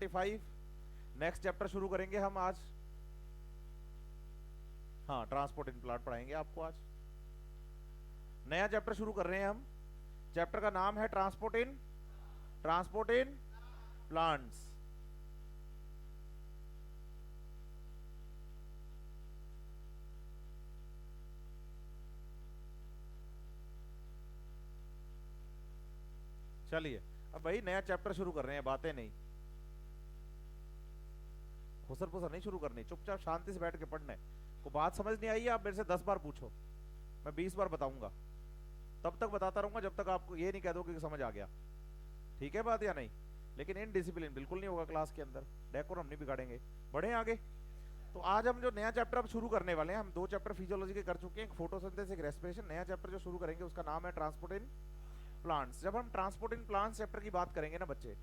25। Next chapter शुरू करेंगे हम आज। हाँ, ट्रांसपोर्ट इन प्लांट पढ़ाएंगे आपको आज। नया चैप्टर शुरू कर रहे हैं हम। चैप्टर का नाम है ट्रांसपोर्ट इन प्लांट्स। चलिए, अब भाई नया चैप्टर शुरू कर रहे हैं, बातें नहीं, फुसर फुसर नहीं शुरू करनी, चुपचाप शांति से बैठ के पढ़ना है। को बात समझ नहीं आई आप मेरे से 10 बार पूछो, मैं 20 बार बताऊंगा, तब तक बताता रहूंगा जब तक आपको ये नहीं कह दो कि समझ आ गया। ठीक है बात या नहीं? लेकिन इनडिसिप्लिन बिल्कुल नहीं होगा क्लास के अंदर, डेकोरम नहीं बिगाड़ेंगे। बढ़े आगे। तो आज हम जो नया चैप्टर अब शुरू करने वाले हैं, हम 2 चैप्टर फिजियोलॉजी के कर चुके हैं, एक फोटोसिंथेसिस एक रेस्पिरेशन। नया चैप्टर जो शुरू करेंगे उसका नाम है ट्रांसपोर्ट इन प्लांट्स। जब हम ट्रांसपोर्ट इन प्लांट्स चैप्टर की बात करेंगे ना बच्चे,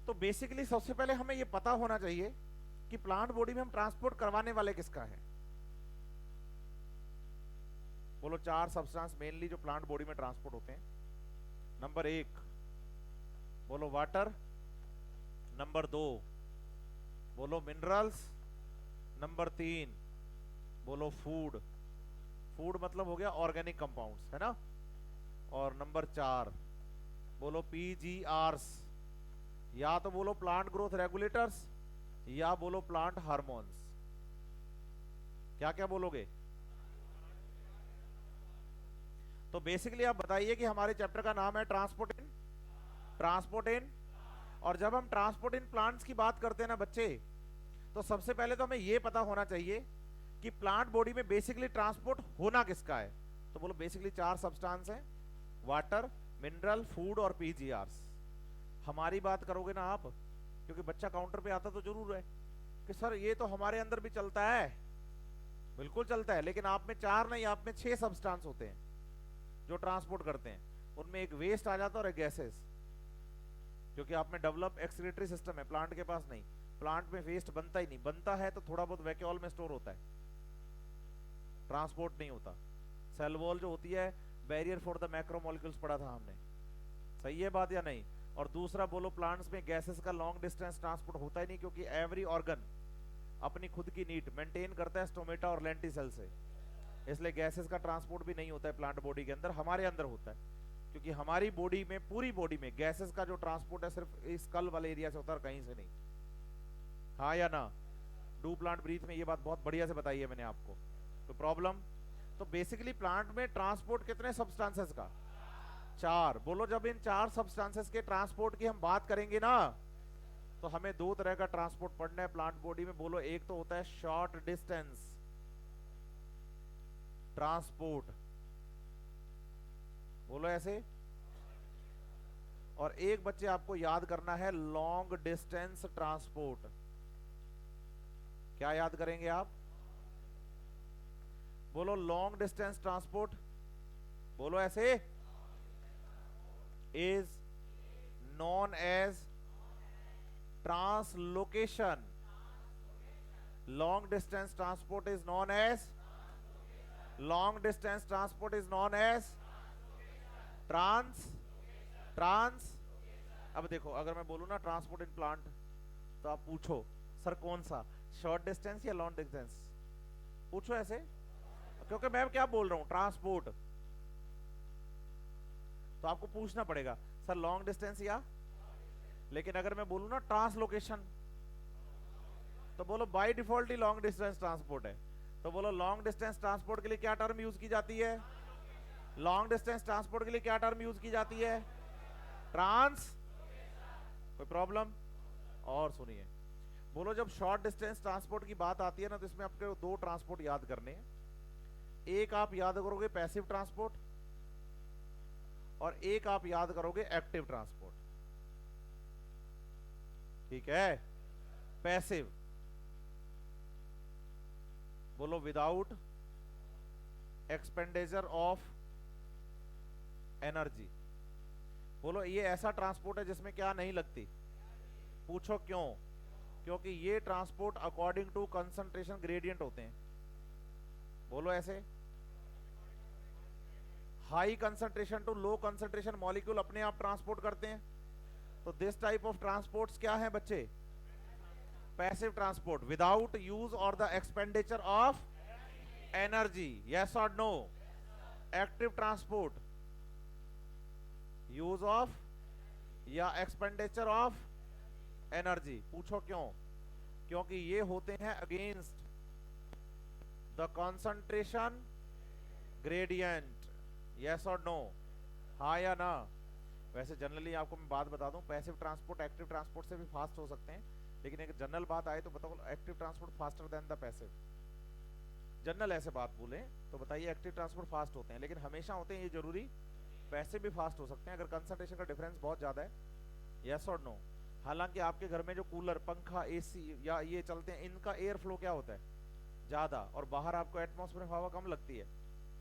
तो बेसिकली सबसे पहले हमें ये पता होना चाहिए कि प्लांट बॉडी में हम ट्रांसपोर्ट करवाने वाले किसका है। बोलो 4 सब्सटेंस मेनली जो प्लांट बॉडी में ट्रांसपोर्ट होते हैं। नंबर 1 बोलो वाटर, नंबर 2 बोलो मिनरल्स, नंबर 3 बोलो फूड। फूड मतलब हो गया ऑर्गेनिक कंपाउंड्स, है ना। और नंबर 4 बोलो पीजीआरस, या तो बोलो प्लांट ग्रोथ रेगुलेटर्स या बोलो प्लांट हार्मोन्स। क्या क्या बोलोगे? तो बेसिकली आप बताइए कि हमारे चैप्टर का नाम है ट्रांसपोर्ट इन। और जब हम ट्रांसपोर्ट इन प्लांट्स की बात करते हैं ना बच्चे, तो सबसे पहले तो हमें यह पता होना चाहिए कि प्लांट बॉडी में बेसिकली ट्रांसपोर्ट होना किसका है। तो बोलो बेसिकली 4 सब्सटेंस हैं, वाटर, मिनरल, फूड और पीजीआरस। हमारी बात करोगे ना आप, क्योंकि बच्चा काउंटर पे आता तो जरूर है कि सर ये तो हमारे अंदर भी चलता है। बिल्कुल चलता है, लेकिन आप में 4 नहीं, आप में 6 सब्सटेंस होते हैं जो ट्रांसपोर्ट करते हैं। उनमें एक वेस्ट आ जाता है और एक गैसेस, क्योंकि आप में डेवलप एक्सक्रीटरी सिस्टम है, प्लांट के पास नहीं। प्लांट में वेस्ट बनता ही नहीं, बनता है तो थोड़ा बहुत वैक्यूल में स्टोर होता है, ट्रांसपोर्ट नहीं होता। सेल वॉल जो होती है, बैरियर फॉर द मैक्रोमोलिक्यूल्स पढ़ा था हमने, सही है बात या नहीं? और दूसरा बोलो प्लांट्स में गैसेस का लॉन्ग डिस्टेंस ट्रांसपोर्ट होता ही नहीं, क्योंकि एवरी ऑर्गन अपनी खुद की नीड मेंटेन करता है स्टोमेटा और लेंटिसेल से, इसलिए गैसेस का ट्रांसपोर्ट भी नहीं होता है प्लांट बॉडी के अंदर। हमारे अंदर होता है, क्योंकि हमारी बॉडी में, पूरी बॉडी में गैसेस का जो ट्रांसपोर्ट है सिर्फ इस स्कल वाले एरिया से होता है, कहीं से नहीं। हाँ या ना? डू प्लांट ब्रीथ में ये बात बहुत बढ़िया से बताई है मैंने आपको। तो प्रॉब्लम, तो बेसिकली प्लांट में ट्रांसपोर्ट कितने सब्सटेंसेस का? 4। बोलो जब इन 4 सब्सटेंसेस के ट्रांसपोर्ट की हम बात करेंगे ना, तो हमें 2 तरह का ट्रांसपोर्ट पढ़ना है प्लांट बॉडी में। बोलो एक तो होता है शॉर्ट डिस्टेंस ट्रांसपोर्ट, बोलो ऐसे। और एक बच्चे आपको याद करना है लॉन्ग डिस्टेंस ट्रांसपोर्ट। क्या याद करेंगे आप? बोलो लॉन्ग डिस्टेंस ट्रांसपोर्ट, बोलो ऐसे, is known as translocation. Long distance transport is known as, long distance transport is known as trans. अब देखो, अगर मैं बोलूं ना ट्रांसपोर्ट इन प्लांट, तो आप पूछो सर कौन सा, शॉर्ट डिस्टेंस या लॉन्ग डिस्टेंस? पूछो ऐसे, क्योंकि मैं क्या बोल रहा हूं ट्रांसपोर्ट, तो आपको पूछना पड़ेगा सर लॉन्ग डिस्टेंस या। लेकिन अगर मैं बोलूं ना ट्रांसलोकेशन, तो बोलो by default he long distance transport है। तो बोलो लॉन्ग डिस्टेंस ट्रांसपोर्ट के लिए क्या टर्म यूज की जाती है? लॉन्ग डिस्टेंस ट्रांसपोर्ट के लिए क्या टर्म यूज की जाती है? ट्रांस। कोई प्रॉब्लम? और सुनिए, बोलो जब शॉर्ट डिस्टेंस ट्रांसपोर्ट की बात आती है ना, तो इसमें आपको 2 ट्रांसपोर्ट याद करने हैं। एक आप याद करोगे पैसिव ट्रांसपोर्ट, और एक आप याद करोगे एक्टिव ट्रांसपोर्ट। ठीक है? पैसिव बोलो विदाउट एक्सपेंडिचर ऑफ एनर्जी। बोलो ये ऐसा ट्रांसपोर्ट है जिसमें क्या नहीं लगती? पूछो क्यों? क्योंकि ये transport according to concentration gradient होते हैं। बोलो ऐसे, high concentration to low concentration molecule अपने आप ट्रांसपोर्ट करते हैं। तो दिस टाइप ऑफ ट्रांसपोर्ट्स क्या है बच्चे? पैसिव ट्रांसपोर्ट विदाउट यूज और the expenditure of energy, yes और no? Active transport use of या एक्सपेंडिचर ऑफ एनर्जी। पूछो क्यों? क्योंकि ये होते हैं against the concentration gradient, yes और नो? हाँ या ना? वैसे जनरली आपको मैं बात बता दूं, पैसिव ट्रांसपोर्ट एक्टिव ट्रांसपोर्ट से भी फास्ट हो सकते हैं, लेकिन एक जनरल बात आए तो बताओ active transport faster than the passive. General ऐसे बात बोले तो बताइए एक्टिव ट्रांसपोर्ट फास्ट होते हैं, लेकिन हमेशा होते हैं ये जरूरी? पैसिव भी फास्ट हो सकते हैं अगर कंसंट्रेशन का डिफरेंस बहुत ज्यादा है, यस और नो? हालांकि आपके घर में जो कूलर, पंखा, एसी या ये चलते हैं, इनका एयर फ्लो क्या होता है? ज्यादा, और बाहर आपको एटमॉस्फेयर हवा कम लगती है,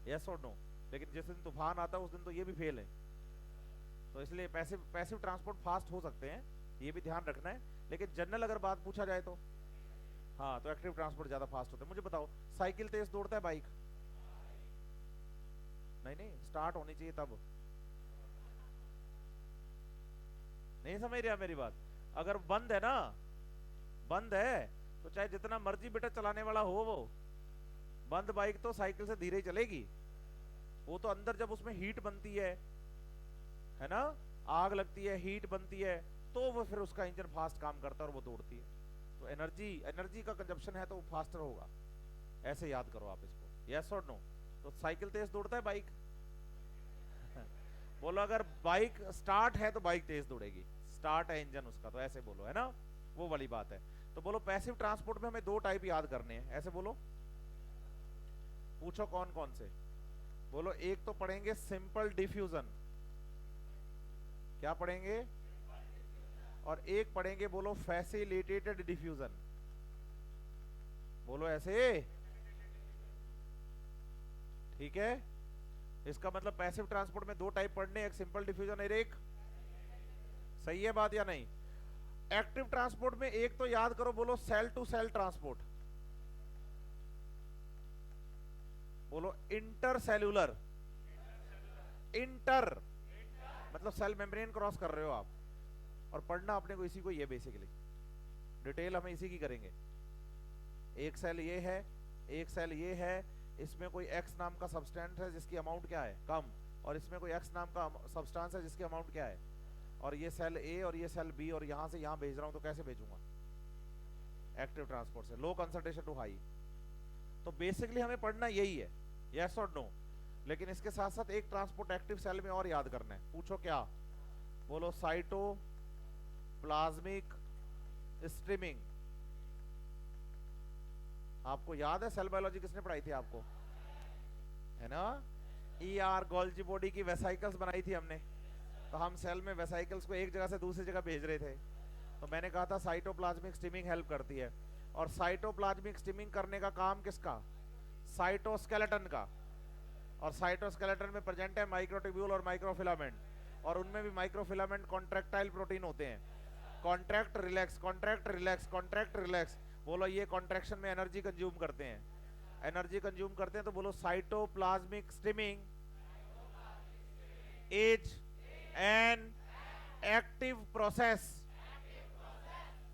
यस और नो? लेकिन जिस दिन तूफान आता है उस दिन तो ये भी फेल है। तो इसलिए पैसिव ट्रांसपोर्ट फास्ट हो सकते हैं, ये भी ध्यान रखना है। लेकिन जनरल अगर बात पूछा जाए तो हाँ, तो एक्टिव ट्रांसपोर्ट ज्यादा फास्ट होता है। मुझे बताओ, साइकिल तेज दौड़ता है, बाइक? नहीं, स्टार्ट होनी चाहिए तब। नहीं समझ रहा मेरी बात? अगर बंद है ना, बंद है तो चाहे जितना मर्जी बेटा चलाने वाला हो, वो बंद बाइक तो साइकिल से धीरे ही चलेगी। वो तो अंदर जब उसमें हीट बनती है ना, आग लगती है, हीट बनती है, तो वो फिर उसका इंजन फास्ट काम करता है और वो दौड़ती है। तो एनर्जी का कंजप्शन है तो वो फास्टर होगा, ऐसे याद करो आप इसको, यस और नो? तो साइकिल तेज दौड़ता है, बाइक? बोलो अगर बाइक स्टार्ट है तो बाइक तेज दौड़ेगी, स्टार्ट है इंजन उसका, तो ऐसे बोलो, है ना? वो वाली बात है। तो बोलो पैसिव ट्रांसपोर्ट में हमें दो टाइप याद करने हैं, ऐसे बोलो। पूछो कौन कौन से? बोलो एक तो पढ़ेंगे सिंपल डिफ्यूजन, क्या पढ़ेंगे? और एक पढ़ेंगे बोलो फैसिलिटेटेड डिफ्यूजन। बोलो ऐसे, ठीक है? इसका मतलब पैसिव ट्रांसपोर्ट में दो टाइप पढ़ने, एक सिंपल डिफ्यूजन और एक, सही है बात या नहीं? एक्टिव ट्रांसपोर्ट में एक तो याद करो, बोलो सेल टू सेल ट्रांसपोर्ट। बोलो इंटर सेल्यूलर, इंटर मतलब सेल मेम्ब्रेन क्रॉस कर रहे हो आप, और पढ़ना अपने को इसी को, ये बेसिकली डिटेल हमें इसी की करेंगे। एक सेल ये है, एक सेल ये है, इसमें कोई एक्स नाम का सब्सटेंस है जिसकी अमाउंट क्या है? कम, और इसमें कोई एक्स नाम का सब्सटेंस है जिसकी अमाउंट क्या है? और ये सेल ए और ये सेल बी, और यहां से यहां भेज रहा हूं तो कैसे भेजूंगा? एक्टिव ट्रांसपोर्ट से, लो कंसंट्रेशन टू हाई। तो बेसिकली हमें पढ़ना यही है, यस और नो? लेकिन इसके साथ साथ एक ट्रांसपोर्ट एक्टिव सेल में और याद करना है। पूछो क्या? बोलो साइटो प्लाज्मिक स्ट्रीमिंग। आपको याद है सेल बायोलॉजी किसने पढ़ाई थी आपको? है ना? ER गोल्जी बॉडी की वेसाइकल्स बनाई थी हमने, तो हम सेल में वेसाइकल्स को एक जगह से दूसरी जगह भेज रहे थे, तो मैंने कहा था साइटोप्लाज्मिक स्टीमिंग हेल्प करती है। और साइटोप्लाज्मिक स्टीमिंग करने का काम किसका? साइटोस्केलेटन का। और साइटोस्केलेटन में प्रेजेंट है माइक्रोट्यूब्यूल और माइक्रोफिलामेंट, और उनमें भी माइक्रोफिलामेंट कॉन्ट्रैक्टाइल प्रोटीन होते हैं। Contract relax, contract relax, contract relax. बोलो ये कॉन्ट्रैक्शन में एनर्जी कंज्यूम करते हैं, एनर्जी कंज्यूम करते हैं। तो बोलो cytoplasmic steaming is an active process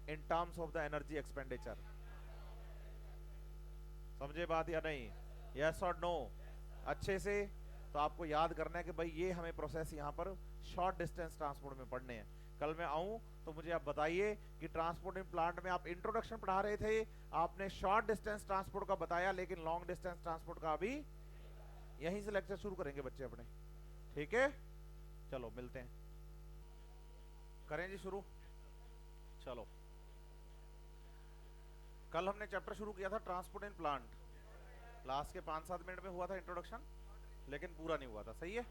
in terms of the energy expenditure. समझे बात या नहीं? यस और नो? अच्छे से तो आपको याद करना है कि भाई ये हमें प्रोसेस यहाँ पर शॉर्ट डिस्टेंस ट्रांसपोर्ट में पढ़ने हैं। कल मैं आऊं तो मुझे आप बताइए कि ट्रांसपोर्टिंग प्लांट में आप इंट्रोडक्शन पढ़ा रहे थे, आपने शॉर्ट डिस्टेंस ट्रांसपोर्ट का बताया, लेकिन लॉन्ग डिस्टेंस ट्रांसपोर्ट का अभी यहीं से लेक्चर शुरू करेंगे बच्चे अपने, ठीक है? चलो मिलते हैं, करें जी शुरू। चलो, कल हमने चैप्टर शुरू किया था ट्रांसपोर्ट इन प्लांट, लास्ट के 5-7 मिनट में हुआ था इंट्रोडक्शन, लेकिन पूरा नहीं हुआ था, सही है?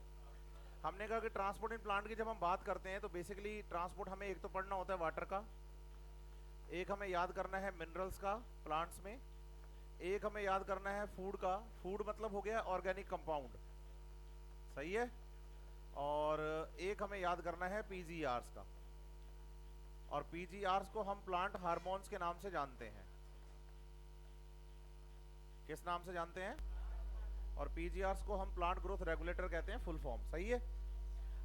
हमने कहा कि ट्रांसपोर्ट इन प्लांट की जब हम बात करते हैं तो बेसिकली ट्रांसपोर्ट हमें एक तो पढ़ना होता है वाटर का, एक हमें याद करना है मिनरल्स का प्लांट्स में, एक हमें याद करना है फूड का, फूड मतलब हो गया ऑर्गेनिक कंपाउंड, सही है? और एक हमें याद करना है पीजीआरस का, और पीजीआरस को हम प्लांट हार्मोन्स के नाम से जानते हैं। किस नाम से जानते हैं? और पीजीआरस को हम प्लांट ग्रोथ रेगुलेटर कहते हैं, फुल फॉर्म, सही है?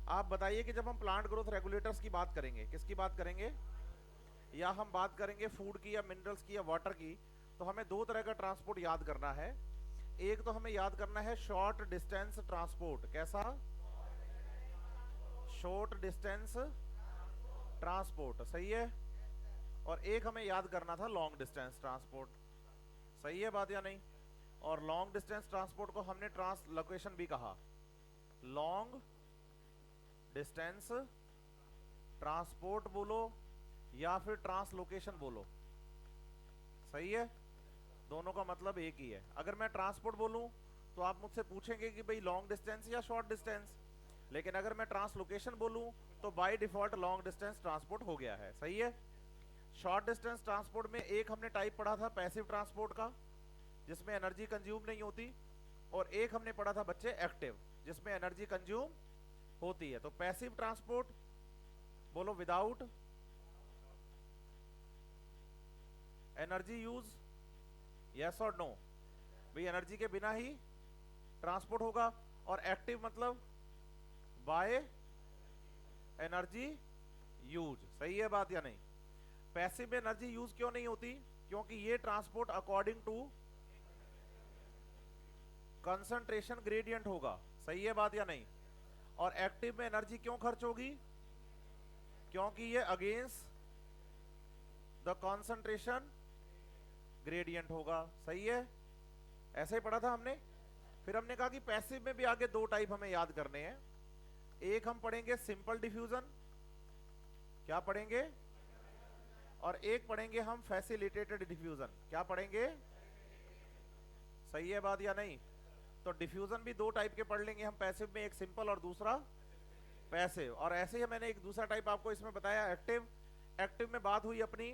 आप बताइए कि जब हम प्लांट ग्रोथ रेगुलेटर्स की बात करेंगे, किसकी बात करेंगे? या हम बात करेंगे फूड की या मिनरल्स की या वाटर की, तो हमें दो तरह का ट्रांसपोर्ट याद करना है। एक तो हमें याद करना है शॉर्ट डिस्टेंस ट्रांसपोर्ट। कैसा? शॉर्ट डिस्टेंस ट्रांसपोर्ट, सही है। और एक हमें याद करना था लॉन्ग डिस्टेंस ट्रांसपोर्ट। सही है बात या नहीं? और लॉन्ग डिस्टेंस ट्रांसपोर्ट को हमने ट्रांसलोकेशन भी कहा। लॉन्ग डिस्टेंस ट्रांसपोर्ट बोलो या फिर ट्रांसलोकेशन बोलो, सही है। दोनों का मतलब एक ही है। अगर मैं ट्रांसपोर्ट बोलूं तो आप मुझसे पूछेंगे कि भाई लॉन्ग डिस्टेंस या शॉर्ट डिस्टेंस, लेकिन अगर मैं ट्रांसलोकेशन बोलूं तो by default long distance transport हो गया है, सही है। शॉर्ट डिस्टेंस ट्रांसपोर्ट में एक हमने टाइप पढ़ा था पैसिव ट्रांसपोर्ट का, जिसमें एनर्जी कंज्यूम नहीं होती, और एक हमने पढ़ा था बच्चे एक्टिव, जिसमें एनर्जी कंज्यूम होती है। तो पैसिव ट्रांसपोर्ट बोलो विदाउट एनर्जी यूज, यस और नो? भाई एनर्जी के बिना ही ट्रांसपोर्ट होगा। और एक्टिव मतलब बाय एनर्जी यूज, सही है बात या नहीं? पैसिव में एनर्जी यूज क्यों नहीं होती? क्योंकि ये transport according to concentration gradient होगा, सही है बात या नहीं? और एक्टिव में एनर्जी क्यों खर्च होगी? क्योंकि ये अगेंस्ट द कंसंट्रेशन ग्रेडियंट होगा, सही है। ऐसे ही पढ़ा था हमने। फिर हमने कहा कि पैसिव में भी आगे दो टाइप हमें याद करने हैं। एक हम पढ़ेंगे सिंपल डिफ्यूजन, क्या पढ़ेंगे? और एक पढ़ेंगे हम फैसिलिटेटेड डिफ्यूजन, क्या पढ़ेंगे? सही है बात या नहीं? तो डिफ्यूजन भी दो टाइप के पढ़ लेंगे हम पैसिव में, एक सिंपल और दूसरा पैसिव। और ऐसे ही मैंने एक दूसरा टाइप आपको इसमें बताया एक्टिव। एक्टिव में बात हुई अपनी,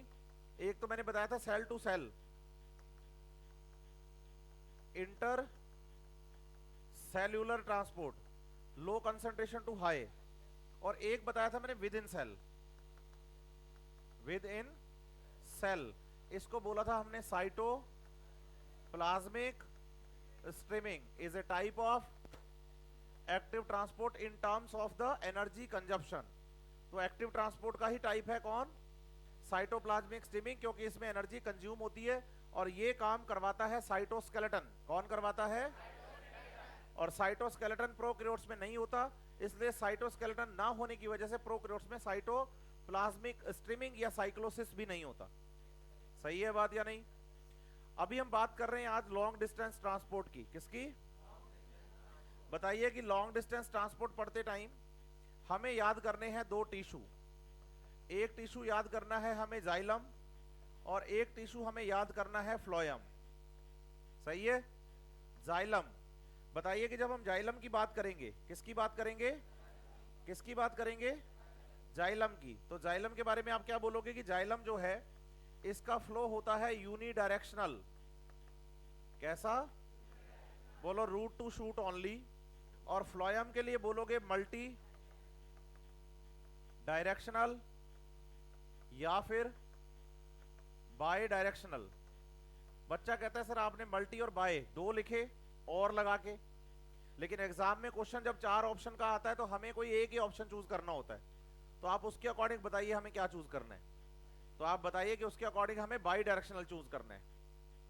एक तो मैंने बताया था cell to cell, intercellular transport, low concentration to high. और एक बताया था मैंने within cell, within cell, इसको बोला था हमने cytoplasmic streaming is a type of active transport in terms of the energy consumption. तो एक्टिव ट्रांसपोर्ट का ही टाइप है कौन? साइटोप्लाज्मिक स्ट्रीमिंग, क्योंकि इसमें एनर्जी कंज्यूम होती है और ये काम करवाता है साइटोस्केलेटन। कौन करवाता है? और साइटोस्केलेटन प्रोकैरियोट्स में नहीं होता, इसलिए साइटोस्केलेटन ना होने की वजह से प्रोकैरियोट्स में साइटोप्लाज्मिक स्ट्रीमिंग या साइक्लोसिस भी नहीं होता, सही है बात या नहीं? अभी हम बात कर रहे हैं आज लॉन्ग डिस्टेंस ट्रांसपोर्ट की। किसकी? बताइए कि लॉन्ग डिस्टेंस ट्रांसपोर्ट पढ़ते टाइम हमें याद करने हैं दो टिश्यू। एक टिश्यू याद करना है हमें जाइलम, और एक टिश्यू हमें याद करना है फ्लोएम, सही है। जाइलम, बताइए कि जब हम जाइलम की बात करेंगे, किसकी बात करेंगे? किसकी बात करेंगे? जाइलम की। तो जाइलम के बारे में आप क्या बोलोगे कि जाइलम जो है इसका फ्लो होता है यूनिडायरेक्शनल। कैसा? बोलो रूट टू शूट ओनली। और फ्लोएम के लिए बोलोगे मल्टी डायरेक्शनल या फिर बाय डायरेक्शनल। बच्चा कहता है सर आपने मल्टी और बाय दो लिखे और लगा के, लेकिन एग्जाम में क्वेश्चन जब चार ऑप्शन का आता है तो हमें कोई एक ही ऑप्शन चूज करना होता है। तो आप उसके अकॉर्डिंग बताइए हमें क्या चूज करना है। तो आप बताइए कि उसके अकॉर्डिंग हमें बाई डायरेक्शनल चूज करना है।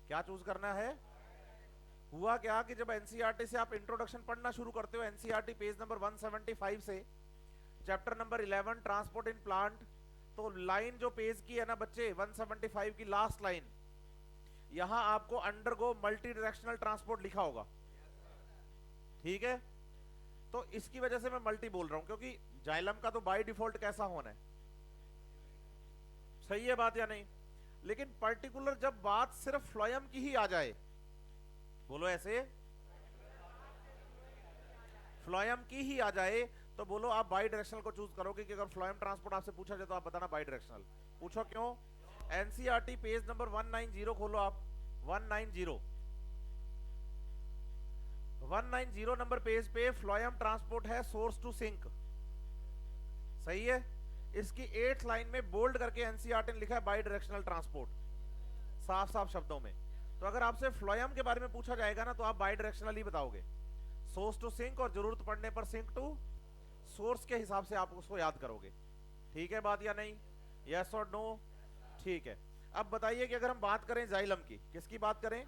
क्या चूज करना है? हुआ क्या कि जब एनसीईआरटी से आप इंट्रोडक्शन पढ़ना शुरू करते हो, एनसीईआरटी पेज नंबर 175 से chapter number 11 transport in plant, तो लाइन जो पेज की है ना बच्चे 175 की लास्ट लाइन, यहां आपको अंडरगो मल्टी डायरेक्शनल ट्रांसपोर्ट लिखा होगा, ठीक है। तो इसकी वजह से मैं मल्टी बोल रहा हूं, क्योंकि जाइलम का तो बाय डिफॉल्ट कैसा होना है, सही है बात या नहीं? लेकिन पर्टिकुलर जब बात सिर्फ फ्लोएम की ही आ जाए, बोलो ऐसे, फ्लोएम की ही आ जाए तो बोलो आप बाई डायरेक्शनल को चूज करोगे। कि अगर फ्लोएम ट्रांसपोर्ट आपसे पूछा जाए तो आप बताना बाई डायरेक्शनल। पूछो क्यों? एनसीईआरटी पेज नंबर 190 खोलो आप, 190 नंबर पेज पे फ्लोएम ट्रांसपोर्ट है सोर्स टू सिंक, सही है। इसकी 8th लाइन में बोल्ड करके एनसीईआरटी ने लिखा है बाई डायरेक्शनल ट्रांसपोर्ट, साफ साफ शब्दों में। तो अगर आपसे फ्लोएम के बारे में पूछा जाएगा ना तो आप बाई डायरेक्शनल ही बताओगे, सोर्स टू सिंक, और जरूरत पड़ने पर सिंक टू सोर्स के हिसाब से आप उसको याद करोगे, ठीक है बात या नहीं? यस और नो? ठीक है। अब बताइए कि अगर हम बात करें जाइलम की, किसकी बात करें,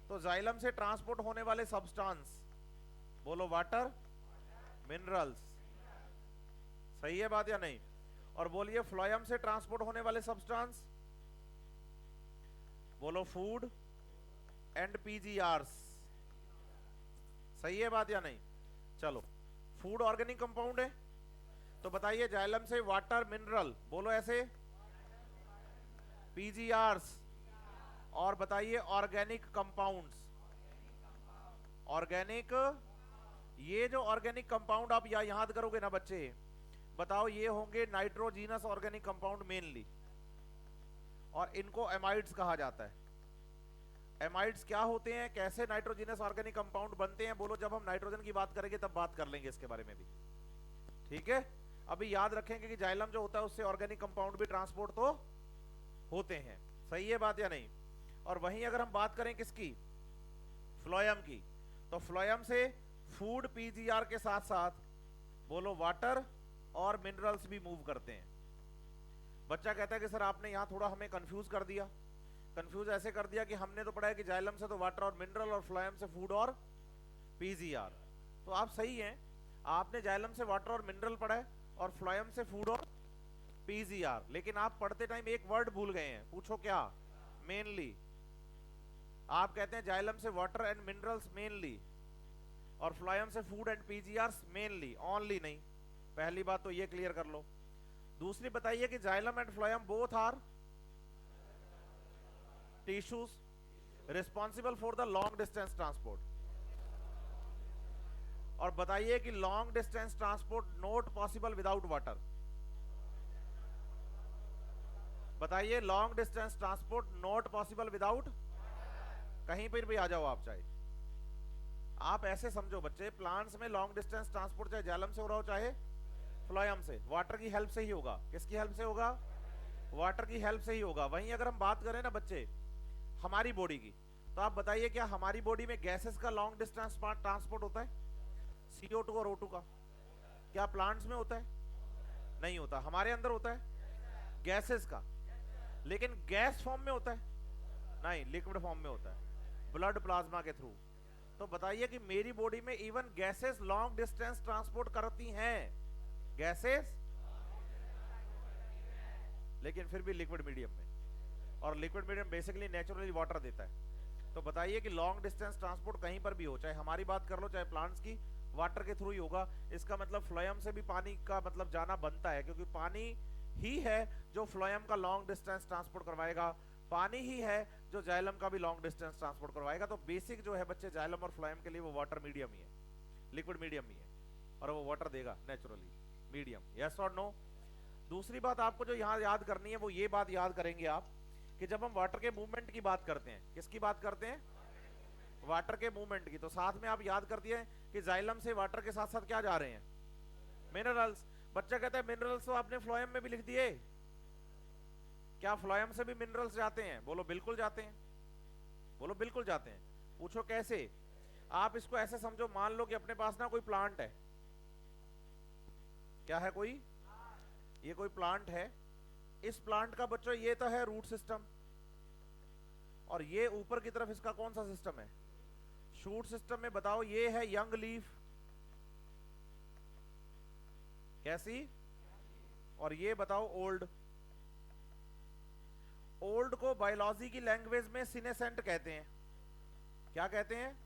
तो जाइलम से ट्रांसपोर्ट होने वाले सब्सटेंस, बोलो वाटर, मिनरल्स, सही है बात या नहीं। और बोलिए फ्लोएम से ट्रांसपोर्ट होने वाले सब्सटेंस, बोलो फूड एंड पीजीआरस, सही है बात या नहीं। चलो, फूड ऑर्गेनिक कंपाउंड है, तो बताइए जाइलम से वाटर मिनरल, बोलो ऐसे, पीजीआरस, और बताइए ऑर्गेनिक कंपाउंड्स, ऑर्गेनिक, ये जो ऑर्गेनिक कंपाउंड आप याद करोगे ना बच्चे, बताओ ये होंगे नाइट्रोजीनस ऑर्गेनिक कंपाउंड मेनली, और इनको एमाइड्स कहा जाता है। एमाइड्स क्या होते हैं, कैसे नाइट्रोजीनस ऑर्गेनिक कंपाउंड बनते हैं, बोलो जब हम नाइट्रोजन की बात करेंगे तब बात कर लेंगे इसके बारे में भी, ठीक है। अभी याद रखेंगे कि जाइलम जो होता है उससे ऑर्गेनिक कंपाउंड भी ट्रांसपोर्ट तो होते हैं, सही है बात या नहीं। और वहीं अगर हम बात करें किसकी, फ्लोएम की, तो फ्लोएम से फूड पीजीआर के साथ साथ बोलो वाटर और मिनरल्स भी मूव करते हैं। बच्चा कहता है कि सर आपने यहां थोड़ा हमें कंफ्यूज कर दिया। कंफ्यूज ऐसे कर दिया कि हमने तो पढ़ा है कि जाइलम से तो वाटर और मिनरल और फ्लोएम से फूड और पीजीआर, तो आप सही हैं, आपने जाइलम से वाटर और मिनरल पढ़ा है और फ्लोएम से फूड और पीजीआर, लेकिन आप पढ़ते टाइम एक वर्ड भूल गए हैं, पूछो क्या, मेनली। आप कहते हैं जाइलम से वाटर एंड मिनरल्स मेनली और फ्लोएम से food and PGR mainly, only नहीं। पहली बात तो ये क्लियर कर लो। दूसरी बताइए कि xylem and phloem both are tissues responsible for the long distance transport, और बताइए कि long distance transport not possible without water. बताइए long distance transport not possible without, कहीं पर भी आ जाओ आप, चाहे आप ऐसे समझो बच्चे, प्लांट्स में लॉन्ग डिस्टेंस ट्रांसपोर्ट चाहे जाइलम से हो रहा हो चाहे फ्लोएम से, वाटर की हेल्प से ही होगा। किसकी हेल्प से होगा, वाटर की हेल्प से ही होगा। वहीं अगर हम बात करें ना बच्चे हमारी बॉडी की, तो आप बताइए क्या हमारी बॉडी में गैसेस का लॉन्ग डिस्टेंस ट्रांसपोर्ट होता है, CO2 और O2 का, क्या प्लांट्स में होता है, नहीं होता। हमारे अंदर होता है गैसेस का, लेकिन गैस फॉर्म में होता है, नहीं, लिक्विड फॉर्म में होता है, ब्लड प्लाज्मा के थ्रू। तो बताइए कि मेरी बॉडी में even gases long distance transport करती हैं, गैसेस, लेकिन फिर भी लिक्विड मीडियम में, और liquid medium basically naturally water देता है। तो बताइए कि लॉन्ग डिस्टेंस ट्रांसपोर्ट कहीं पर भी हो, चाहे हमारी बात कर लो चाहे प्लांट्स की, वाटर के थ्रू ही होगा। इसका मतलब फ्लोएम से भी पानी का मतलब जाना बनता है, क्योंकि पानी ही है जो फ्लोएम का लॉन्ग डिस्टेंस ट्रांसपोर्ट करवाएगा, पानी ही है जो जाइलम का भी लॉन्ग डिस्टेंस ट्रांसपोर्ट करवाएगा। तो बेसिक जो है बच्चे जाइलम और फ्लोएम के लिए वो वाटर मीडियम ही है, लिक्विड मीडियम ही है, और वो वाटर देगा नेचुरली मीडियम, यस और नो। दूसरी बात आपको जो यहाँ याद करनी है वो ये बात याद करेंगे आप कि जब हम वाटर के मूवमेंट की बात करते हैं, किसकी बात करते हैं, वाटर के मूवमेंट की, तो साथ में आप याद कर दिए कि जाइलम से वाटर के साथ साथ क्या जा रहे हैं, मिनरल्स। बच्चा कहता है मिनरल्स तो आपने फ्लोएम में भी लिख दिए, क्या फ्लोएम से भी मिनरल्स जाते हैं, बोलो बिल्कुल जाते हैं, बोलो बिल्कुल जाते हैं। पूछो कैसे, आप इसको ऐसे समझो, मान लो कि अपने पास ना कोई प्लांट है, क्या है, कोई, ये कोई प्लांट है, इस प्लांट का बच्चों ये तो है रूट सिस्टम, और ये ऊपर की तरफ इसका कौन सा सिस्टम है, शूट सिस्टम में। बताओ ये है यंग लीफ, कैसी, और ये बताओ ओल्ड। ओल्ड को बायोलॉजी की लैंग्वेज में सिनेसेंट कहते हैं, क्या कहते हैं,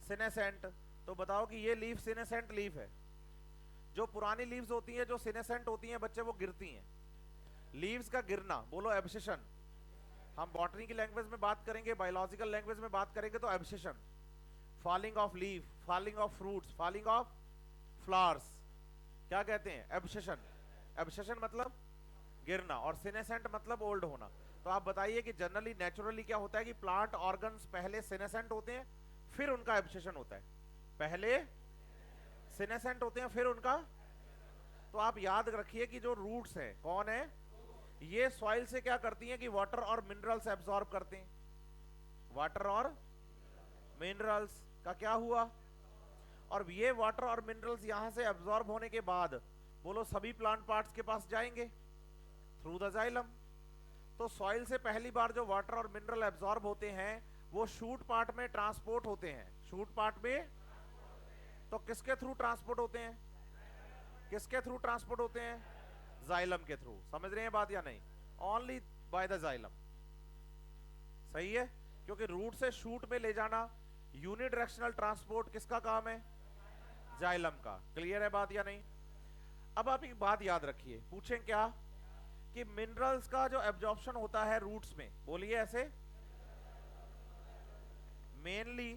सिनेसेंट। तो बताओ कि ये लीफ सिनेसेंट लीफ है। जो पुरानी लीव्स होती हैं जो सिनेसेंट होती हैं बच्चे, वो गिरती हैं, लीव्स का गिरना बोलो एब्सेशन। हम बॉटनी की लैंग्वेज में बात करेंगे, बायोलॉजिकल लैंग्वेज में बात करेंगे तो abscission, falling of leaf, falling of fruits, falling of flowers, क्या कहते हैं, एब्सेशन। एब्सेशन मतलब गिरना, और सिनेसेंट मतलब ओल्ड होना। तो आप बताइए कि जनरली नेचुरली क्या होता है कि प्लांट ऑर्गन्स पहले सिनेसेंट होते हैं फिर उनका एब्सेशन होता है, पहले सिनेसेंट होते हैं फिर उनका। तो आप याद रखिए कि जो रूट्स हैं कौन है, ये सॉइल से क्या करती हैं कि वाटर और मिनरल्स एब्सॉर्ब करते हैं, वाटर और मिनरल्स का क्या हुआ, और ये वाटर और मिनरल्स यहां से एब्सॉर्ब होने के बाद बोलो सभी प्लांट पार्ट्स के पास जाएंगे थ्रू द जाइलम। तो सॉइल से पहली बार जो वाटर और मिनरल एब्जॉर्ब होते हैं वो शूट पार्ट में ट्रांसपोर्ट होते हैं, शूट पार्ट में। तो किसके थ्रू ट्रांसपोर्ट होते हैं, किसके थ्रू ट्रांसपोर्ट होते हैं, जाइलम के थ्रू। समझ रहे हैं बात या नहीं, ओनली बाय द जाइलम। सही है, क्योंकि रूट से शूट में ले जाना यूनिडायरेक्शनल ट्रांसपोर्ट किसका काम है, जाइलम का। क्लियर है बात या नहीं। अब आप एक बात याद रखिए, पूछें क्या कि मिनरल्स का जो एब्जॉर्प्शन होता है रूट्स में, बोलिए ऐसे, मेनली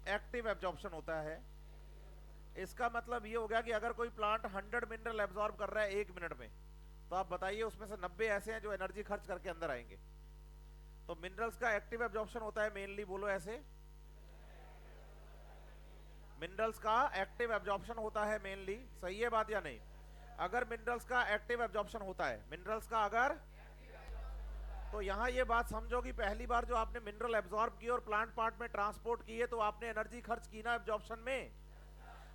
एक्टिव एब्जॉर्प्शन होता है। इसका मतलब ये हो गया कि अगर कोई प्लांट 100 मिनरल एब्जॉर्ब कर रहा है 1 मिनट में, तो आप बताइए उसमें से 90 ऐसे हैं जो एनर्जी खर्च करके अंदर आएंगे। तो मिनरल्स का एक्टिव एब्जॉर्प्शन होता है मेनली, बोलो ऐसे, मिनरल्स का एक्टिव एब्जॉर्प्शन होता है मेनली। सही है बात या नहीं। अगर मिनरल्स का एक्टिव एब्जॉर्प्शन होता है, मिनरल्स का अगर, तो यहां ये बात समझो कि पहली बार जो आपने मिनरल एब्जॉर्ब किए और प्लांट पार्ट में ट्रांसपोर्ट किए तो आपने एनर्जी खर्च की ना एब्जॉर्प्शन में।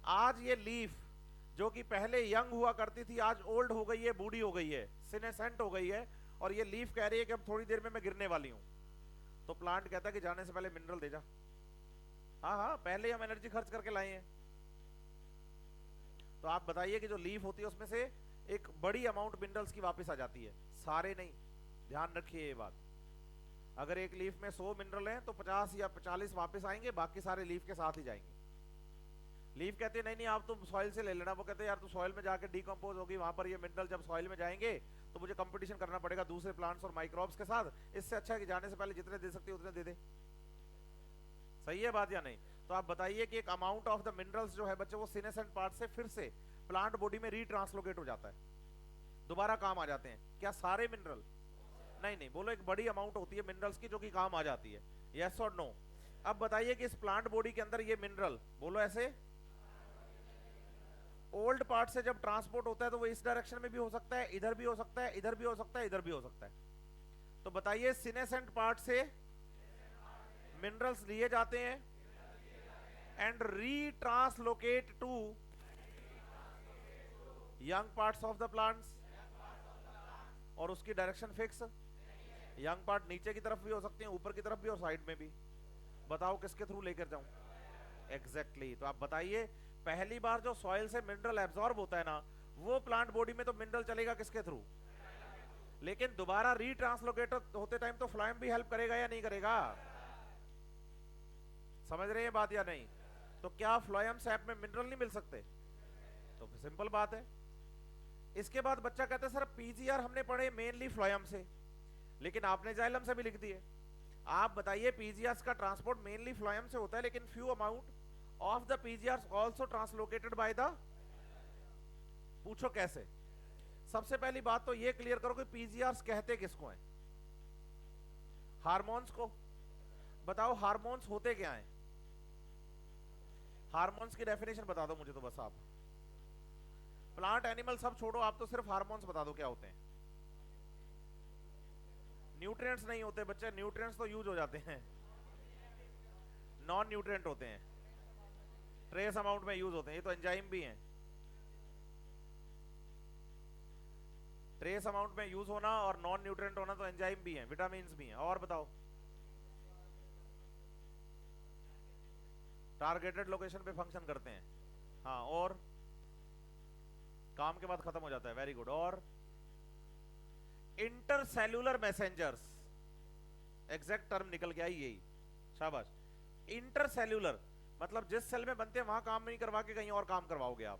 आज ये लीफ जो कि पहले यंग हुआ करती थी आज ओल्ड हो गई है, बूढ़ी हो गई है, सिनेसेंट हो गई है, और ये लीफ कह रही है कि अब थोड़ी देर में मैं गिरने वाली हूं। तो प्लांट कहता है कि जाने से पहले मिनरल दे जा। हाँ हाँ, पहले हम एनर्जी खर्च करके लाए हैं। तो आप बताइए कि जो लीफ होती है उसमें से एक बड़ी अमाउंट मिनरल्स की वापस आ जाती है, सारे नहीं, ध्यान रखिए ये बात। अगर एक लीफ में 100 मिनरल हैं तो 50 या 40 वापस आएंगे, बाकी सारे लीफ के साथ ही जाएंगे। लीफ कहते हैं नहीं नहीं आप तुम सॉइल से ले लेना, वो कहते हैं यार तू सॉइल में जाके डिकम्पोज होगी, वहां पर ये मिनरल जब सॉइल में जाएंगे तो मुझे कंपटीशन करना पड़ेगा दूसरे प्लांट्स और माइक्रोब्स के साथ, इससे अच्छा है कि जाने से पहले जितने दे सकते उतने दे दे। सही है बात या नहीं। तो आप बताइए कि एक अमाउंट ऑफ द मिनरल्स जो है बच्चे वो सिनेसेंट पार्ट से फिर से प्लांट बॉडी में रीट्रांसलोकेट हो जाता है, दोबारा काम आ जाते हैं। क्या सारे मिनरल? नहीं नहीं, बोलो एक बड़ी अमाउंट होती है मिनरल्स की जो कि काम आ जाती है, यस और नो। अब बताइए कि इस प्लांट बॉडी के अंदर ये मिनरल, बोलो ऐसे, ओल्ड पार्ट से जब ट्रांसपोर्ट होता है तो वो इस डायरेक्शन में भी हो सकता है, इधर भी हो सकता है, इधर भी हो सकता है, इधर भी हो सकता है। तो बताइए सिनेसेंट पार्ट से मिनरल्स लिए जाते हैं and retranslocate to young parts of the plants, और उसकी डायरेक्शन फिक्स, यंग पार्ट नीचे की तरफ भी हो सकते हैं, ऊपर की तरफ भी और साइड में भी। बताओ किसके थ्रू लेकर जाऊं? एग्जैक्टली। तो आप बताइए पहली बार जो सॉइल से मिनरल एब्जॉर्ब होता है ना, वो प्लांट बॉडी में तो मिनरल चलेगा किसके थ्रू, लेकिन दोबारा रीट्रांसलोकेट होते टाइम तो फ्लोएम भी हेल्प करेगा या नहीं करेगा? समझ रहे हैं बात या नहीं। तो क्या फ्लोएम सैप में मिनरल नहीं मिल सकते? तो सिंपल बात है। इसके बाद बच्चा कहता है सर पीजीआर हमने पढ़े मेनली फ्लोएम से, लेकिन आपने जाइलम से भी लिख दिए। आप बताइए पीजीआर का ट्रांसपोर्ट मेनली फ्लोएम से होता है, लेकिन few amount of the PGR also translocated by the, पूछो कैसे? सबसे पहली बात तो ये क्लियर करो कि पीजीआर कहते किसको हैं? हार्मोन्स को। बताओ हार्मोन्स होते क्या हैं? हार्मोन्स की डेफिनेशन बता दो मुझे तो बस आप, प्लांट एनिमल सब छोड़ो, आप तो सिर्फ हार्मोन्स बता दो क्या होते हैं। न्यूट्रिएंट्स नहीं होते बच्चे, न्यूट्रिएंट्स तो यूज हो जाते हैं, नॉन न्यूट्रिएंट होते हैं, ट्रेस अमाउंट में यूज होते हैं। ये तो एंजाइम भी हैं, ट्रेस अमाउंट में यूज होना और नॉन न्यूट्रिएंट होना तो एंजाइम भी हैं, विटामिन भी हैं। और बताओ टारगेटेड लोकेशन पे फंक्शन करते हैं, हाँ, और काम के बाद खत्म हो जाता है, वेरी गुड। और इंटरसेल्यूलर मैसेंजर्स, एग्जैक्ट टर्म निकल के आई यही, शाबाश। इंटरसेल्यूलर मतलब जिस सेल में बनते हैं वहां काम नहीं करवा के कहीं और काम करवाओगे आप।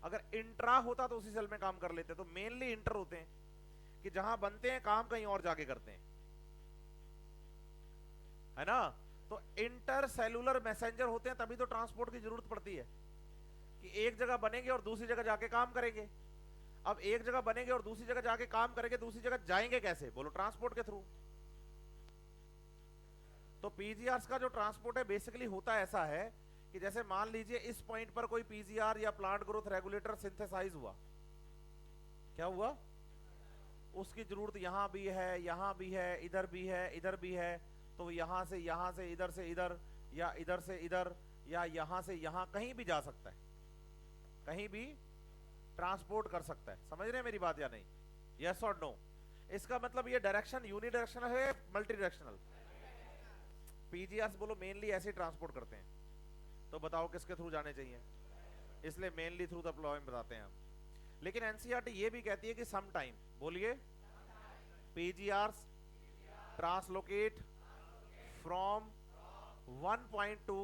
अगर इंट्रा होता तो उसी सेल में काम कर लेते, तो मेनली इंटर होते हैं कि जहां बनते हैं काम कहीं और जाके करते हैं, है ना। तो इंटरसेल्यूलर मैसेंजर होते हैं, तभी तो ट्रांसपोर्ट की जरूरत पड़ती है कि एक जगह बनेंगे और दूसरी जगह जाके काम करेंगे। अब एक जगह बनेंगे और दूसरी जगह जाके काम करेंगे, दूसरी जगह जाएंगे कैसे? बोलो ट्रांसपोर्ट के थ्रू। तो पीजीआर का जो ट्रांसपोर्ट है बेसिकली होता ऐसा है कि जैसे मान लीजिए इस पॉइंट पर कोई पीजीआर या प्लांट ग्रोथ रेगुलेटर सिंथेसाइज हुआ, क्या हुआ? उसकी जरूरत यहां भी है, यहां भी है, इधर भी है, इधर भी है। तो यहां से इधर से इधर, या इधर से इधर, या यहां से यहां, कहीं भी जा सकता है, कहीं भी ट्रांसपोर्ट कर सकता है। समझ रहे हैं मेरी बात या नहीं? यस और नो? इसका मतलब ये डायरेक्शन यूनिडायरेक्शनल है मल्टी डायरेक्शनल? पीजीआर बोलो मेनली ऐसे ट्रांसपोर्ट करते हैं, तो बताओ किसके थ्रू जाने चाहिए? इसलिए मेनली थ्रू द फ्लोएम बताते हैं हम। लेकिन एनसीईआरटी ये भी कहती है कि सम टाइम, बोलिए, PGR translocate from one point two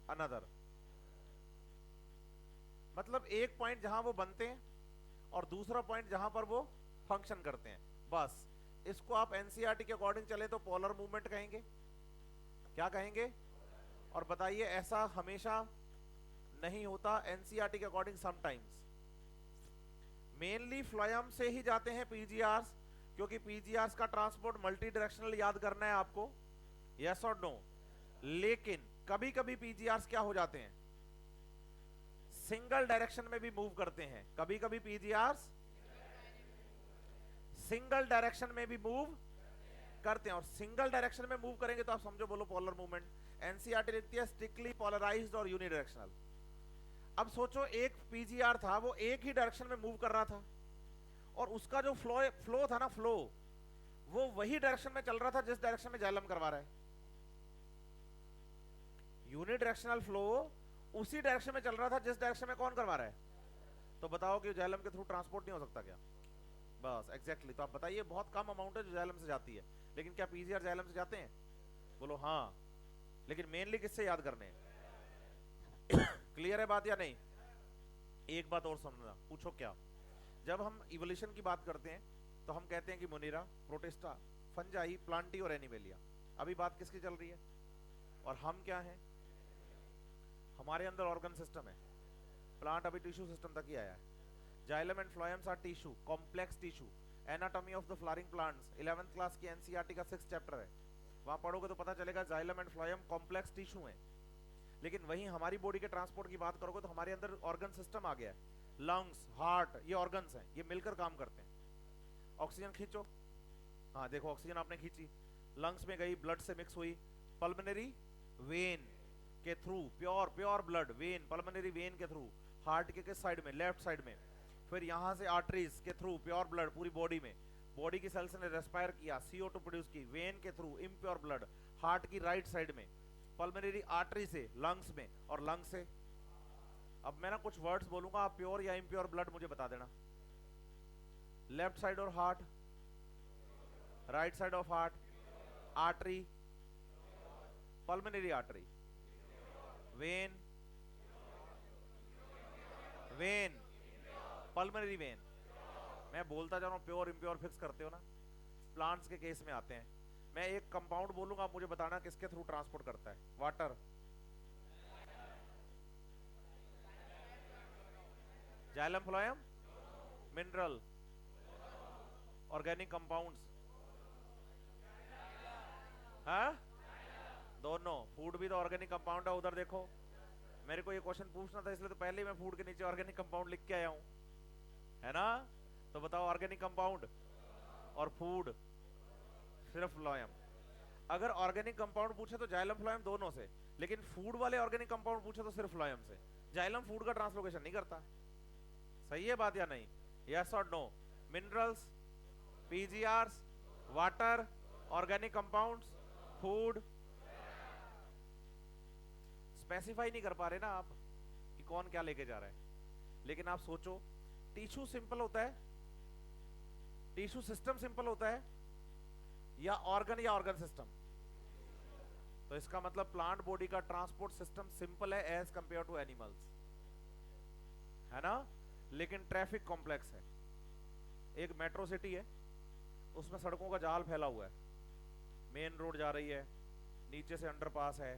another. मतलब एक पॉइंट जहां वो बनते हैं और दूसरा पॉइंट जहां पर वो फंक्शन करते हैं, बस इसको आप एनसीईआरटी के अकॉर्डिंग चले तो पोलर मूवमेंट कहेंगे। क्या कहेंगे? और बताइए ऐसा हमेशा नहीं होता, एनसीईआरटी के अकॉर्डिंग समटाइम्स। मेनली फ्लोएम से ही जाते हैं पीजीआर्स, क्योंकि पीजीआर्स का ट्रांसपोर्ट मल्टी डायरेक्शनल याद करना है आपको, यस और नो। लेकिन कभी कभी पीजीआर्स क्या हो जाते हैं, सिंगल डायरेक्शन में भी मूव करते हैं। कभी कभी पीजीआर्स सिंगल डायरेक्शन में भी मूव करते हैं, और सिंगल डायरेक्शन में मूव करेंगे तो आप समझो, बोलो पोलर मूवमेंट। एनसीईआरटी लिखती है स्ट्रिक्टली पोलराइज्ड और यूनिडायरेक्शनल। अब सोचो एक पीजीआर था, वो एक ही डायरेक्शन में मूव कर रहा था, और उसका जो फ्लो था ना, फ्लो वो वही डायरेक्शन में चल रहा था जिस डायरेक्शन में जाइलम करवा रहा है। यूनिडायरेक्शनल फ्लो उसी डायरेक्शन में चल रहा था जिस डायरेक्शन में कौन करवा रहा है? तो बताओ कि जाइलम के थ्रू ट्रांसपोर्ट नहीं हो सकता क्या? बस एग्जैक्टली। तो आप बताइए, बहुत कम अमाउंट है जो जाइलम से जाती है, लेकिन क्या पीजीआर जाइलम से जाते हैं? बोलो हाँ। लेकिन मेनली किससे याद करने हैं? क्लियर है बात या नहीं? एक बात और समझना, पूछो क्या। जब हम इवोल्यूशन की बात करते हैं तो हम कहते हैं कि मोनेरा, प्रोटिस्टा, फंजाई, प्लांटी और एनिमेलिया। अभी बात किसकी चल रही है? और हम क्या हैं? हमारे अंदर ऑर्गन सिस्टम है, प्लांट अभी टिश्यू सिस्टम तक ही आया है। Xylem and phloems are tissue, complex tissue. Anatomy of the flowering plants 11th class की एनसीईआरटी का 6th चैप्टर है, वहां पढ़ोगे तो पता चलेगा xylem and phloem complex tissue है। लेकिन वहीं हमारी बॉडी के ट्रांसपोर्ट की बात करोगे तो हमारे अंदर ऑर्गन सिस्टम आ गया है, लंग्स, हार्ट, ये ऑर्गन्स हैं, ये मिलकर काम करते हैं। ऑक्सीजन खींचो, हाँ देखो ऑक्सीजन आपने खींची, लंग्स में गई, ब्लड से मिक्स हुई, पल्मोनरी वेन के through, pure blood when, pulmonary vein के थ्रू, हार्ट के किस साइड में? लेफ्ट साइड में। फिर यहां से आर्टरीज के थ्रू प्योर ब्लड पूरी बॉडी में, बॉडी की सेल्स ने रेस्पायर किया, CO2 प्रोड्यूस की, वेन के थ्रू इम्प्योर ब्लड हार्ट की राइट साइड में, पल्मोनरी आर्टरी से लंग्स में, और लंग्स से। अब मैं ना कुछ वर्ड्स बोलूंगा, आप प्योर या इम्प्योर ब्लड मुझे बता देना। लेफ्ट साइड और heart, right side of heart, artery, pulmonary artery, when, when, pulmonary vein. मैं बोलता जा रहा हूं, प्योर इम्प्योर फिक्स करते हो ना। प्लांट्स के केस में आते हैं, मैं एक कंपाउंड बोलूंगा, आप मुझे बताना किसके थ्रू ट्रांसपोर्ट करता है। Water, xylem phloem, mineral, organic compounds, हाँ दोनों। फूड भी तो ऑर्गेनिक कंपाउंड है, उधर देखो। मेरे को ये क्वेश्चन पूछना था, इसलिए तो पहले ही मैं फूड के नीचे ऑर्गेनिक कंपाउंड लिख के आया हूं, है ना। तो बताओ ऑर्गेनिक कंपाउंड और फूड, सिर्फ फ्लोएम। अगर ऑर्गेनिक कंपाउंड पूछे तो जाइलम फ्लोएम दोनों से, लेकिन फूड वाले ऑर्गेनिक कंपाउंड पूछे तो सिर्फ फ्लोएम से। जाइलम फूड का ट्रांसलोकेशन नहीं करता। सही है बात या नहीं? यस और no? Minerals, PGRs, water, organic compounds, food. Specify नहीं कर पा रहे ना आप कि कौन क्या लेके जा रहा है। लेकिन आप सोचो, टिश्यू सिंपल होता है, टिश्यू सिस्टम सिंपल होता है, या ऑर्गन सिस्टम? तो इसका मतलब प्लांट बॉडी का ट्रांसपोर्ट सिस्टम सिंपल है एज कंपेयर टू एनिमल्स, है ना। लेकिन ट्रैफिक कॉम्प्लेक्स है। एक मेट्रो सिटी है, उसमें सड़कों का जाल फैला हुआ है, मेन रोड जा रही है, नीचे से अंडरपास है,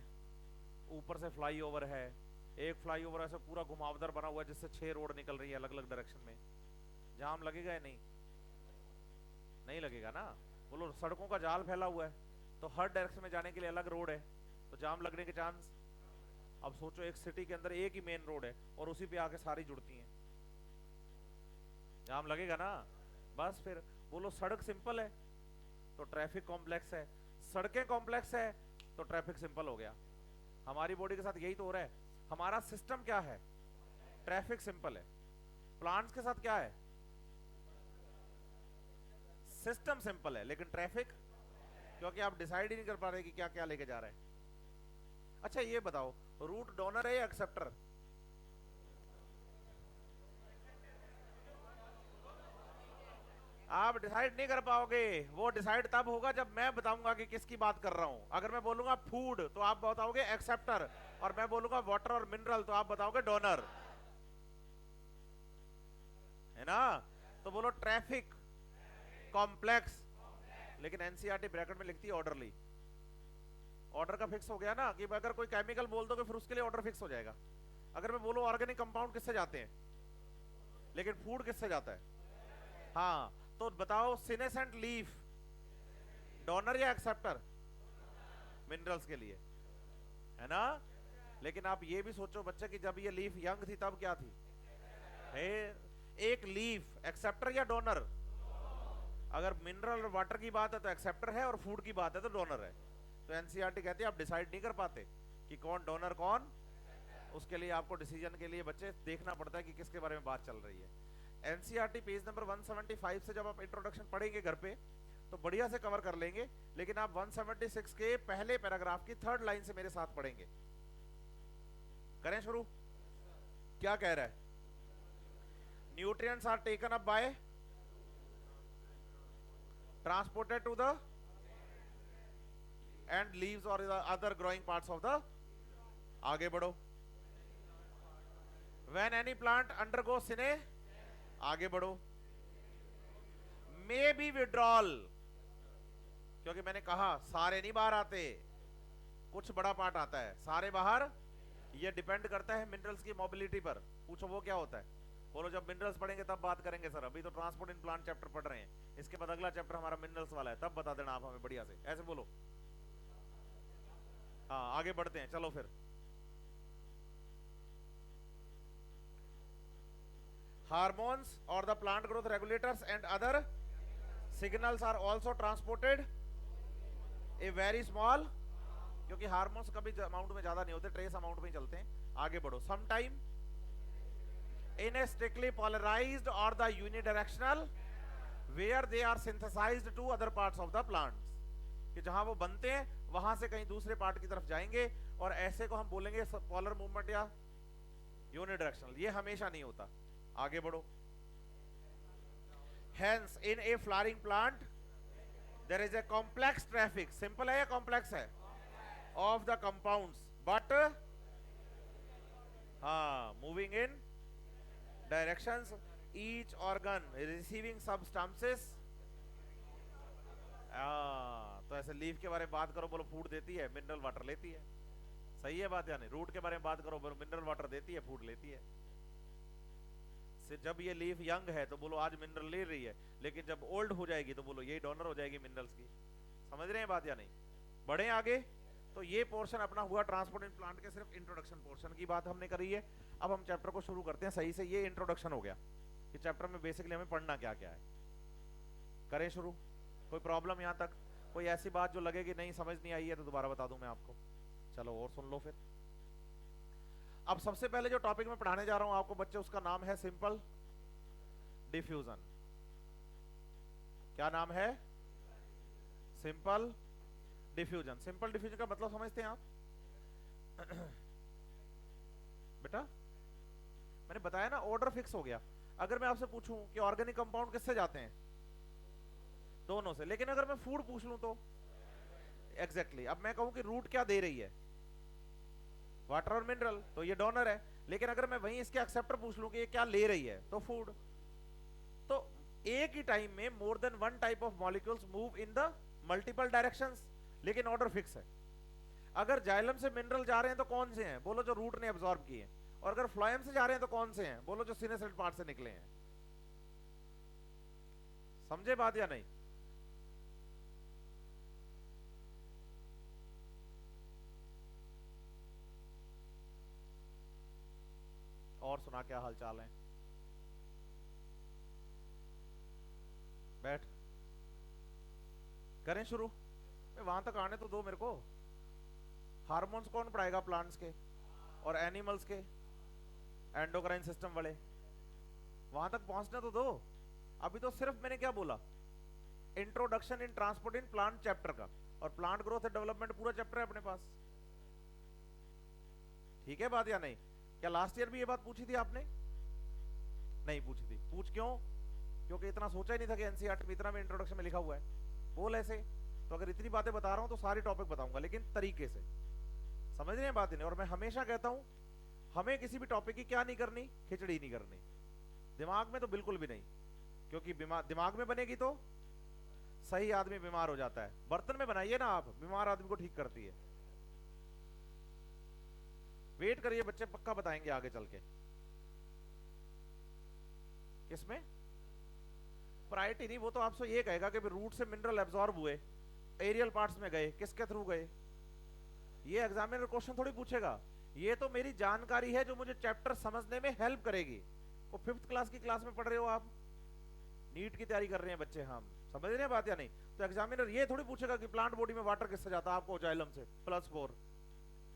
ऊपर से फ्लाईओवर है, एक फ्लाईओवर ऐसा पूरा घुमावदार बना हुआ है जिससे 6 रोड निकल रही है अलग अलग डायरेक्शन में। जाम लगेगा या नहीं? नहीं लगेगा ना। बोलो, सड़कों का जाल फैला हुआ है तो हर डायरेक्शन में जाने के लिए अलग रोड है, तो जाम लगने के चांस। अब सोचो एक सिटी के अंदर एक ही मेन रोड है और उसी पे आके सारी जुड़ती हैं, जाम लगेगा ना। बस फिर बोलो, सड़क सिंपल है तो ट्रैफिक कॉम्प्लेक्स है, सड़कें कॉम्प्लेक्स है तो ट्रैफिक सिंपल हो गया। हमारी बॉडी के साथ यही तो हो रहा है। हमारा सिस्टम क्या है? ट्रैफिक सिंपल है। प्लांट्स के साथ क्या है? सिस्टम सिंपल है लेकिन ट्रैफिक, क्योंकि आप डिसाइड ही नहीं कर पा रहे कि क्या क्या लेके जा रहे हैं। अच्छा ये बताओ, रूट डोनर है या एक्सेप्टर? आप डिसाइड नहीं कर पाओगे, वो डिसाइड तब होगा जब मैं बताऊंगा कि किसकी बात कर रहा हूं। अगर मैं बोलूंगा फूड तो आप बताओगे एक्सेप्टर, और मैं बोलूंगा वाटर और मिनरल तो आप बताओगे डोनर, है ना? तो बोलो ट्रैफिक, कॉम्प्लेक्स, लेकिन एनसीईआरटी ब्रैकेट में लिखती है ऑर्डरली। ऑर्डर का फिक्स हो गया ना कि अगर कोई केमिकल बोल दोगे फिर उसके लिए ऑर्डर फिक्स हो जाएगा। अगर मैं बोलूं ऑर्गेनिक कंपाउंड किससे जाते हैं, लेकिन फूड किससे जाता है? हाँ, तो बताओ सिनेसेंट लीफ डोनर या एक्सेप्टर? मिनरल्स के लिए, है ना? लेकिन आप ये भी सोचो बच्चे कि जब ये लीफ यंग थी तब क्या थी? है एक लीफ एक्सेप्टर या डोनर? अगर मिनरल और वाटर की बात है तो एक्सेप्टर है, और फूड की बात है तो डोनर है। तो एनसीईआरटी कहती है आप डिसाइड नहीं कर पाते कि कौन डोनर कौन, उसके लिए आपको डिसीजन के लिए बच्चे देखना पड़ता है कि किसके बारे में बात चल रही है। एनसीईआरटी पेज नंबर 175 से जब आप इंट्रोडक्शन पढ़ेंगे घर पे तो बढ़िया से कवर कर लेंगे, लेकिन आप 176 के पहले पैराग्राफ की 3rd लाइन से मेरे साथ पढ़ेंगे। करें शुरू? क्या कह रहा है? Nutrients are taken up by, transported to the end leaves और the other growing parts of the, आगे बढ़ो। व्हेन एनी प्लांट अंडरगो सिने, आगे बढ़ो। मे बी विड्रॉल, क्योंकि मैंने कहा सारे नहीं बाहर आते, कुछ बड़ा पार्ट आता है, सारे बाहर। ये डिपेंड करता है मिनरल्स की मोबिलिटी पर। पूछो वो क्या होता है? बोलो जब मिनरल्स पढ़ेंगे तब बात करेंगे सर, अभी तो ट्रांसपोर्ट इन प्लांट चैप्टर पढ़ रहे हैं, इसके बाद अगला चैप्टर हमारा मिनरल्स वाला है, तब बता देना आप हमें बढ़िया से, ऐसे बोलो। हाँ आगे बढ़ते हैं, चलो फिर। Hormones or the plant growth regulators and other signals are also transported a very small, क्योंकि हार्मोन्स कभी अमाउंट में ज्यादा नहीं होते, ट्रेस अमाउंट में ही चलते हैं। आगे बढ़ो। Sometime in a strictly polarized or the unidirectional where they are synthesized to other parts of the plants, कि जहां वो बनते हैं वहां से कहीं दूसरे पार्ट की तरफ जाएंगे, और ऐसे को हम बोलेंगे पोलर मूवमेंट या यूनिडायरेक्शनल। ये हमेशा नहीं होता। आगे बढ़ो। Hence in a flowering plant there is a complex traffic, simple है या कॉम्प्लेक्स है, of the compounds but हाँ moving in directions, each organ receiving substances। तो ऐसे लीफ के बारे में बात करो, बोलो फूड देती है, मिनरल वाटर लेती है। सही है बात या नहीं? रूट के बारे में बात करो, बोलो मिनरल वाटर देती है, फूड लेती है। जब ये लीफ यंग है तो बोलो आज मिनरल ले रही है, लेकिन जब ओल्ड हो जाएगी तो बोलो ये डोनर हो जाएगी मिनरल्स की। समझ रहे हैं बात या नहीं? बढ़े आगे। तो ये पोर्शन अपना हुआ ट्रांसपोर्ट इन प्लांट के सिर्फ इंट्रोडक्शन पोर्शन की बात हमने करी है। अब हम चैप्टर को शुरू करते हैं सही से। ये इंट्रोडक्शन हो गया कि चैप्टर में बेसिकली हमें पढ़ना क्या क्या है। करें शुरू? कोई प्रॉब्लम यहाँ तक? कोई ऐसी बात जो लगे कि नहीं समझ नहीं आई है तो दोबारा बता दूं मैं आपको? चलो और सुन लो फिर। अब सबसे पहले जो टॉपिक मैं पढ़ाने जा रहा हूं आपको बच्चे, उसका नाम है सिंपल डिफ्यूजन। क्या नाम है? Simple diffusion. सिंपल डिफ्यूजन का मतलब समझते हैं आप? बेटा मैंने बताया ना, ऑर्डर फिक्स हो गया। अगर मैं आपसे पूछूं कि ऑर्गेनिक कंपाउंड किससे जाते हैं? दोनों से। लेकिन अगर मैं फूड पूछ लूं तो एग्जैक्टली अब मैं कहूं कि रूट क्या दे रही है? वाटर और मिनरल, तो ये डोनर है। लेकिन अगर मैं वहीं इसके एक्सेप्टर पूछ लूं कि ये क्या ले रही है, तो फूड। तो एक ही टाइम में more than one type of molecules move in the multiple directions, लेकिन ऑर्डर फिक्स है। अगर जाइलम से मिनरल जा रहे हैं तो कौन से हैं? बोलो जो रूट ने एब्जॉर्ब किए हैं। और अगर फ्लोएम से जा रहे हैं तो कौन से हैं? बोलो जो सिनेसेंट पार्ट से निकले हैं। समझे बात या नहीं? और सुना क्या हालचाल है? बैठ। करें शुरू? वहां तक आने तो दो मेरे को। हार्मोन्स कौन पढ़ाएगा? प्लांट्स के और एनिमल्स के, एंडोक्राइन सिस्टम वाले। वहां तक पहुंचने तो दो। अभी तो सिर्फ मैंने क्या बोला? Introduction in transport in plant chapter का, और प्लांट ग्रोथ एंड डेवलपमेंट पूरा चैप्टर है अपने पास। ठीक है बात या नहीं? क्या लास्ट ईयर भी ये बात पूछी थी आपने? नहीं पूछी थी। पूछ क्यों? क्योंकि इतना सोचा ही नहीं था कि एनसीईआरटी में इतना में इंट्रोडक्शन में लिखा हुआ है। बोल ऐसे तो अगर इतनी बातें बता रहा हूं तो सारी टॉपिक बताऊंगा, लेकिन तरीके से समझ रहे हैं बात नहीं। और मैं हमेशा कहता हूं हमें किसी भी टॉपिक की क्या नहीं करनी, खिचड़ी नहीं करनी दिमाग में, तो बिल्कुल भी नहीं, क्योंकि दिमाग में बनेगी तो सही आदमी बीमार हो जाता है। बर्तन में बनाइए ना आप, बीमार आदमी को ठीक करती है। वेट करिए बच्चे, पक्का बताएंगे आगे चल के। किसमें प्रायोरिटी नहीं, वो तो आपसे ये कहेगा कि रूट से मिनरल एब्जॉर्ब हुए, एरियल पार्ट्स में गए, किसके थ्रू गए, ये एग्जामिनर क्वेश्चन थोड़ी पूछेगा। ये तो मेरी जानकारी है जो मुझे चैप्टर समझने में हेल्प करेगी। वो 5th क्लास की क्लास में पढ़ रहे हो आप, नीट की तैयारी कर रहे हैं बच्चे, हम समझ रहे हैं बात या नहीं? तो एग्जामिनर ये थोड़ी पूछेगा कि प्लांट बॉडी में वाटर किससे जाता है, आपको जाइलम से, +4।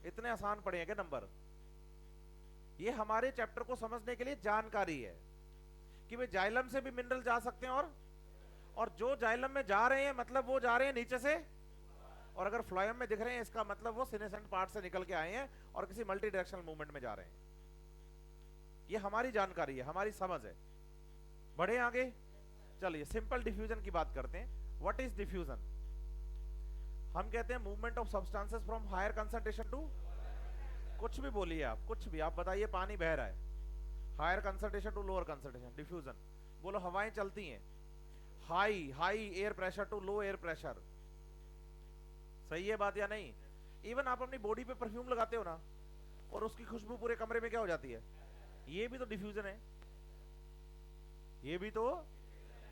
इतने आसान पड़े हैं क्या नंबर? ये हमारे चैप्टर को समझने के लिए जानकारी है कि भाई जाइलम से भी मिनरल जा सकते हैं, और जो जाइलम में जा रहे हैं मतलब वो जा रहे हैं नीचे से, और अगर फ्लोएम में दिख रहे हैं इसका मतलब वो सिनेसेंट पार्ट से निकल के आए हैं और किसी मल्टी डायरेक्शनल मूवमेंट में जा रहे हैं। ये हमारी जानकारी है, हमारी समझ है। बढ़े आगे, चलिए सिंपल डिफ्यूजन की बात करते हैं। What is diffusion? हम कहते हैं movement of substances from higher concentration to, कुछ भी बोलिए आप, कुछ भी आप बताइए। पानी बह रहा है, higher concentration to lower concentration, diffusion. बोलो हवाएं चलती हैं, high air pressure to low air pressure. सही है बात या नहीं? इवन आप अपनी बॉडी पे परफ्यूम लगाते हो ना, और उसकी खुशबू पूरे कमरे में क्या हो जाती है, ये भी तो डिफ्यूजन है, ये भी तो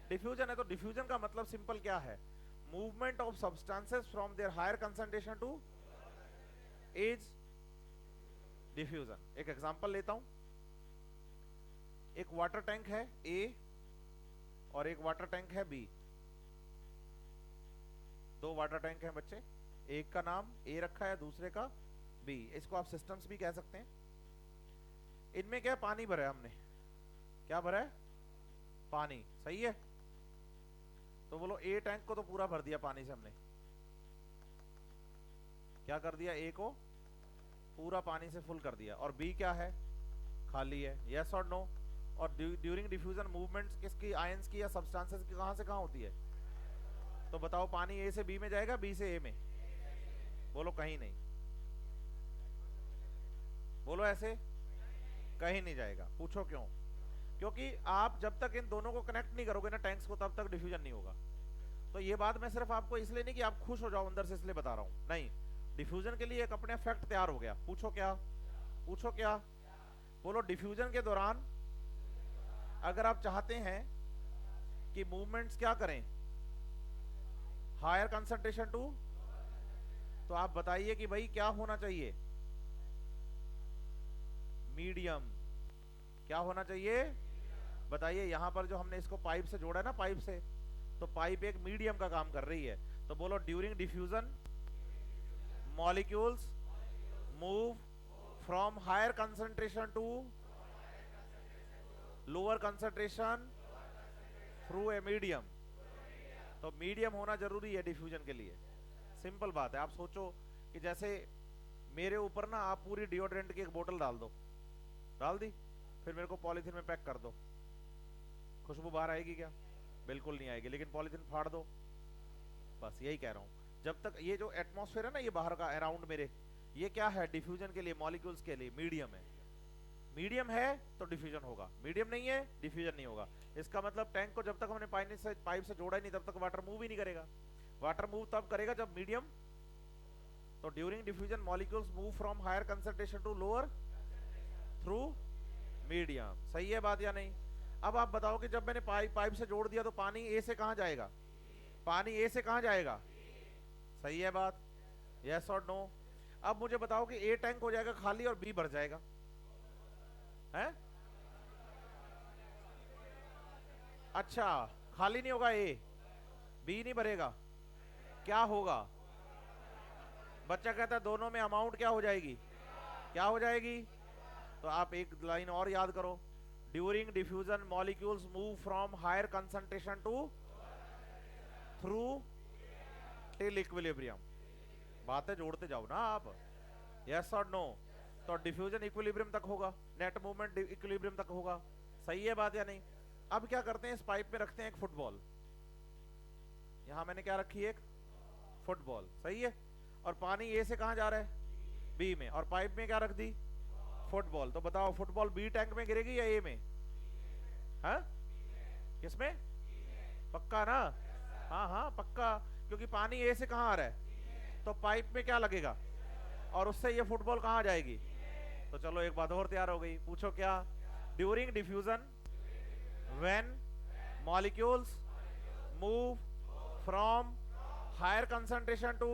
डिफ्यूजन है। तो डिफ्यूजन का मतलब सिंपल क्या है? Movement of substances from their higher concentration to is diffusion. एक एग्जांपल लेता हूं। एक वाटर टैंक है ए और एक वाटर टैंक है बी। दो वाटर टैंक हैं बच्चे, एक का नाम ए रखा है, दूसरे का बी। इसको आप सिस्टम्स भी कह सकते हैं। इनमें क्या पानी भरा है हमने, क्या भरा है? पानी। सही है? तो बोलो ए टैंक को तो पूरा भर दिया पानी से हमने, क्या कर दिया? ए को पूरा पानी से फुल कर दिया। और बी क्या है? खाली है। यस और नो? और ड्यूरिंग डिफ्यूजन मूवमेंट्स किसकी, आयंस की या सब्सटेंसेस की, कहां से कहां होती है? तो बताओ पानी ए से बी में जाएगा, बी से ए में? बोलो कहीं नहीं। बोलो ऐसे, कहीं नहीं जाएगा। पूछो क्यों? क्योंकि आप जब तक इन दोनों को कनेक्ट नहीं करोगे ना टैंक्स को, तब तक डिफ्यूजन नहीं होगा। तो ये बात मैं सिर्फ आपको इसलिए नहीं कि आप खुश हो जाओ अंदर से इसलिए बता रहा हूं, नहीं। डिफ्यूजन के लिए एक अपने फैक्ट तैयार हो गया। पूछो क्या? पूछो क्या? बोलो डिफ्यूजन के दौरान अगर आप चाहते हैं कि मूवमेंट्स क्या करें, हायर कंसंट्रेशन टू, तो आप बताइए कि भाई क्या होना चाहिए? मीडियम। क्या होना चाहिए? बताइए। यहां पर जो हमने इसको पाइप से जोड़ा है ना, पाइप से, तो पाइप एक मीडियम का काम कर रही है। तो बोलो during diffusion molecules move from higher concentration to lower concentration through a medium. तो मीडियम होना जरूरी है डिफ्यूजन के लिए। सिंपल बात है। आप सोचो कि जैसे मेरे ऊपर ना आप पूरी डिओड्रेंट की एक बोतल डाल दो, डाल दी, फिर मेरे को पॉलीथीन में पैक कर दो, खुशबू बाहर आएगी क्या? बिल्कुल नहीं आएगी। लेकिन पॉलीथीन फाड़ दो, बस यही कह रहा हूं। जब तक ये जो एटमॉस्फेयर है ना, ये बाहर का अराउंड मेरे, ये क्या है? डिफ्यूजन के लिए, मॉलिक्यूल्स के लिए मीडियम है। मीडियम है तो डिफ्यूजन होगा, मीडियम नहीं है डिफ्यूजन नहीं होगा। इसका मतलब टैंक को जब तक हमने पाइप से जोड़ा ही नहीं, तब तक वाटर मूव ही नहीं करेगा। वाटर मूव तब करेगा जब मीडियम। तो during diffusion molecules move from higher concentration to lower through medium. सही है बात या नहीं? अब आप बताओ कि जब मैंने पाइप से जोड़ दिया तो पानी ए से कहां जाएगा? पानी ए से कहां जाएगा? सही है बात? यस और नो? अब मुझे बताओ कि ए टैंक हो जाएगा खाली और बी भर जाएगा, है? अच्छा, खाली नहीं होगा, ए बी नहीं भरेगा, क्या होगा? बच्चा कहता है दोनों में अमाउंट क्या हो जाएगी? क्या हो जाएगी? तो आप एक लाइन और याद करो। During diffusion molecules move from higher concentration to through till equilibrium. बातें जोड़ते जाओ ना आप, यस और नो। तो डिफ्यूजन इक्विलिब्रियम तक होगा, नेट मूवमेंट इक्विलिब्रियम तक होगा। सही है बात या नहीं? अब क्या करते हैं, इस पाइप में रखते हैं एक फुटबॉल। यहां मैंने क्या रखी है, एक फुटबॉल, सही है। और पानी ए से कहां जा रहा है, बी में, और पाइप में क्या रख दी, फुटबॉल। तो बताओ फुटबॉल बी टैंक में गिरेगी या ए में? हाँ, किसमें? पक्का ना? हाँ हाँ पक्का, क्योंकि पानी ए से कहां आ रहा है, तो पाइप में क्या लगेगा, और उससे ये फुटबॉल कहां जाएगी। तो चलो एक बात और तैयार हो गई, पूछो क्या? During diffusion when molecules move from higher concentration to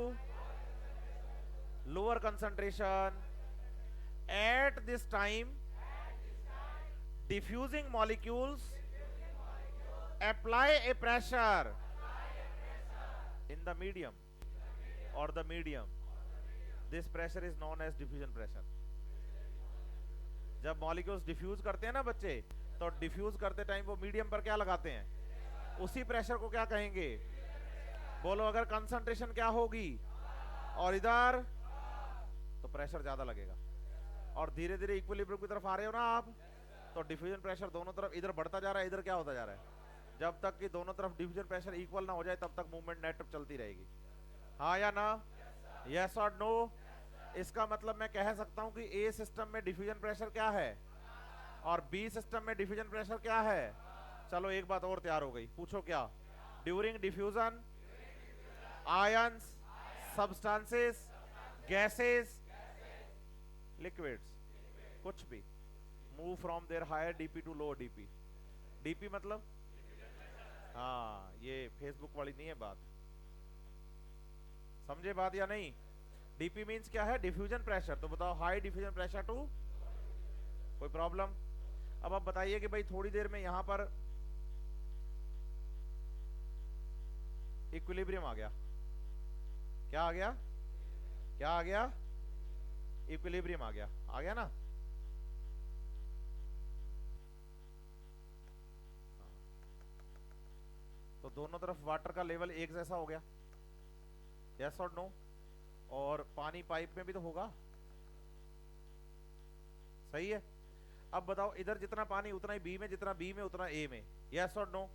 lower concentration, at this time diffusing molecules apply a pressure in the medium or the medium. This pressure is known as diffusion pressure. जब molecules diffuse करते हैं ना बच्चे, तो diffuse करते time वो medium पर क्या लगाते हैं, उसी प्रेशर को क्या कहेंगे, बोलो। अगर कंसंट्रेशन क्या होगी और इधर, तो प्रेशर ज्यादा लगेगा। और धीरे धीरे इक्विलिब्रियम की तरफ आ रहे हो ना आप, तो डिफ्यूजन प्रेशर दोनों तरफ इधर बढ़ता जा रहा है, इधर क्या होता जा रहा है। जब तक कि दोनों तरफ डिफ्यूजन प्रेशर इक्वल ना हो जाए, तब तक मूवमेंट नेट चलती रहेगी। हाँ या ना, यस और नो। इसका मतलब मैं कह सकता हूं कि ए सिस्टम में डिफ्यूजन प्रेशर क्या है और बी सिस्टम में डिफ्यूजन प्रेशर क्या है। चलो एक बात और तैयार हो गई, पूछो क्या? During diffusion ions, substances, gases, liquids, कुछ भी move from their higher DP to lower DP. DP मतलब, हाँ ये फेसबुक वाली नहीं है बात, समझे बात या नहीं? डीपी मींस क्या है, डिफ्यूजन प्रेशर। तो बताओ हाई डिफ्यूजन प्रेशर टू, कोई प्रॉब्लम? अब आप बताइए कि भाई थोड़ी देर में यहां पर इक्विलिब्रियम आ गया, क्या आ गया, क्या आ गया, इक्विलिब्रियम आ गया ना। तो दोनों तरफ वाटर का लेवल एक जैसा हो गया, यस और नो। और पानी पाइप में भी तो होगा, सही है। अब बताओ इधर जितना पानी उतना ही बी में, जितना बी में उतना ए में, यस और नो।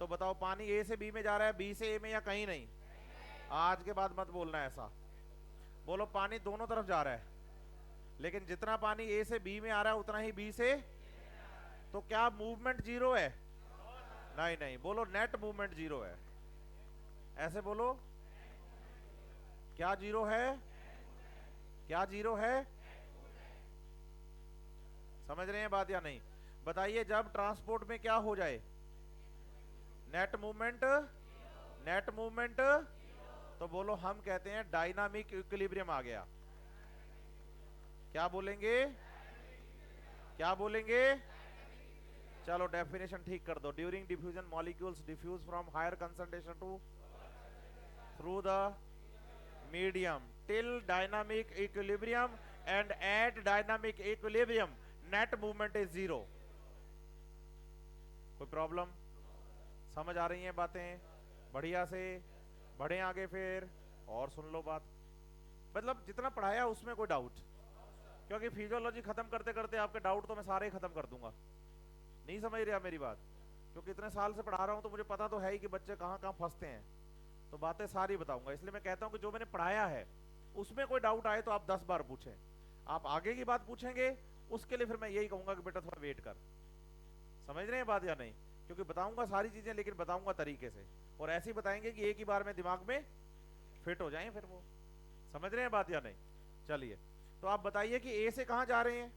तो बताओ पानी ए से बी में जा रहा है, बी से ए में, या कहीं नहीं? आज के बाद मत बोलना ऐसा, बोलो पानी दोनों तरफ जा रहा है, लेकिन जितना पानी ए से बी में आ रहा है उतना ही बी से। तो क्या मूवमेंट जीरो है? नहीं नहीं, बोलो नेट मूवमेंट जीरो है, ऐसे बोलो। क्या जीरो है, क्या जीरो है? समझ रहे हैं बात या नहीं? बताइए जब ट्रांसपोर्ट में क्या हो जाए, नेट मूवमेंट, नेट मूवमेंट, तो बोलो हम कहते हैं डायनामिक इक्विलिब्रियम आ गया। क्या बोलेंगे, क्या बोलेंगे? चलो डेफिनेशन ठीक कर दो। During diffusion molecules diffuse from higher concentration to through the medium till dynamic equilibrium and at dynamic equilibrium net movement is zero. कोई प्रॉब्लम? समझ आ रही हैं बातें? बढ़िया से बढ़े आगे फिर और सुन लो बात। मतलब जितना पढ़ाया उसमें कोई डाउट, क्योंकि फिजियोलॉजी खत्म करते करते आपके डाउट तो मैं सारे ही खत्म कर दूंगा। नहीं समझ रहा मेरी बात? क्योंकि इतने साल से पढ़ा रहा हूं तो मुझे पता तो है ही कि बच्चे कहां कहां फंसते हैं, तो बातें सारी बताऊंगा। इसलिए मैं कहता हूं कि जो मैंने पढ़ाया है उसमें कोई डाउट आए तो आप 10 बार पूछें। आप आगे की बात पूछेंगे उसके लिए फिर मैं यही कहूंगा कि बेटा थोड़ा वेट कर। समझ रहे हैं बात या नहीं? क्योंकि बताऊंगा सारी चीजें, लेकिन बताऊंगा तरीके से, और ऐसे ही बताएंगे कि एक ही बार में दिमाग में फिट हो जाए फिर वो। समझ रहे हैं बात या नहीं? चलिए, तो आप बताइए कि ए से कहां जा रहे हैं,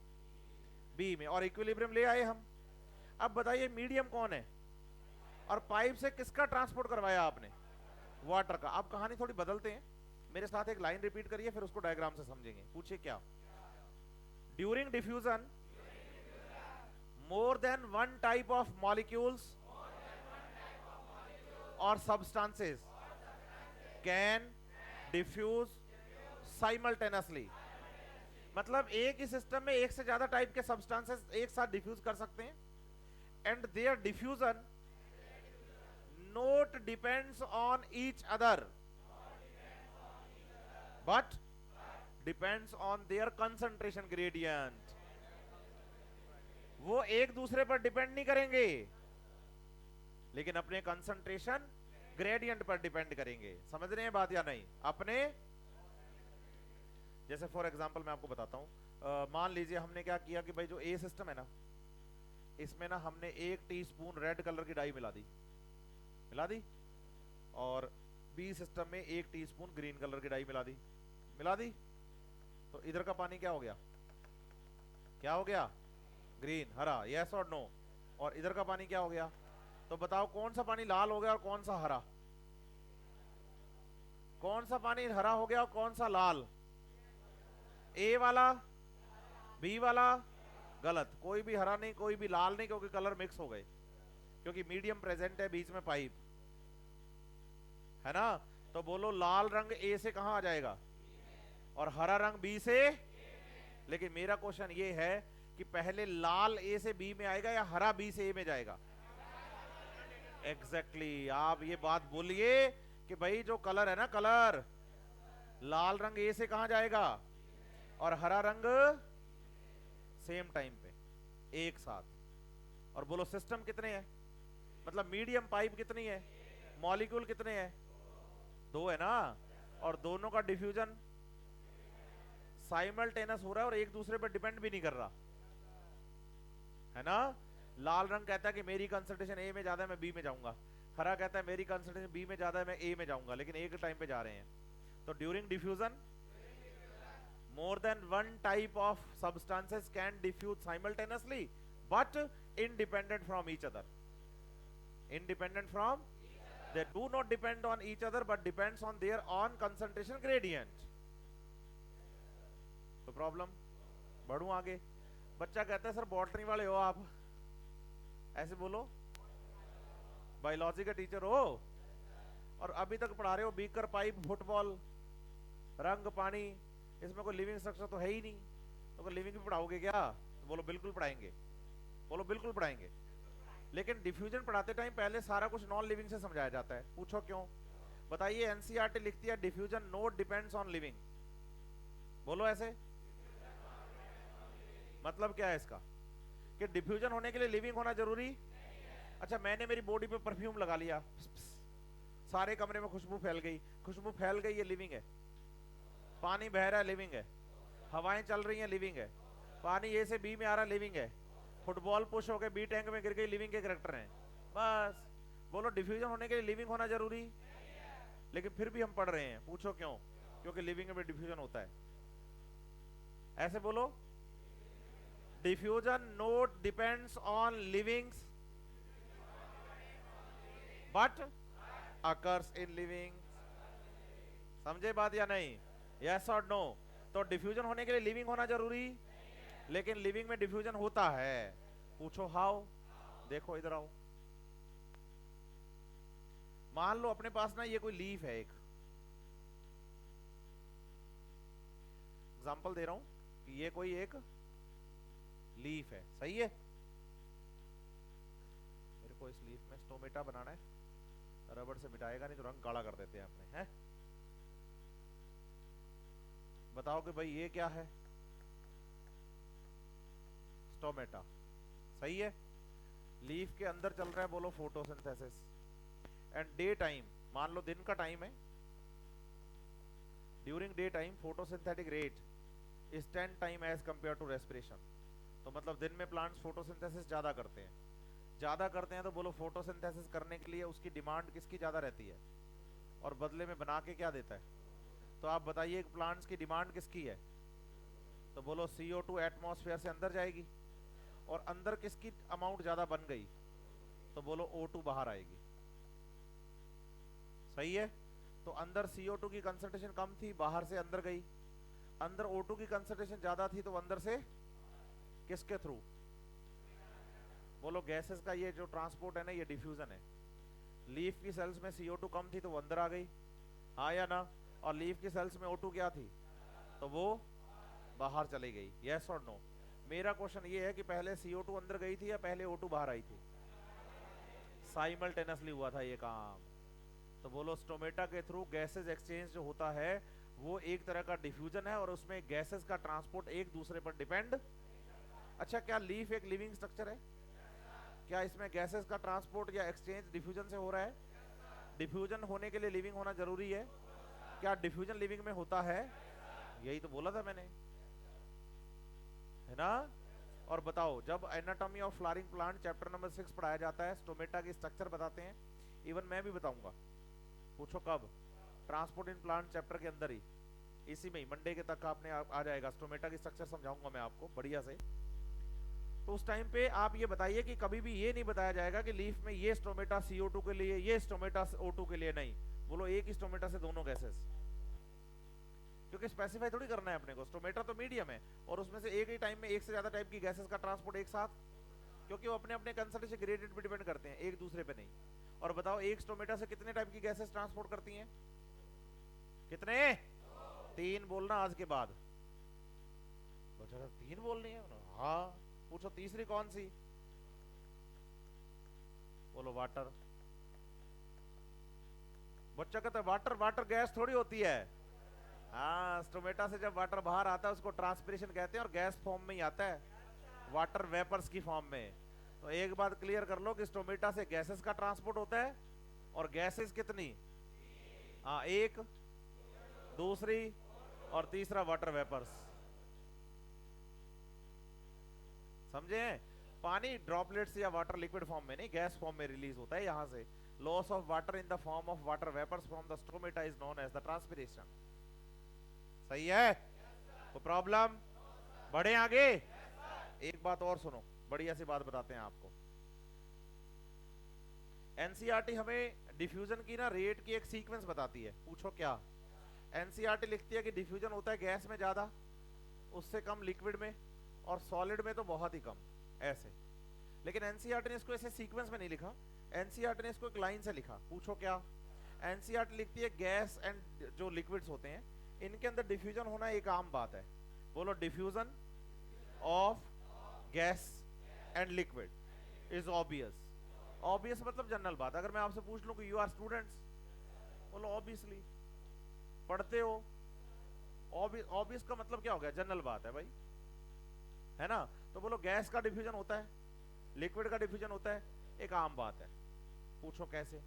बी में, और इक्विलिब्रियम ले आए हम। अब बताइए मीडियम कौन है, और पाइप से किसका ट्रांसपोर्ट करवाया आपने, वाटर का। अब कहानी थोड़ी बदलते हैं, मेरे साथ एक लाइन रिपीट करिए फिर उसको डायग्राम से समझेंगे। पूछिए क्या? During diffusion more than one type of molecules or substances can diffuse simultaneously। मतलब एक ही सिस्टम में एक से ज्यादा टाइप के सब्सटेंसेस एक साथ डिफ्यूज कर सकते हैं, and their diffusion not depends on each other but depends on their concentration gradient. वो एक दूसरे पर डिपेंड नहीं करेंगे लेकिन अपने कंसंट्रेशन ग्रेडियंट पर डिपेंड करेंगे। समझ रहे हैं बात या नहीं? अपने, जैसे फॉर एग्जांपल मैं आपको बताता हूं, मान लीजिए हमने क्या किया कि भाई जो ए सिस्टम है ना, इसमें ना हमने 1 टीस्पून रेड कलर की डाई मिला दी और बी सिस्टम में 1 टीस्पून ग्रीन कलर की डाई मिला दी। तो इधर का पानी क्या हो गया ग्रीन, हरा, यस और नो। और इधर का पानी क्या हो गया? तो बताओ कौन सा पानी लाल हो गया और कौन सा हरा? कौन सा पानी हरा हो गया और कौन सा लाल? ए वाला, बी वाला गलत, कोई भी हरा नहीं कोई भी लाल नहीं, क्योंकि कलर मिक्स हो गए, क्योंकि मीडियम प्रेजेंट है बीच में पाइप है ना। तो बोलो लाल रंग ए से कहां आ जाएगा और हरा रंग बी से। लेकिन मेरा क्वेश्चन ये है कि पहले लाल ए से बी में आएगा या हरा बी से ए में जाएगा? एग्जैक्टली आप ये बात बोलिए कि भाई जो कलर है ना, कलर लाल रंग ए से कहां जाएगा और हरा रंग सेम टाइम पे एक साथ। और बोलो सिस्टम कितने हैं, मतलब मीडियम पाइप कितनी है, मॉलिक्यूल कितने हैं? 2 है ना। और दोनों का डिफ्यूजन साइमल्टेनियस हो रहा है और एक दूसरे पर डिपेंड भी नहीं कर रहा है ना। लाल रंग कहता है कि मेरी कंसंट्रेशन ए में ज्यादा है मैं बी में जाऊंगा, हरा कहता है मेरी कंसंट्रेशन बी में ज्यादा है मैं ए में जाऊंगा, लेकिन एक टाइम पे जा रहे हैं। तो during diffusion more than one type of substances can diffuse simultaneously but independent from each other. They do not depend on each other but depends on their own concentration gradient. तो problem, बढ़ूं आगे। बच्चा कहता है sir botany वाले हो आप, ऐसे बोलो, बायोलॉजी का टीचर हो और अभी तक पढ़ा रहे हो बीकर, पाइप, फुटबॉल, रंग, पानी, इसमें कोई लिविंग स्ट्रक्चर तो है ही नहीं, तो कोई लिविंग भी पढ़ाओगे क्या? तो बोलो बिल्कुल पढ़ाएंगे, बोलो बिल्कुल पढ़ाएंगे। लेकिन डिफ्यूजन पढ़ाते टाइम पहले सारा कुछ नॉन लिविंग से समझाया जाता है। पूछो क्यों? बताइए, एनसीईआरटी लिखती है diffusion note depends on living. बोलो ऐसे, मतलब क्या है इसका कि डिफ्यूजन होने के लिए लिविंग होना जरूरी? अच्छा, मैंने मेरी बॉडी पे परफ्यूम लगा लिया, सारे कमरे में खुशबू फैल गई, ये लिविंग है। पानी बह रहा है, लिविंग है। हवाएं चल रही हैं, लिविंग है। पानी ए से बी में आ रहा है, लिविंग है। फुटबॉल पुश होकर बी टैंक में गिर गई, लिविंग के कैरेक्टर हैं। बस बोलो डिफ्यूजन होने के लिए लिविंग होना जरूरी? लेकिन फिर भी हम पढ़ रहे हैं। पूछो क्यों? क्योंकि लिविंग में डिफ्यूजन होता है। ऐसे बोलो, diffusion note depends on livings but occurs in living. समझे बात या नहीं? यस और नो? तो डिफ्यूजन होने के लिए लिविंग होना जरूरी, लेकिन लिविंग में डिफ्यूजन होता है। पूछो हाउ? देखो इधर आओ। मान लो अपने पास ना ये कोई लीफ है, एक एग्जांपल दे रहा हूं कि ये कोई एक लीफ है, सही है। मेरे को इस लीफ में स्टोमेटा बनाना है, रबड़ से मिटाएगा नहीं तो रंग गाढ़ा कर देते हैं अपने, हैं? बताओ कि भाई ये क्या है? स्टोमेटा, सही है। लीफ के अंदर चल रहा है, बोलो फोटोसिंथेसिस। एंड डे टाइम, मान लो दिन का टाइम है, during day time photosynthetic rate is 10 time as compare to respiration. तो मतलब दिन में प्लांट्स फोटोसिंथेसिस ज्यादा करते हैं, तो बोलो फोटोसिंथेसिस करने के लिए उसकी डिमांड किसकी ज्यादा रहती है और बदले में बना के क्या देता है? तो आप बताइए प्लांट्स की डिमांड किसकी है? तो बोलो CO2 एटमॉस्फेयर से अंदर जाएगी, और अंदर किसकी अमाउंट ज्यादा बन गई? तो बोलो O2 बाहर आएगी, सही है। तो अंदर CO2 की कंसंट्रेशन कम थी, बाहर से अंदर गई। अंदर O2 की कंसंट्रेशन ज्यादा थी, तो अंदर से किसके थ्रू? बोलो गैसेस का ये जो ट्रांसपोर्ट है ना, ये डिफ्यूजन है। लीफ की सेल्स में CO2 कम थी तो वो अंदर आ गई, हाँ या ना? और लीफ की सेल्स में O2 क्या थी? तो वो बाहर चली गई, यस और नो? मेरा क्वेश्चन ये है कि पहले CO2 अंदर गई थी या पहले O2 बाहर आई थी? साइमल्टेनियसली हुआ था ये काम। तो बोलो स्टोमेटा के थ्रू गैसेस एक्सचेंज जो होता है वो एक तरह का डिफ्यूजन है और उसमें गैसेस का ट्रांसपोर्ट एक दूसरे पर डिपेंड। अच्छा, क्या लीफ एक लिविंग स्ट्रक्चर है? क्या इसमें गैसेस का ट्रांसपोर्ट या एक्सचेंज डिफ्यूजन से हो रहा है? डिफ्यूजन होने के लिए लिविंग होना जरूरी है? क्या डिफ्यूजन लिविंग में होता है? यही तो बोला था मैंने, है ना? और बताओ, जब anatomy of flowering plant chapter number 6 पढ़ाया जाता है, स्टोमेटा की स्ट्रक्चर बताते हैं, इवन मैं भी बताऊंगा। पूछो कब? ट्रांसपोर्ट इन प्लांट चैप्टर के अंदर ही, इसी में ही मंडे के तक आपने आ जाएगा, स्टोमेटा की स्ट्रक्चर समझाऊंगा मैं आपको बढ़िया से। तो उस टाइम पे आप ये बताइए कि कभी भी ये नहीं बताया जाएगा कि लीफ में ये स्टोमेटा CO2 के लिए, ये स्टोमेटा O2 के लिए, नहीं। बोलो एक ही स्टोमेटा से दोनों गैसेस, क्योंकि स्पेसिफाई थोड़ी करना है अपने को। स्टोमेटा तो मीडियम है और उसमें से एक ही टाइम में एक से ज्यादा टाइप की गैसेस का ट्रांसपोर्ट एक साथ, क्योंकि वो अपने अपने कंसंट्रेशन ग्रेडियंट पे डिपेंड करते हैं, एक दूसरे पे नहीं। और बताओ एक स्टोमेटा से कितने टाइप की गैसेस ट्रांसपोर्ट करती हैं? कितने? 3 बोलना आज के बाद। बच्चा 3 बोलनी है? हाँ। पूछो तीसरी कौन सी? बोलो वाटर। बच्चा कहता है वाटर, वाटर गैस थोड़ी होती है। हाँ, स्टोमेटा से जब वाटर बाहर आता है उसको ट्रांसपिरेशन कहते हैं और गैस फॉर्म में ही आता है, वाटर वेपर्स की फॉर्म में। तो एक बात क्लियर कर लो कि स्टोमेटा से गैसेस का ट्रांसपोर्ट होता है, और गैसेस कितनी? हाँ, एक, दूसरी और तीसरा वाटर वेपर्स। समझे? पानी ड्रॉपलेट्स या वाटर लिक्विड फॉर्म में नहीं, गैस फॉर्म में रिलीज होता है यहां से। Loss of water in the form of water vapours from the stomata is known as the transpiration. सही है? कोई प्रॉब्लम? बढ़े आगे? एक बात और सुनो, बढ़िया सी बात बताते हैं आपको। एनसीईआरटी हमें डिफ्यूजन की ना रेट की एक सीक्वेंस बताती है। पूछो क्या? एनसीईआरटी लिखती है कि डिफ्यूजन होता है गैस में ज्यादा, उससे कम लिक्विड में, और सॉलिड में तो बहुत ही कम, ऐसे। लेकिन एनसीईआरटी ने इसको ऐसे सीक्वेंस में नहीं लिखा, एनसीईआरटी ने इसको एक लाइन से लिखा। पूछो क्या? एनसीईआरटी लिखती है गैस एंड जो लिक्विड्स होते हैं इनके अंदर डिफ्यूजन होना एक आम बात है। बोलो diffusion of gas and liquid is obvious. Obvious मतलब जनरल बात। अगर मैं आपसे पूछ लूं कि यू आर स्टूडेंट्स, बोलो ऑब्वियसली, पढ़ते हो। ऑब्वियस का मतलब क्या हो गया? जनरल बात है भाई, है ना? तो बोलो गैस का डिफ्यूजन होता है, लिक्विड का डिफ्यूजन होता है, एक आम बात है। पूछो कैसे?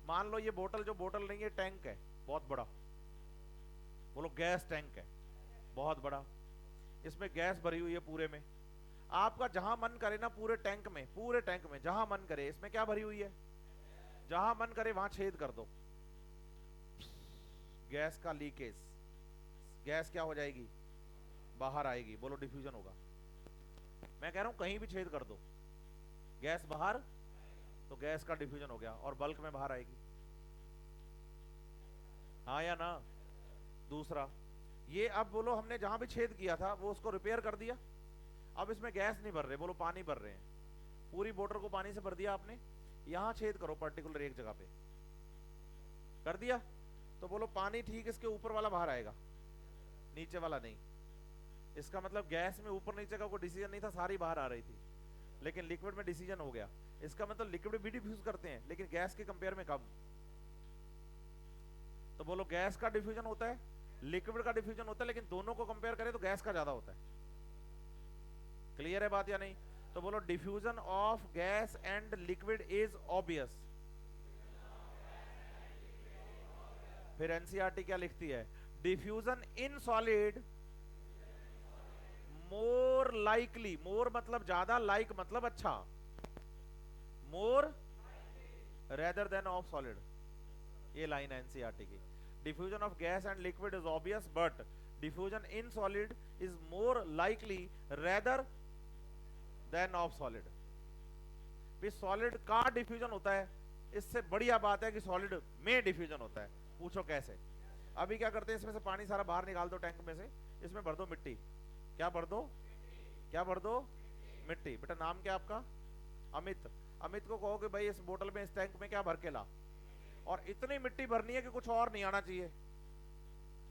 मान लो ये बोतल, जो बोतल नहीं है, टैंक है बहुत बड़ा, बोलो गैस टैंक है बहुत बड़ा, इसमें गैस भरी हुई है पूरे में। आपका जहां मन करे ना, पूरे टैंक में जहां मन करे, इसमें क्या भरी हुई है? जहां मन करे वहां छेद कर दो, गैस का लीकेज, गैस क्या हो जाएगी? बाहर आएगी। बोलो डिफ्यूजन होगा। मैं कह रहा हूं कहीं भी छेद कर दो, गैस बाहर, तो गैस का डिफ्यूजन हो गया और बल्क में बाहर आएगी। हाँ या ना? दूसरा ये, अब बोलो हमने जहां भी छेद किया था वो उसको रिपेयर कर दिया, अब इसमें गैस नहीं भर रहे, बोलो पानी भर रहे हैं। पूरी बोतल को पानी से भर दिया आपने, यहां छेद करो पर्टिकुलर एक जगह पे, कर दिया, तो बोलो पानी ठीक इसके ऊपर वाला बाहर आएगा, नीचे वाला नहीं। इसका मतलब गैस में ऊपर नीचे का कोई डिसीजन नहीं था, सारी बाहर आ रही थी। लेकिन लिक्विड में डिसीजन हो गया। इसका मतलब लिक्विड भी डिफ्यूज करते हैं, लेकिन गैस के कंपेयर में कम। तो बोलो गैस का डिफ्यूजन होता है, लिक्विड का डिफ्यूजन होता है, लेकिन दोनों को कंपेयर करें तो गैस का ज्यादा होता है। क्लियर है बात या नहीं? तो बोलो diffusion of gas and liquid is obvious. फिर एनसीईआरटी क्या लिखती है? Diffusion in solid more likely, more मतलब ज्यादा, लाइक मतलब अच्छा, more rather than of solid. ये लाइन है एनसीईआरटी की। Diffusion of gas and liquid is obvious, but diffusion in solid is more likely rather than of solid. भी solid का diffusion होता है, इससे बढ़िया बात है कि सॉलिड में डिफ्यूजन होता है। पूछो कैसे? अभी क्या करते हैं, इसमें से पानी सारा बाहर निकाल दो टैंक में से, इसमें भर दो मिट्टी। क्या भर दो? क्या भर दो? मिट्टी। बेटा नाम क्या आपका? अमित। अमित को कहो कि भाई इस बोतल में, इस टैंक में क्या भर के ला, और इतनी मिट्टी भरनी है कि कुछ और नहीं आना चाहिए।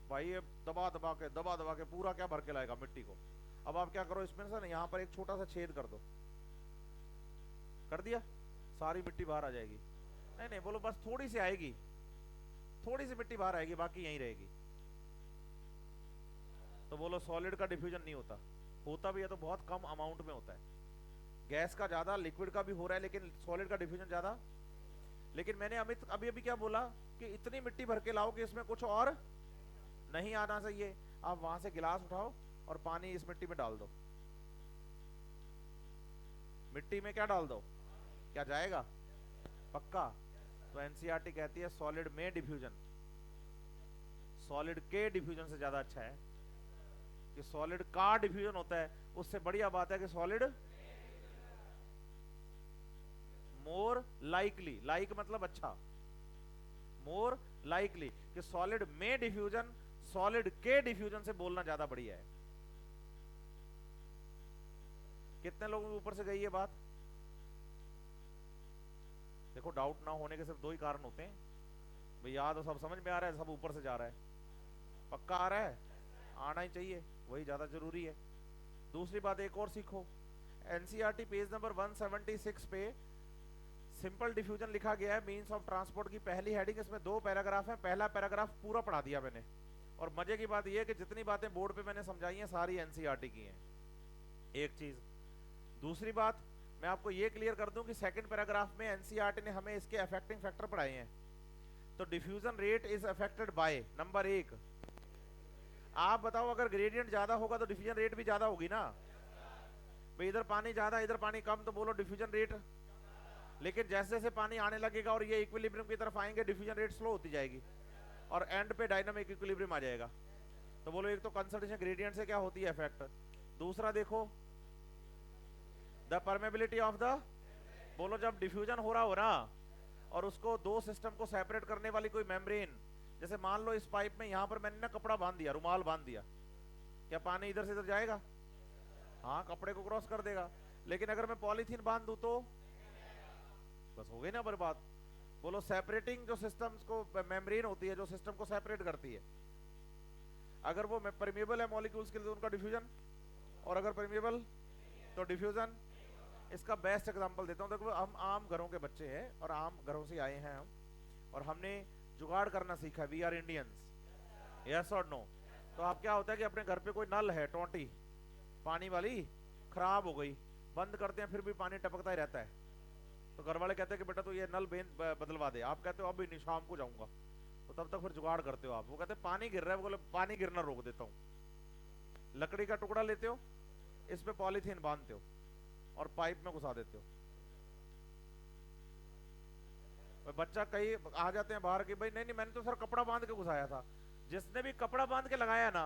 भाई ये दबा दबा के पूरा क्या भर के लाएगा मिट्टी को। अब आप क्या करो, इसमें से ना यहाँ पर एक छोटा सा छेद कर दो, कर दिया, सारी मिट्टी बाहर आ जाएगी? नहीं नहीं, बोलो बस थोड़ी सी आएगी, थोड़ी सी मिट्टी बाहर आएगी, बाकी यहीं रहेगी। तो बोलो सॉलिड का डिफ्यूजन नहीं होता, होता भी है तो बहुत कम अमाउंट में होता है। गैस का ज्यादा, लिक्विड का भी हो रहा है, लेकिन सॉलिड का डिफ्यूजन ज्यादा। लेकिन मैंने अमित अभी अभी क्या बोला कि इतनी मिट्टी भर के लाओ कि इसमें कुछ और नहीं आना चाहिए। आप वहां से गिलास उठाओ और पानी इस मिट्टी में डाल दो, मिट्टी में क्या डाल दो, क्या जाएगा? पक्का। तो एनसीईआरटी कहती है सॉलिड में डिफ्यूजन सॉलिड के डिफ्यूजन से ज्यादा अच्छा है कि सॉलिड का डिफ्यूजन होता है। उससे बढ़िया बात है कि सॉलिड मोर लाइकली, लाइक मतलब अच्छा, मोर लाइकली कि सॉलिड में डिफ्यूजन सॉलिड के डिफ्यूजन से बोलना ज्यादा बढ़िया है। कितने लोगों के ऊपर से गई ये बात? देखो डाउट ना होने के सिर्फ दो ही कारण होते हैं भाई, याद हो, सब समझ में आ रहा है, सब ऊपर से जा रहा है, पक्का आ रहा है, आना ही चाहिए, वही ज्यादा जरूरी है। दूसरी बात एक और सीखो, एनसीईआरटी पेज नंबर 176 पे सिंपल डिफ्यूजन लिखा गया है, मींस ऑफ ट्रांसपोर्ट की पहली हेडिंग, इसमें 2 पैराग्राफ है, पहला पैराग्राफ पूरा पढ़ा दिया मैंने। और मजे की बात यह है कि जितनी बातें बोर्ड पे मैंने समझाई हैं सारी एनसीईआरटी की हैं, एक चीज। दूसरी बात मैं आपको ये क्लियर कर दूं कि सेकंड पैराग्राफ में एनसीईआरटी ने हमें इसके अफेक्टिंग फैक्टर पढ़ाए हैं। तो diffusion rate is affected by number 1, आप बताओ अगर ग्रेडियंट ज्यादा होगा तो डिफ्यूजन रेट भी ज्यादा होगी ना भाई, इधर पानी ज्यादा इधर पानी कम, तो बोलो डिफ्यूजन रेट। लेकिन जैसे जैसे पानी आने लगेगा और ये इक्विलिब्रियम की तरफ आएंगे, डिफ्यूजन रेट स्लो होती जाएगी और एंड पे डायनामिक इक्विलिब्रियम आ जाएगा। तो बोलो एक तो कंसंट्रेशन ग्रेडियंट से क्या होती है इफेक्ट, दूसरा देखो द परमेबिलिटी ऑफ द, बोलो जब डिफ्यूजन हो रहा और उसको दो सिस्टम को सेपरेट करने वाली कोई मेम्ब्रेन, जैसे मान लो इस पाइप में यहां पर मैंने ना कपड़ा बांध दिया, रुमाल बांध दिया, क्या पानी इधर से इधर जाएगा? हाँ, कपड़े को क्रॉस कर देगा। लेकिन अगर मैं पॉलीथीन बांध दूं तो बस हो गई ना बर्बाद। बोलो सेपरेटिंग जो सिस्टम्स को मेम्ब्रेन होती है जो सिस्टम को सेपरेट करती है, अगर वो परमेबल है मॉलिक्यूल्स के लिए तो उनका डिफ्यूजन, और अगर परमेबल तो डिफ्यूजन। इसका बेस्ट एग्जांपल देता हूं, देखो हम आम घरों के बच्चे हैं और आम घरों से आए हैं हम, और हमने जुगाड़ करना सीखा, वी आर इंडियंस, यस और नो। तो आप क्या होता है कि अपने घर पे कोई नल है, टोंटी पानी वाली खराब हो गई, बंद करते हैं फिर भी पानी टपकता ही रहता है, तो घर वाले कहते हैं कि बेटा तो ये नल बदलवा दे, आप कहते हो अभी नहीं शाम को जाऊंगा, तो तब तक फिर जुगाड़ करते हो आप, वो कहते हैं पानी गिर रहा है, बोले पानी गिरना रोक देता हूँ, लकड़ी का टुकड़ा लेते हो, इस पे पॉलीथीन बांधते हो और पाइप में घुसा देते हो। बच्चा कई आ जाते हैं बाहर के, भाई नहीं नहीं मैंने तो सर कपड़ा बांध के घुसाया था, जिसने भी कपड़ा बांध के लगाया ना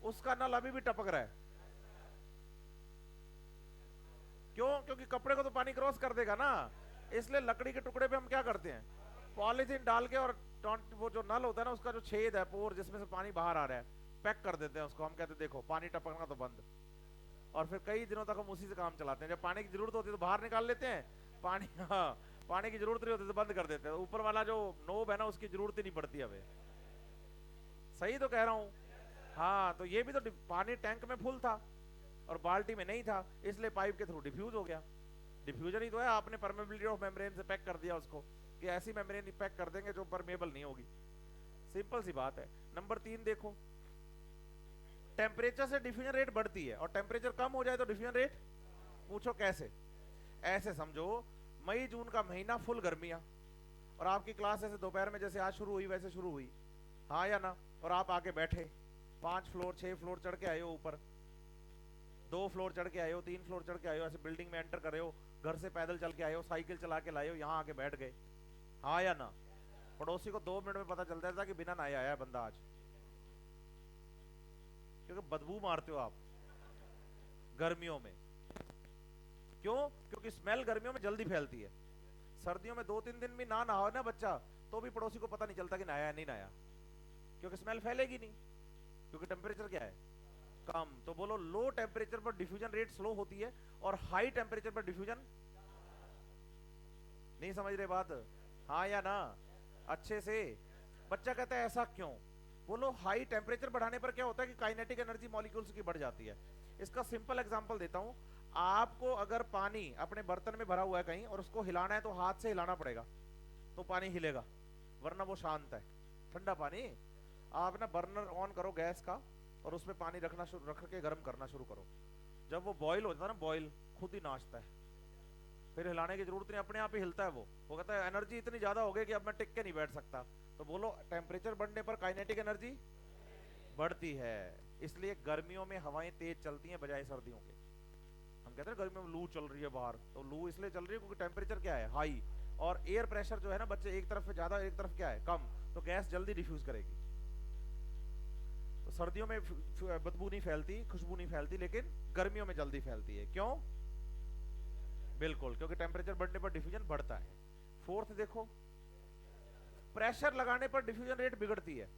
उसका नल अभी भी टपक रहा है। क्यों? क्योंकि कपड़े को तो पानी क्रॉस कर देगा ना, इसलिए लकड़ी के टुकड़े पे हम क्या करते हैं, पॉलीथीन डाल के, और वो जो नल होता है ना उसका जो छेद है, पोर जिसमें से पानी बाहर आ रहा है, पैक कर देते हैं उसको। हम कहते हैं देखो पानी टपकना तो बंद, और फिर कई दिनों तक हम उसी से काम चलाते हैं। जब पानी की जरूरत होती है तो बाहर निकाल लेते हैं पानी, हाँ पानी की जरूरत नहीं होती तो बंद कर देते हैं। ऊपर वाला जो नोब है ना उसकी जरूरत ही नहीं पड़ती हमें, सही तो कह रहा हूँ? हाँ, तो ये भी तो पानी टैंक में फुल था और बाल्टी में नहीं था, इसलिए पाइप के थ्रू डिफ्यूज हो गया। डिफ्यूजन ही तो है, आपने परमेबिलिटी ऑफ मेम्ब्रेन से पैक कर दिया उसको कि ऐसी मेम्ब्रेन पैक कर देंगे जो परमेबल नहीं होगी, सिंपल सी बात है। नंबर 3 देखो, टेम्परेचर से डिफ्यूजन रेट बढ़ती है और टेम्परेचर कम हो जाए तो डिफ्यूजन रेट, पूछो कैसे? ऐसे समझो मई जून का महीना फुल गर्मियां, और आपकी क्लास ऐसे दोपहर में जैसे आज शुरू हुई वैसे शुरू हुई, हाँ या ना, और आप आके बैठे 5 फ्लोर 6 फ्लोर चढ़ के आए हो ऊपर, 2 फ्लोर चढ़ के आए हो, 3 फ्लोर चढ़ के आए हो, ऐसे बिल्डिंग में एंटर कर रहे हो, घर से पैदल चल के आए हो, साइकिल चला के लाए हो, यहाँ आके बैठ गए, हाँ या ना? पड़ोसी को 2 मिनट में पता चलता था कि बिना नहाए आया बंदा आज, क्योंकि बदबू मारते हो आप गर्मियों में। क्यों? क्योंकि स्मेल गर्मियों में जल्दी फैलती है। सर्दियों में 2-3 दिन भी ना नहाओ ना बच्चा तो भी पड़ोसी को पता नहीं चलता कि नहाया नहीं नहाया, क्योंकि स्मेल फैलेगी नहीं, क्योंकि टेम्परेचर क्या है, कम। तो बोलो लो टेम्परेचर पर डिफ्यूजन रेट स्लो होती है और हाई टेम्परेचर पर डिफ्यूजन, नहीं समझ रहे बात, हाँ या ना? अच्छे से। बच्चा कहता है ऐसा क्यों? बोलो हाई टेम्परेचर बढ़ाने पर क्या होता है कि काइनेटिक एनर्जी मॉलिक्यूल्स की बढ़ जाती है। इसका सिंपल एग्जांपल देता हूं, आपको अगर पानी अपने बर्तन में भरा हुआ है कहीं और उसको हिलाना है तो हाथ से हिलाना पड़ेगा, तो पानी हिलेगा, वरना वो शांत है। ठंडा पानी, आप ना बर्नर ऑन करो गैस का और उसमें पानी रख के गर्म करना शुरू करो। जब वो बॉईल होता है ना, बॉईल खुद ही नाचता है, फिर हिलाने की जरूरत नहीं, अपने आप ही हिलता है। वो कहता है एनर्जी इतनी ज्यादा हो गई कि अब मैं टिक के नहीं बैठ सकता। तो बोलो टेम्परेचर बढ़ने पर काइनेटिक एनर्जी बढ़ती है। इसलिए गर्मियों में हवाएं तेज चलती हैं बजाय सर्दियों के। हम कहते हैं गर्मियों में लू चल रही है बाहर, तो लू इसलिए चल रही है क्योंकि टेम्परेचर क्या है, हाई, और एयर प्रेशर जो है ना बच्चे, एक तरफ ज्यादा एक तरफ क्या है, कम, तो गैस जल्दी डिफ्यूज करेगी। तो सर्दियों में बदबू नहीं फैलती, खुशबू नहीं फैलती, लेकिन गर्मियों में जल्दी फैलती है। क्यों? बिल्कुल, क्योंकि टेम्परेचर बढ़ने पर डिफ्यूजन बढ़ता है। फोर्थ देखो, प्रेशर लगाने पर डिफ्यूजन रेट बिगड़ती है,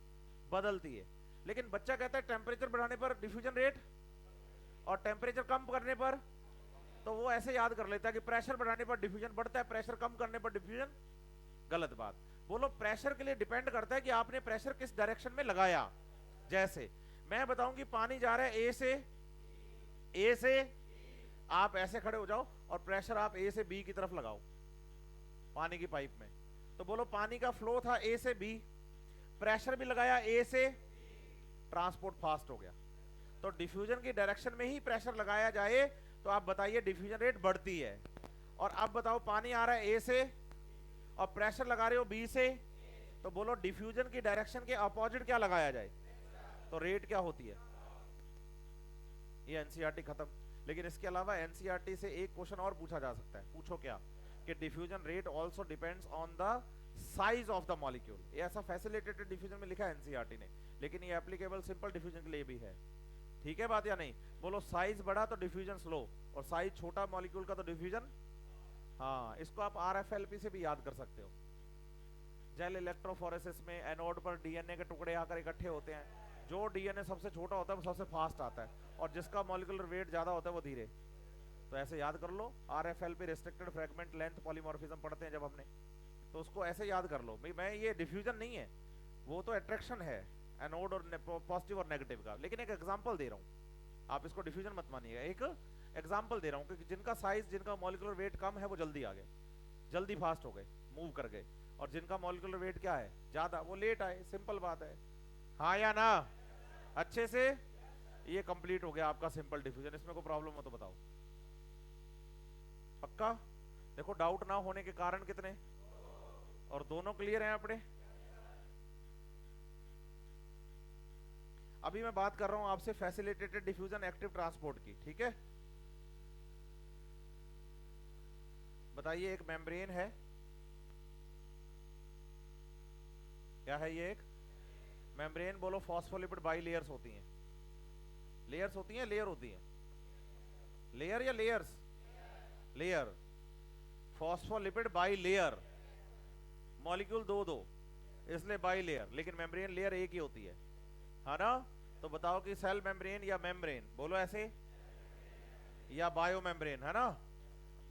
बदलती है। लेकिन बच्चा कहता है टेम्परेचर बढ़ाने पर डिफ्यूजन रेट और टेम्परेचर कम करने पर, तो वो ऐसे याद कर लेता है कि प्रेशर बढ़ाने पर डिफ्यूजन बढ़ता है, प्रेशर कम करने पर डिफ्यूजन। गलत बात। बोलो प्रेशर के लिए डिपेंड करता है कि आपने प्रेशर किस डायरेक्शन में लगाया। जैसे मैं बताऊं कि पानी जा रहा है ए से, आप ऐसे खड़े हो जाओ और प्रेशर आप ए से बी की तरफ लगाओ पानी की पाइप में, तो बोलो पानी का फ्लो था ए से बी, प्रेशर भी लगाया ए से, ट्रांसपोर्ट फास्ट हो गया। तो डिफ्यूजन की डायरेक्शन में ही प्रेशर लगाया जाए तो आप बताइए डिफ्यूजन रेट बढ़ती है। और अब बताओ पानी आ रहा है ए से और प्रेशर लगा रहे हो बी से, तो बोलो डिफ्यूजन की डायरेक्शन के अपोजिट क्या लगाया जाए, तो रेट क्या होती है। ये एनसीईआरटी खत्म। लेकिन इसके अलावा एनसीईआरटी से एक क्वेश्चन और पूछा जा सकता है, पूछो क्या, कि diffusion rate also depends on the size of the molecule. ये ऐसा फैसिलिटेटेड डिफ्यूजन में लिखा है एनसीईआरटी ने, लेकिन ये एप्लीकेबल सिंपल डिफ्यूजन के लिए भी है। ठीक है बात या नहीं? बोलो साइज बड़ा तो डिफ्यूजन स्लो, और साइज छोटा मॉलिक्यूल का तो डिफ्यूजन। हाँ, इसको आप आरएफएलपी से भी याद कर सकते हो। जेल इलेक्ट्रोफोरेसिस में एनोड पर डीएनए के टुकड़े आकर इकट्ठे होते हैं, जो डीएनए सबसे छोटा होता है वो सबसे फास्ट आता है, और जिसका मॉलिक्यूलर वेट ज्यादा होता है वो धीरे। तो ऐसे याद कर लो, RFLP restricted fragment length polymorphism पढ़ते हैं जब हमने, तो उसको ऐसे याद कर लो। मैं ये डिफ्यूजन नहीं है, वो तो अट्रैक्शन है एनोड और पॉजिटिव और नेगेटिव का। लेकिन एक एग्जांपल दे रहा हूँ, आप इसको डिफ्यूजन मत मानिएगा, एक एग्जांपल दे रहा हूँ कि जिनका साइज, जिनका मॉलिक्यूलर वेट कम है वो जल्दी आ गए, जल्दी फास्ट हो गए, मूव कर गए, और जिनका मॉलिक्यूलर वेट क्या है, ज्यादा, वो लेट आए। सिंपल बात है, हाँ या ना? अच्छे से ये कंप्लीट हो गया आपका सिंपल डिफ्यूजन। इसमें कोई प्रॉब्लम हो तो बताओ। पक्का? देखो डाउट ना होने के कारण कितने, और दोनों क्लियर हैं अपने। अभी मैं बात कर रहा हूं आपसे फैसिलिटेटेड डिफ्यूजन एक्टिव ट्रांसपोर्ट की, ठीक है? बताइए, एक मेम्ब्रेन है, क्या है ये? एक मेम्ब्रेन। बोलो फॉस्फोलिपिड बाई लेयर्स होती हैं, लेयर्स होती हैं, लेयर होती हैं, लेयर या layers? Layer. Phospholipid by layer, molecule दो दो, इसलिए बाई लेयर, लेकिन मेम्ब्रेन लेयर एक ही होती है ना? तो बताओ कि सेल मेम्ब्रेन या मेम्ब्रेन, बोलो ऐसे, या बायो मेम्ब्रेन, है ना?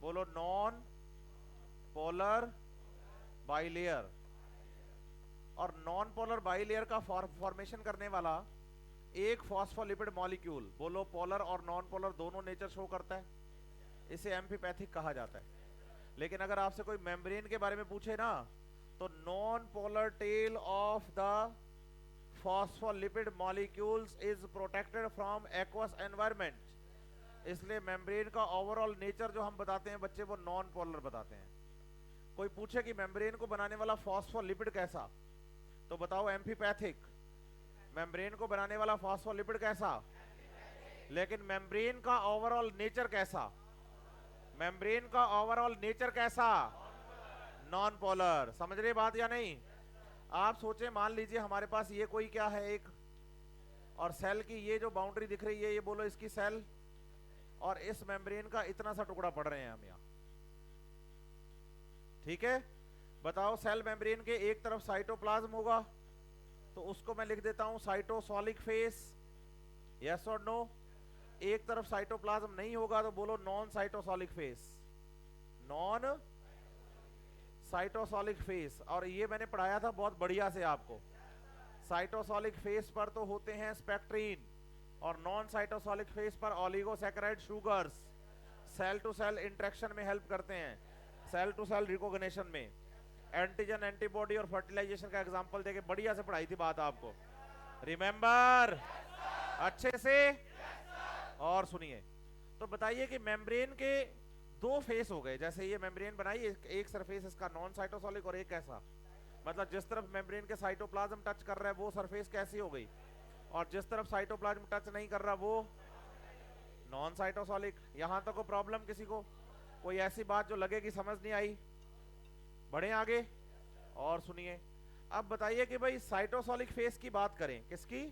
बोलो नॉन पोलर बाइलेयर। और नॉन पोलर बाइलेयर का फॉर्मेशन करने वाला एक फॉस्फोलिपिड मॉलिक्यूल, बोलो पोलर और नॉन पोलर दोनों नेचर शो करता है, इसे एम्फीपैथिक कहा जाता है। लेकिन अगर आपसे कोई मेम्ब्रेन के बारे में पूछे ना, तो non polar tail of the phospholipid molecules is protected from aqueous environment, इसलिए मेम्ब्रेन का ओवरऑल नेचर जो हम बताते हैं बच्चे, वो नॉन पोलर बताते हैं। कोई पूछे कि मेम्ब्रेन को बनाने वाला फॉस्फोलिपिड कैसा, तो बताओ एम्फीपैथिक। मेम्ब्रेन को बनाने वाला फॉस्फोलिपिड कैसा, लेकिन मेम्ब्रेन का ओवरऑल नेचर कैसा, मेम्ब्रेन का ओवरऑल नेचर कैसा, नॉन पोलर। समझ रहे बात या नहीं? आप सोचे, मान लीजिए हमारे पास ये कोई क्या है एक, और सेल की ये जो बाउंड्री दिख रही है, ये बोलो इसकी सेल, और इस मेम्ब्रेन का इतना सा टुकड़ा पढ़ रहे हैं हम यहाँ, ठीक है? बताओ सेल मेम्ब्रेन के एक तरफ साइटोप्लाज्म होगा, तो उसको मैं लिख देता हूं साइटोसॉलिक फेस, यस और नो? एक तरफ साइटोप्लाज्म नहीं होगा तो बोलो non cytosolic face, non cytosolic face. और ये मैंने पढ़ाया था बहुत बढ़िया से आपको, साइटोसॉलिक फेस पर तो होते हैं स्पेक्ट्रीन, और नॉन साइटोसॉलिक फेस पर oligosaccharide sugars, cell to cell interaction में हेल्प करते हैं, सेल टू सेल रिकॉग्निशन में। एंटीजन, एंटीबॉडी और फर्टिलाइजेशन का एग्जांपल देके बढ़िया से पढ़ाई थी बात आपको, रिमेंबर अच्छे से। और सुनिए, तो बताइए कि मेम्ब्रेन के दो फेस हो गए, जैसे ये मेम्ब्रेन बनाई, एक सरफेस इसका नॉन साइटोसोलिक और एक कैसा, मतलब जिस तरफ मेम्ब्रेन के साइटोप्लाज्म टच कर रहा है वो सरफेस कैसी हो गई, और जिस तरफ साइटोप्लाज्म टच नहीं कर रहा वो नॉन साइटोसोलिक। यहां तक को प्रॉब्लम किसी को, कोई ऐसी बात जो लगे कि समझ नहीं आई? बढ़े आगे और सुनिए, अब बताइए कि भाई साइटोसोलिक फेस की बात करें, किसकी?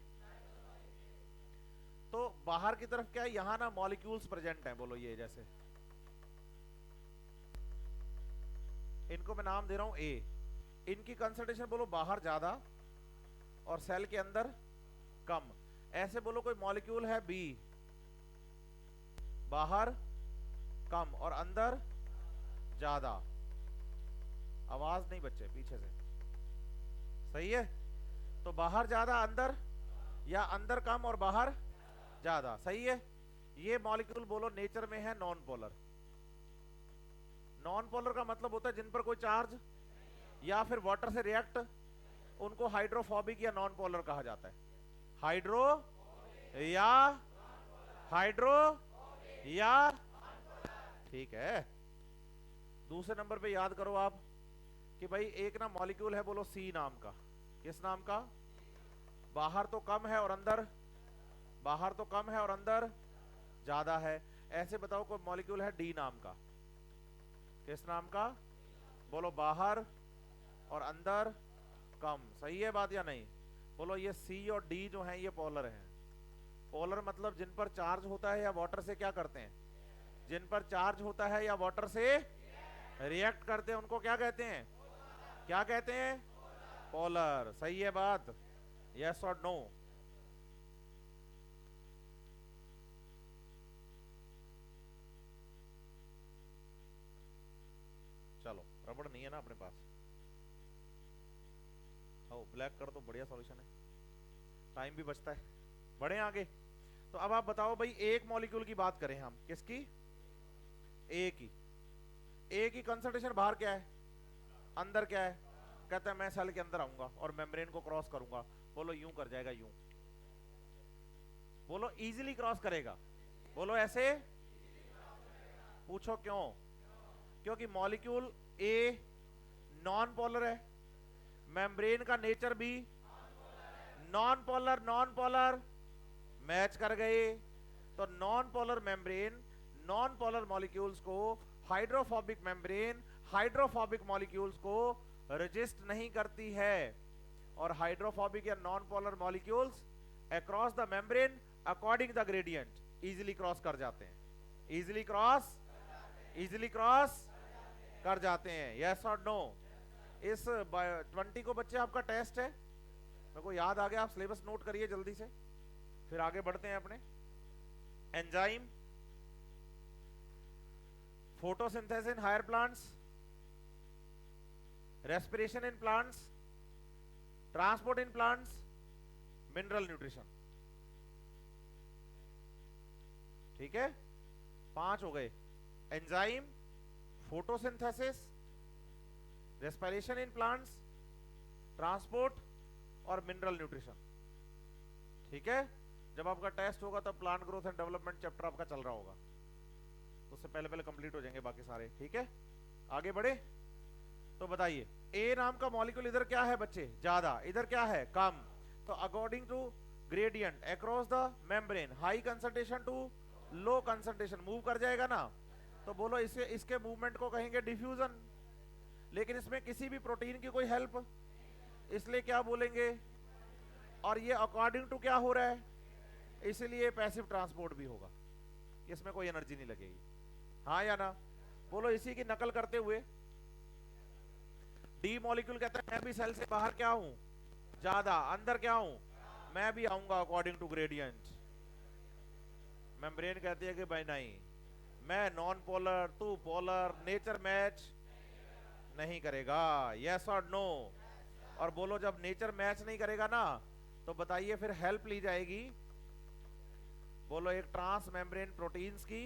तो बाहर की तरफ क्या है, यहां ना मॉलिक्यूल्स प्रेजेंट हैं, बोलो ये जैसे, इनको मैं नाम दे रहा हूं ए, इनकी कंसंट्रेशन बोलो बाहर ज्यादा और सेल के अंदर कम। ऐसे बोलो कोई मॉलिक्यूल है बी, बाहर कम और अंदर ज्यादा। आवाज नहीं बच्चे पीछे से, सही है? तो बाहर ज्यादा अंदर, या अंदर कम और बाहर ज्यादा, सही है? ये मॉलिक्यूल बोलो नेचर में है नॉन पोलर। नॉन पोलर का मतलब होता है जिन पर कोई चार्ज या फिर वाटर से रिएक्ट, उनको हाइड्रोफोबिक या नॉन पोलर कहा जाता है। हाइड्रो या हाइड्रो या, ठीक है। दूसरे नंबर पे याद करो आप कि भाई एक ना मॉलिक्यूल है बोलो सी नाम का, किस नाम का? बाहर तो कम है और अंदर, बाहर तो कम है और अंदर ज्यादा है। ऐसे बताओ कोई मॉलिक्यूल है डी नाम का, किस नाम का? बोलो बाहर और अंदर कम, सही है बात या नहीं? बोलो ये सी और डी जो हैं ये पोलर हैं। पोलर मतलब जिन पर चार्ज होता है या वाटर से क्या करते हैं, जिन पर चार्ज होता है या वाटर से रिएक्ट करते हैं उनको क्या कहते हैं? क्या कहते हैं? पोलर। सही है बात, यस और नो? चलो रबड़ नहीं है ना अपने पास, हो ब्लैक कर दो, बढ़िया सॉल्यूशन है, टाइम भी बचता है। बढ़े आगे, तो अब आप बताओ भाई एक मॉलिक्यूल की बात करें हम, किसकी? ए की। ए की कंसंट्रेशन बाहर क्या है, अंदर क्या है? कहता है मैं सेल के अंदर आऊंगा और मेम्ब्रेन को क्रॉस करूंगा। बोलो यूं कर जाएगा, यूं बोलो इजीली क्रॉस करेगा। बोलो ऐसे, पूछो क्यों? क्योंकि मॉलिक्यूल ए नॉन पोलर है, मेम्ब्रेन का नेचर भी non polar, non polar match कर गए। तो non polar membrane non polar molecules को, हाइड्रोफोबिक मेम्ब्रेन हाइड्रोफोबिक मॉलिक्यूल्स को रेजिस्ट नहीं करती है, और हाइड्रोफोबिक या non polar molecules across the membrane according the gradient easily cross कर जाते हैं, इजीली क्रॉस कर जाते हैं। यस और नो? इस 20 को बच्चे आपका टेस्ट है, मेरे को याद आ गया, आप सिलेबस नोट करिए जल्दी से, फिर आगे बढ़ते हैं अपने। Enzyme, photosynthesis in higher plants, respiration in plants, transport in plants, mineral nutrition. ठीक है, 5 हो गए। Enzyme, photosynthesis, respiration in plants, transport और मिनरल न्यूट्रिशन। ठीक है, जब आपका टेस्ट होगा तब plant growth and development chapter आपका चल रहा होगा, उससे पहले पहले कंप्लीट हो जाएंगे बाकी सारे। ठीक है, आगे बढ़े। तो बताइए ए नाम का मॉलिक्यूल इधर क्या है बच्चे? ज्यादा, इधर क्या है? कम। तो according to gradient across the membrane, high concentration to low concentration move कर जाएगा ना। तो बोलो इसे, इसके मूवमेंट को कहेंगे डिफ्यूजन, लेकिन इसमें किसी भी प्रोटीन की कोई हेल्प, इसलिए क्या बोलेंगे? और ये अकॉर्डिंग टू क्या हो रहा है, इसलिए पैसिव ट्रांसपोर्ट भी होगा, इसमें कोई एनर्जी नहीं लगेगी। हाँ या ना? बोलो इसी की नकल करते हुए डी मॉलिक्यूल कहता है मैं भी सेल से बाहर क्या हूं? ज्यादा। अंदर क्या हूं? मैं भी आऊंगा अकॉर्डिंग टू ग्रेडियंट। मेम्ब्रेन कहती है कि भाई नहीं, मैं नॉन पोलर, तू पोलर, नेचर मैच नहीं करेगा। यस और नो? और बोलो जब नेचर मैच नहीं करेगा ना, तो बताइए फिर हेल्प ली जाएगी, बोलो एक ट्रांस मेम्ब्रेन प्रोटीन्स की,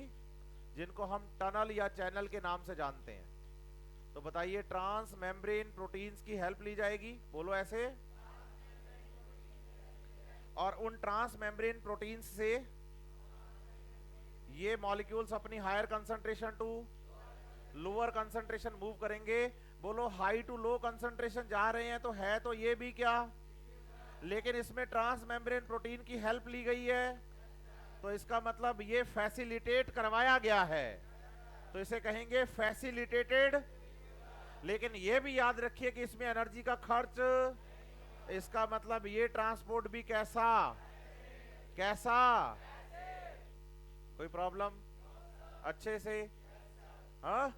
जिनको हम टनल या चैनल के नाम से जानते हैं। तो बताइए ट्रांस मेम्ब्रेन प्रोटीन्स की हेल्प ली जाएगी, बोलो ऐसे। और उन ट्रांस मेम्ब्रेन प्रोटीन्स से ये मॉलिक्यूल्स अपनी higher concentration to lower concentration move करेंगे। बोलो हाई टू लो कंसंट्रेशन जा रहे हैं, तो है तो ये भी क्या, लेकिन इसमें ट्रांस मेम्ब्रेन प्रोटीन की हेल्प ली गई है, तो इसका मतलब ये फैसिलिटेट करवाया गया है, तो इसे कहेंगे फैसिलिटेटेड। लेकिन ये भी याद रखिए कि इसमें एनर्जी का खर्च, इसका मतलब ये ट्रांसपोर्ट भी कैसा कैसा। कोई प्रॉब्लम अच्छे से? हाँ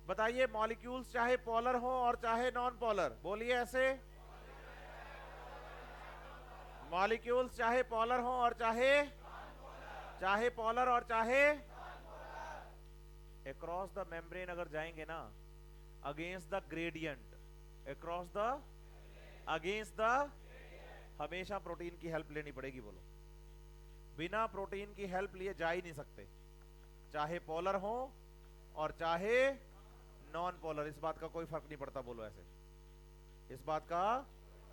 बताइए मॉलिक्यूल्स चाहे पोलर हो और चाहे नॉन पोलर, बोलिए ऐसे। मॉलिक्यूल्स चाहे पोलर हो और चाहे पोलर और चाहे अक्रॉस द मेम्ब्रेन अगर जाएंगे ना, against the gradient, against the, हमेशा प्रोटीन की हेल्प लेनी पड़ेगी। बोलो बिना प्रोटीन की हेल्प लिए जा ही नहीं सकते, चाहे पोलर हो और चाहे नॉन पोलर, इस बात का कोई फर्क नहीं पड़ता। बोलो ऐसे, इस बात का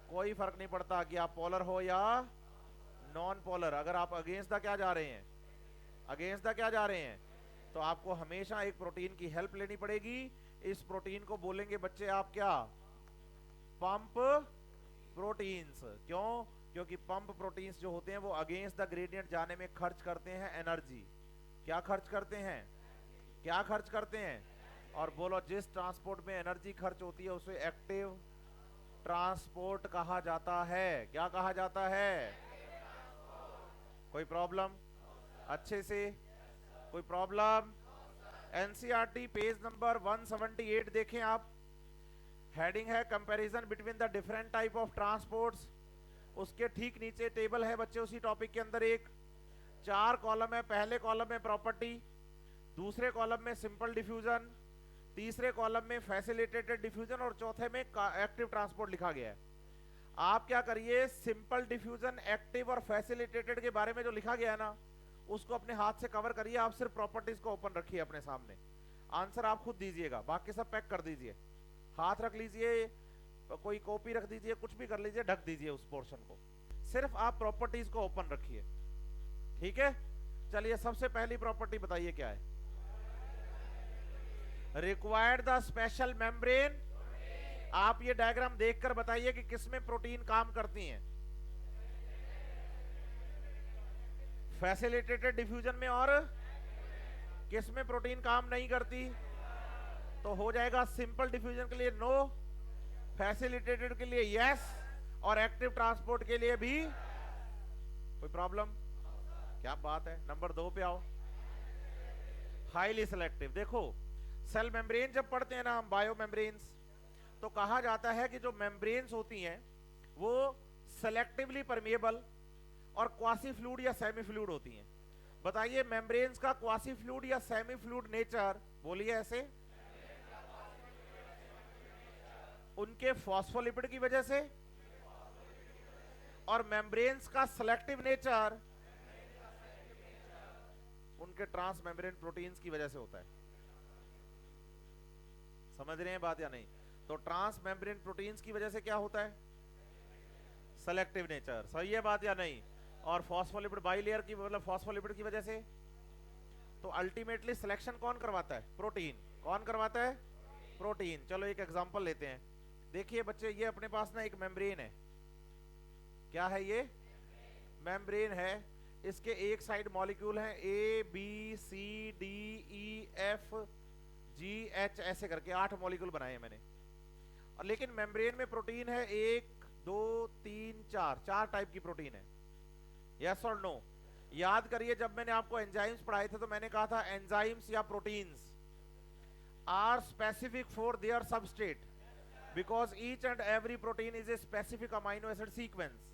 कोई फर्क नहीं पड़ता कि आप पोलर हो या नॉन पोलर। अगर आप अगेंस्ट द क्या जा रहे हैं, अगेंस्ट द क्या जा रहे हैं, तो आपको हमेशा एक प्रोटीन की हेल्प लेनी पड़ेगी। इस प्रोटीन को बोलेंगे बच्चे आप क्या, पंप प्रोटीन्स। क्यों? क्योंकि पंप प्रोटीन्स जो होते हैं वो अगेंस्ट द ग्रेडियंट जाने में खर्च करते हैं एनर्जी। क्या खर्च करते हैं, क्या खर्च करते हैं? और बोलो जिस ट्रांसपोर्ट में एनर्जी खर्च होती है उसे एक्टिव ट्रांसपोर्ट कहा जाता है। क्या कहा जाता है? कोई प्रॉब्लम अच्छे से? कोई प्रॉब्लम? एनसीईआरटी पेज नंबर 178 देखें आप, हेडिंग है comparison between the different type of transports. उसके ठीक नीचे टेबल है बच्चे उसी टॉपिक के अंदर, एक 4 कॉलम है। पहले कॉलम में प्रॉपर्टी, दूसरे कॉलम में सिंपल डिफ्यूजन, तीसरे कॉलम में फैसिलिटेटेड डिफ्यूजन और चौथे में एक्टिव ट्रांसपोर्ट लिखा गया है। आप क्या करिए, सिंपल डिफ्यूजन, एक्टिव और फैसिलिटेटेड के बारे में जो लिखा गया है ना, उसको अपने हाथ से कवर करिए। आप सिर्फ प्रॉपर्टीज को ओपन रखिए अपने सामने, आंसर आप खुद दीजिएगा, बाकी सब पैक कर दीजिए। हाथ रख लीजिए, कोई कॉपी रख दीजिए, कुछ भी कर लीजिए, ढक दीजिए उस पोर्शन को, सिर्फ आप प्रॉपर्टीज को ओपन रखिए। ठीक है, चलिए सबसे पहली प्रॉपर्टी बताइए क्या है। Required the special membrane. आप ये डायग्राम देखकर बताइए कि किसमें प्रोटीन काम करती हैं, फैसिलिटेटेड डिफ्यूजन में और किसमें प्रोटीन काम नहीं करती? तो हो जाएगा सिंपल डिफ्यूजन के लिए नो, फैसिलिटेटेड के लिए यस और एक्टिव ट्रांसपोर्ट के लिए भी। कोई प्रॉब्लम? क्या बात है। नंबर 2 पे आओ, हाईली सिलेक्टिव। देखो सेल मेम्ब्रेन जब पढ़ते हैं ना हम, बायो मेम्ब्रेन्स, तो कहा जाता है कि जो मेम्ब्रेन्स होती हैं वो सेलेक्टिवली परमिएबल और क्वासी फ्लूइड या सेमी फ्लूइड होती हैं। बताइए मेम्ब्रेन्स का क्वासी फ्लूइड या सेमी फ्लूइड नेचर, बोलिए ऐसे। उनके फॉस्फोलिपिड की वजह से, और मेम्ब्रेन्स का सेलेक्टिव नेचर उनके ट्रांस मेम्ब्रेन प्रोटीन्स की वजह से होता है। समझ रहे हैं बात या नहीं? तो ट्रांस मेम्ब्रेन प्रोटीन्स की वजह से क्या होता है? Selective nature. सही है बात या नहीं? और फॉस्फोलिपिड बाइलेयर की, मतलब फॉस्फोलिपिड की वजह से। तो अल्टीमेटली सिलेक्शन कौन करवाता है? प्रोटीन। कौन करवाता है? प्रोटीन। चलो एक एग्जांपल लेते हैं। देखिए बच्चे, ये अपने पास ना एक मेम्ब्रेन है। क्या है ये? मेम्ब्रेन है। इसके एक साइड मॉलिक्यूल हैं A B C D E F G H, ऐसे करके 8 मॉलिक्यूल बनाए हैं मैंने। और लेकिन मेम्ब्रेन में प्रोटीन है 1 2 3 4 टाइप की प्रोटीन है। यस और नो? याद करिए जब मैंने आपको एंजाइम्स पढ़ाए थे तो मैंने कहा था एंजाइम्स या proteins are specific for their substrate because each and every protein is a specific amino acid sequence.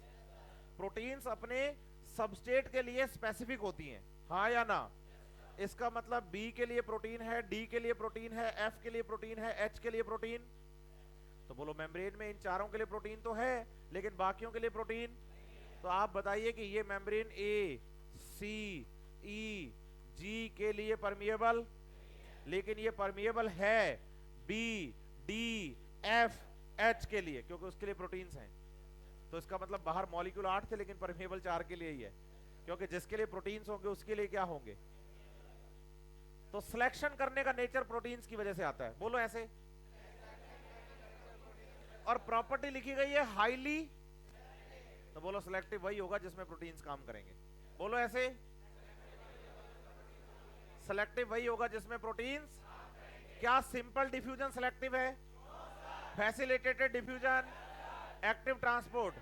Proteins अपने सबस्ट्रेट के लिए स्पेसिफिक होती हैं, हाँ या ना? इसका मतलब बी के लिए प्रोटीन है, डी के लिए प्रोटीन है, एफ के लिए प्रोटीन है, एच के लिए प्रोटीन। तो बोलो मेम्ब्रेन में इन चारों के लिए प्रोटीन तो है, लेकिन बाकियों के लिए प्रोटीन। तो आप बताइए कि ये मेम्ब्रेन ए सी ई जी के लिए परमिएबल, लेकिन ये परमिएबल है बी डी एफ एच के लिए, क्योंकि उसके लिए प्रोटीन्स हैं। तो इसका मतलब बाहर मॉलिक्यूल 8 थे लेकिन परमिएबल 4 के लिए ही है, क्योंकि जिसके लिए प्रोटीन्स होंगे उसके लिए क्या होंगे। तो सिलेक्शन करने का नेचर प्रोटीन्स की वजह से आता है, बोलो ऐसे। और प्रॉपर्टी लिखी गई है हाईली, तो बोलो सिलेक्टिव वही होगा जिसमें प्रोटीन्स काम करेंगे, बोलो ऐसे। सिलेक्टिव वही होगा जिसमें प्रोटीन्स। क्या सिंपल डिफ्यूजन सिलेक्टिव है? फैसिलिटेटेड डिफ्यूजन, एक्टिव ट्रांसपोर्ट,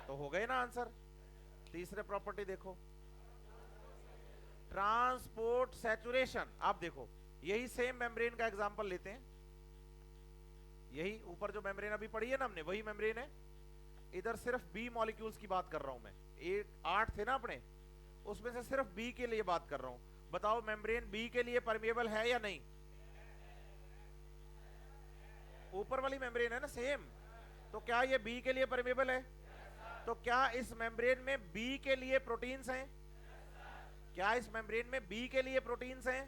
तो हो गए ना आंसर। तीसरे प्रॉपर्टी देखो, ट्रांसपोर्ट सैचुरेशन। आप देखो यही सेम मेम्ब्रेन का एग्जांपल लेते हैं, यही ऊपर जो मेम्ब्रेन अभी पढ़ी है ना हमने, वही मेम्ब्रेन है। इधर सिर्फ बी मॉलिक्यूल्स की बात कर रहा हूं मैं, 8 थे ना अपने, उसमें से सिर्फ बी के लिए बात कर रहा हूं। बताओ मेम्ब्रेन बी के लिए परमिएबल है या नहीं? ऊपर वाली मेम्ब्रेन है ना सेम, तो क्या ये बी के लिए परमिएबल है? तो क्या इस मेम्ब्रेन में बी के लिए प्रोटीन्स हैं? क्या इस मेम्ब्रेन में बी के लिए प्रोटीन्स हैं?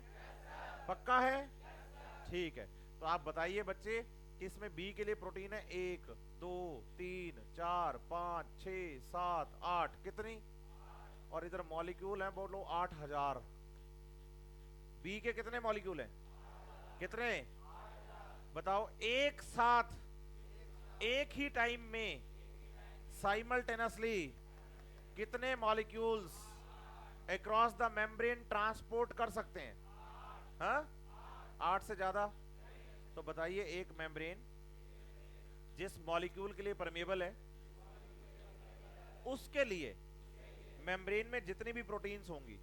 पक्का है? ठीक है, तो आप बताइए बच्चे कि इसमें बी के लिए प्रोटीन है 1 2 3 4 5 6 7 8, कितनी? और इधर मॉलिक्यूल हैं बोलो 8000। बी के कितने मॉलिक्यूल हैं? कितने? बताओ एक साथ एक ही टाइम में साइमल्टेनियसली कितने molecules across the membrane transport कर सकते हैं? हाँ, 8 से ज्यादा। तो बताइए एक मेम्ब्रेन जिस मॉलिक्यूल के लिए परमिएबल है उसके लिए मेम्ब्रेन में जितनी भी प्रोटीन्स होंगी,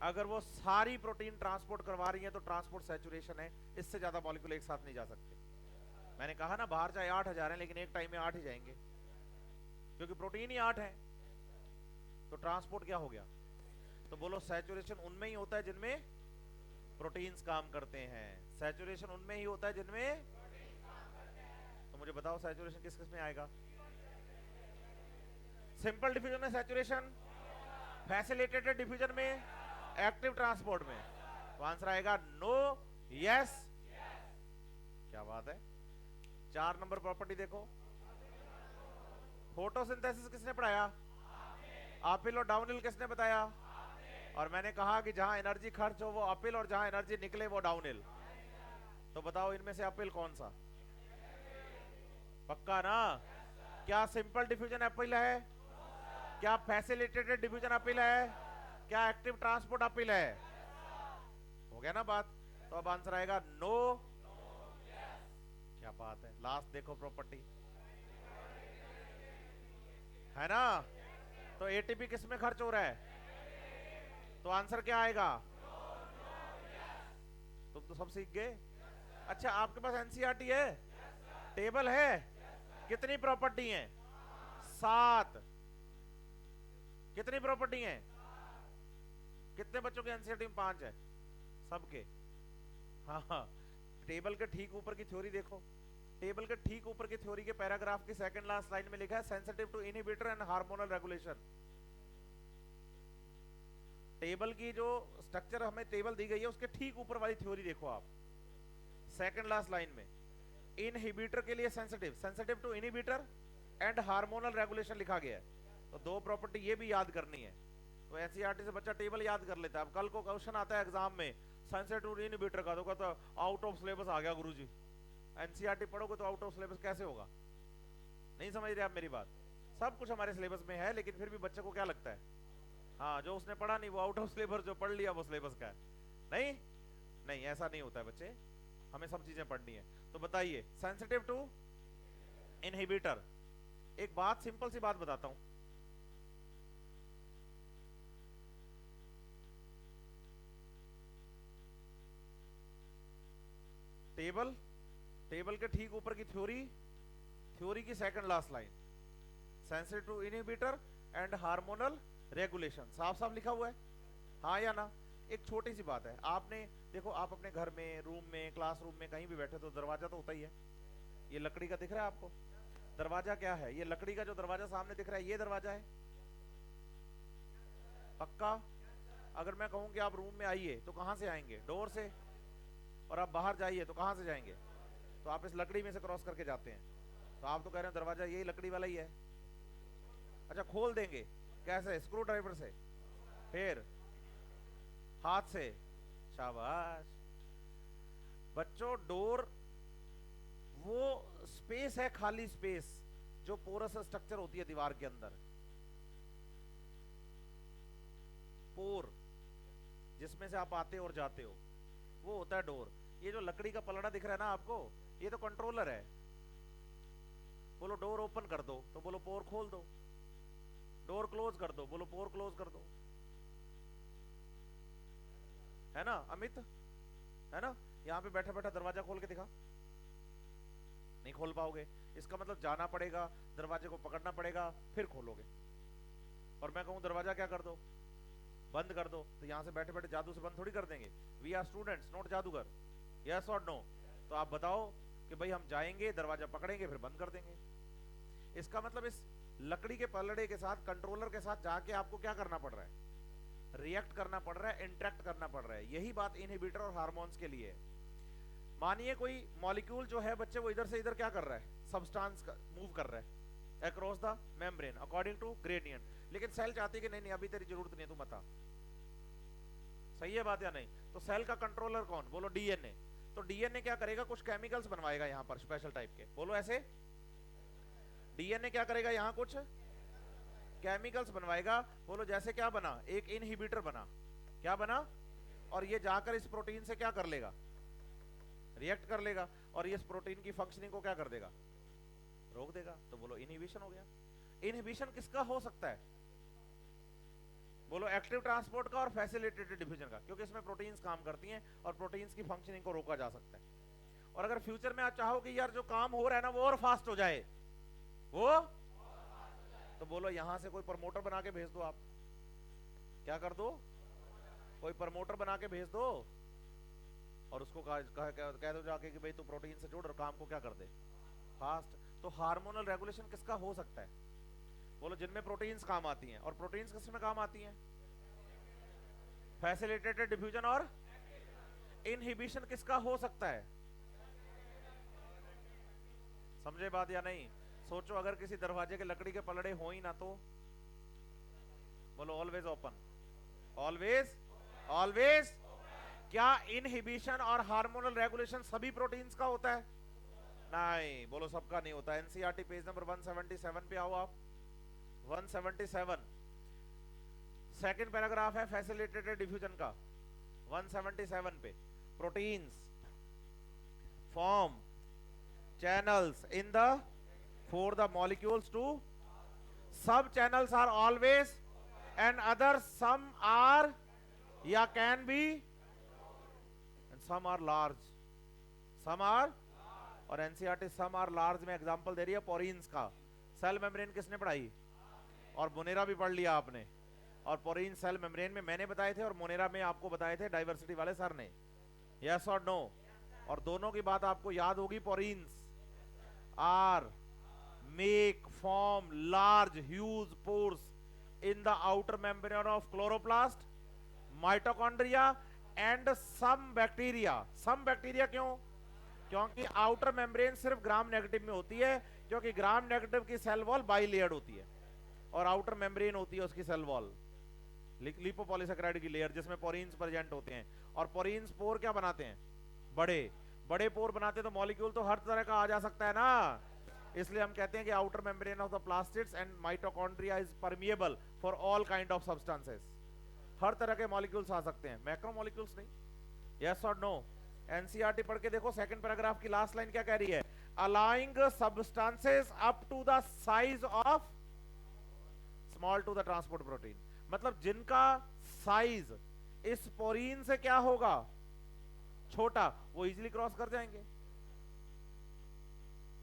अगर वो सारी प्रोटीन ट्रांसपोर्ट करवा रही है तो ट्रांसपोर्ट सैचुरेशन है, इससे ज्यादा मॉलिक्यूल एक साथ नहीं जा सकते। मैंने कहा ना बाहर चाहे 8000 है लेकिन एक टाइम में 8 ही जाएंगे, क्योंकि प्रोटीन ही 8 है। तो ट्रांसपोर्ट क्या हो गया? तो बोलो सैचुरेशन उनमें ही होता है जिनमें प्रोटीन्स काम करते हैं, सैचुरेशन उनमें ही होता है जिनमें। तो मुझे बताओ सैचुरेशन किस किस में आएगा? सिंपल डिफ्यूजन में सैचुरेशन, फैसिलिटेटेड डिफ्यूजन में, एक्टिव ट्रांसपोर्ट में। तो आंसर आएगा नो, यस। क्या बात है। 4 नंबर प्रॉपर्टी देखो, फोटोसिंथेसिस किसने पढ़ाया? अपिल और डाउनहिल किसने बताया? और मैंने कहा कि जहां एनर्जी खर्च हो वो अपिल और जहां एनर्जी निकले वो डाउनहिल। तो बताओ इनमें से अपिल कौन सा? पक्का ना? क्या सिंपल डिफ्यूजन अपिल है? क्या फैसिलिटेटेड डिफ्यूजन अपिल है? क्या एक्टिव ट्रांसपोर्ट अपिल है? हो गया ना बात। तो अब आंसर आएगा नो। क्या बात है। लास्ट देखो प्रॉपर्टी, है ना? तो एटीपी किस में खर्च हो रहा है? तो आंसर क्या आएगा? तुम तो सब सीख गए। अच्छा, आपके पास एनसीईआरटी है? टेबल है? कितनी प्रॉपर्टी है? 7। कितनी प्रॉपर्टी है? कितने बच्चों के एनसीईआरटी में? 5 है सबके। हाँ, टेबल के ठीक ऊपर की थ्योरी देखो, टेबल के ठीक ऊपर की थ्योरी के पैराग्राफ की सेकंड लास्ट लाइन में लिखा है sensitive to inhibitor and hormonal regulation. Table की जो स्ट्रक्चर हमें टेबल दी गई है उसके ठीक ऊपर वाली थ्योरी देखो आप, सेकंड लास्ट लाइन में इनहिबिटर के लिए sensitive, sensitive to inhibitor and hormonal regulation लिखा गया है। तो 2 प्रॉपर्टी ये भी याद करनी है। तो एनसीईआरटी से बच्चा टेबल याद कर लेता है। अब कल को क्वेश्चन आता है एग्जाम में सेंसिटिव टू इनहिबिटर का, तो कहता आउट ऑफ सिलेबस आ गया गुरुजी। एनसीईआरटी पढ़ोगे तो आउट ऑफ सिलेबस कैसे होगा? नहीं समझ रहे आप मेरी बात? सब कुछ हमारे सिलेबस में है, लेकिन फिर भी बच्चे को क्या लगता है, हाँ जो उसने पढ़ा नहीं वो आउट ऑफ सिलेबस, जो पढ़ लिया वो सिलेबस का है। नहीं नहीं, ऐसा नहीं होता है बच्चे, हमें सब चीजें पढ़नी है। तो बताइए सेंसिटिव टू इनहिबिटर। एक बात, सिंपल सी बात बताता हूं, टेबल, टेबल के ठीक ऊपर की थ्योरी, थ्योरी की second last line sensitive to inhibitor and hormonal regulation, साफ साफ लिखा हुआ है, हाँ या ना? एक छोटी सी बात है, आपने देखो आप अपने घर में, रूम में, क्लासरूम में कहीं भी बैठे तो दरवाजा तो होता ही है। ये लकड़ी का दिख रहा है आपको दरवाजा? क्या है ये? लकड़ी का जो दरवाजा सामने दिख रहा है ये दरवाजा है? पक्का? अगर मैं कहूं कि आप रूम में आइए तो कहां से आएंगे? डोर से। और आप बाहर जाइए तो कहां से जाएंगे? तो आप इस लकड़ी में से क्रॉस करके जाते हैं। तो आप तो कह रहे हैं दरवाजा यही लकड़ी वाला ही है। अच्छा, खोल देंगे कैसे? स्क्रू ड्राइवर से, फिर हाथ से। शाबाश बच्चों। डोर वो स्पेस है, खाली स्पेस, जो पोरस स्ट्रक्चर होती है दीवार के अंदर। पोर जिसमें से आप आते हो और जाते हो, वो होता है डोर। ये जो लकड़ी का पलड़ा दिख रहा है ना आपको, ये तो कंट्रोलर है। बोलो डोर ओपन कर दो तो बोलो पोर खोल दो। डोर क्लोज कर दो, बोलो पोर क्लोज कर दो। है ना अमित? है ना? यहां पे बैठा बैठा दरवाजा खोल के दिखा, नहीं खोल पाओगे। इसका मतलब जाना पड़ेगा, दरवाजे को पकड़ना पड़ेगा, फिर खोलोगे। और मैं कहूं दरवाजा क्या कर दो, बंद कर दो, तो यहां से बैठे बैठे जादू से बंद थोड़ी कर देंगे। वी आर स्टूडेंट्स नॉट जादूगर। यस और नो? तो आप बताओ कि भाई हम जाएंगे, दरवाजा पकड़ेंगे, फिर बंद कर देंगे। इसका मतलब इस लकड़ी के पलड़े के साथ, कंट्रोलर के साथ जाके आपको क्या करना पड़ रहा है? रिएक्ट करना पड़ रहा है, इंटरेक्ट करना पड़ रहा है। यही बात इनहिबिटर और हार्मोन्स के लिए है। मानिए कोई मॉलिक्यूल जो है बच्चे, वो इधर से इधर क्या कर रहा है? सब्सटेंस मूव कर रहा है across the membrane according to gradient. लेकिन सेल चाहती है कि नहीं नहीं अभी तेरी जरूरत नहीं है, तू बता। सही है बात या नहीं? तो सेल का कंट्रोलर कौन? बोलो डीएनए। तो डीएनए क्या करेगा? कुछ केमिकल्स बनवाएगा यहां पर स्पेशल टाइप के। बोलो ऐसे। डीएनए क्या करेगा? यहां कुछ केमिकल्स बनवाएगा। बोलो जैसे क्या बना? एक इनहिबिटर बना। क्या बना? और ये जाकर इस प्रोटीन से क्या कर लेगा? रिएक्ट कर लेगा। और ये इस प्रोटीन की फंक्शनिंग को क्या कर देगा? रोक देगा। तो बोलो इनहिबिशन हो गया। इनहिबिशन किसका हो सकता है? बोलो एक्टिव ट्रांसपोर्ट का और फैसिलिटेटेड डिफ्यूजन का, क्योंकि इसमें प्रोटीन्स काम करती हैं और प्रोटीन्स की फंक्शनिंग को रोका जा सकता है। और अगर फ्यूचर में आप चाहो कि यार जो काम हो रहा है ना वो और फास्ट हो जाए, वो तो बोलो यहां से कोई प्रमोटर बना के भेज दो। आप क्या कर दो? कोई प्रमोटर बना के भेज दो और उसको कह दो जाके कि भाई तू प्रोटीन से जुड़ और काम को क्या कर दे? फास्ट। तो हार्मोनल रेगुलेशन किसका हो सकता है? बोलो जिनमें प्रोटीन्स काम आती हैं। और प्रोटीन्स किस में काम आती हैं? फैसिलिटेटेड डिफ्यूजन और इनहिबिशन किसका हो सकता है? समझे बात या नहीं? सोचो अगर किसी दरवाजे के लकड़ी के पलड़े हो ही ना तो बोलो ऑलवेज ओपन, ऑलवेज ऑलवेज। क्या इनहिबिशन और हार्मोनल रेगुलेशन सभी प्रोटीन्स का होता है? नहीं, बोलो सबका नहीं होता। एनसीईआरटी पेज नंबर 177 पे आओ आप। 177 सेकंड पैराग्राफ है फैसिलिटेटेड डिफ्यूजन का। 177 पे proteins form channels in the for the molecules to sub channels are always and others some are या can be and some are large, some are। और NCERT some are large में example दे रही है पोरीन्स का। Cell membrane किसने पढ़ाई? और Monera भी पढ़ लिया आपने। और पोरीन सेल मेम्ब्रेन में मैंने बताए थे और मोनेरा में आपको बताए थे डाइवर्सिटी वाले सर ने। यस और नो? और दोनों की बात आपको याद होगी। पोरीन्स are make form large huge pores in the outer membrane of chloroplast, mitochondria and some bacteria। some bacteria क्यों? क्योंकि आउटर मेम्ब्रेन सिर्फ ग्राम नेगेटिव में होती है, क्योंकि ग्राम नेगेटिव की सेल वॉल बाइलेयर्ड होती है और आउटर मेम्ब्रेन होती है उसकी सेल वॉल लिपोपॉलीसेकेराइड की लेयर, जिसमें पोरीन्स प्रेजेंट होते हैं। और पोरीन्स पोर क्या बनाते हैं? बड़े बड़े पोर बनाते। तो मॉलिक्यूल तो हर तरह का आ जा सकता है ना। इसलिए हम कहते हैं कि outer membrane of the plastids and mitochondria is permeable for all kind of substances. हर तरह के मॉलिक्यूल्स आ सकते हैं, मैक्रो मॉलिक्यूल्स नहीं। यस और नो? एनसीईआरटी पढ़ के देखो, सेकंड पैराग्राफ की लास्ट लाइन क्या कह रही है? Allowing substances up to the size of small to the transport protein. मतलब जिनका साइज इस पोरीन से क्या होगा? छोटा, वो इजीली क्रॉस कर जाएंगे।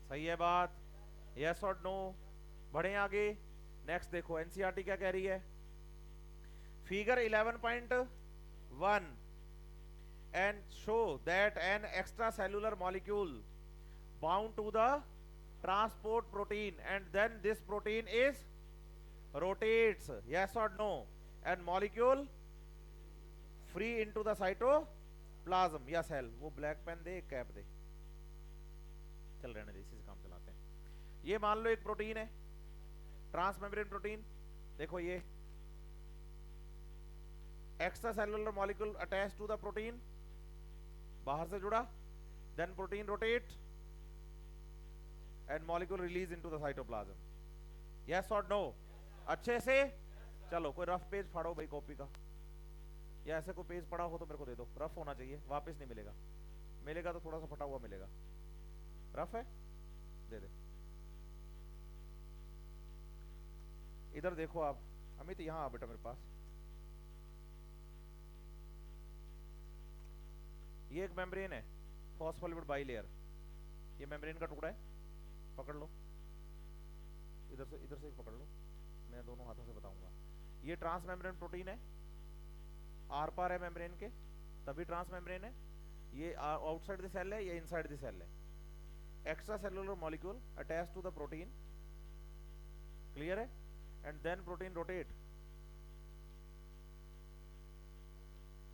सही है बात? यस और नो? बढ़े आगे। नेक्स्ट देखो एनसीईआरटी क्या कह रही है। Figure 11.1 and show that an extra cellular molecule bound to the transport protein and then this protein is rotates. Yes और no? And molecule free into the cytoplasm या सेल। वो ब्लैक पेन दे, एक cap दे, चल रहने दे, इसी से काम चलाते हैं। ये मान लो एक प्रोटीन है, ट्रांसमेम्ब्रेन प्रोटीन। देखो ये extra cellular molecule attach to the protein, बाहर से जुड़ा, then protein rotate and molecule release into the cytoplasm. Yes और नो? अच्छे से चलो। कोई रफ पेज फाड़ो भाई कॉपी का, या ऐसे कोई पेज पड़ा हो तो मेरे को दे दो। रफ होना चाहिए, वापस नहीं मिलेगा, मिलेगा तो थोड़ा सा फटा हुआ मिलेगा। रफ है, दे दे। इधर देखो आप अमित, यहां आ बेटा मेरे पास। ये एक मेम्ब्रेन है, फॉस्फोलिपिड बाइलेयर। ये मेम्ब्रेन का टुकड़ा है, पकड़ लो इधर से पकड़ लो, मैं दोनों हाथों से बताऊंगा। ये ट्रांस मेम्ब्रेन प्रोटीन है, आर पार है मेम्ब्रेन के, तभी ट्रांस मेम्ब्रेन है। ये आउटसाइड द सेल है, ये इनसाइड द सेल है। Extra cellular molecule attach to the protein, clear है? And then protein rotate.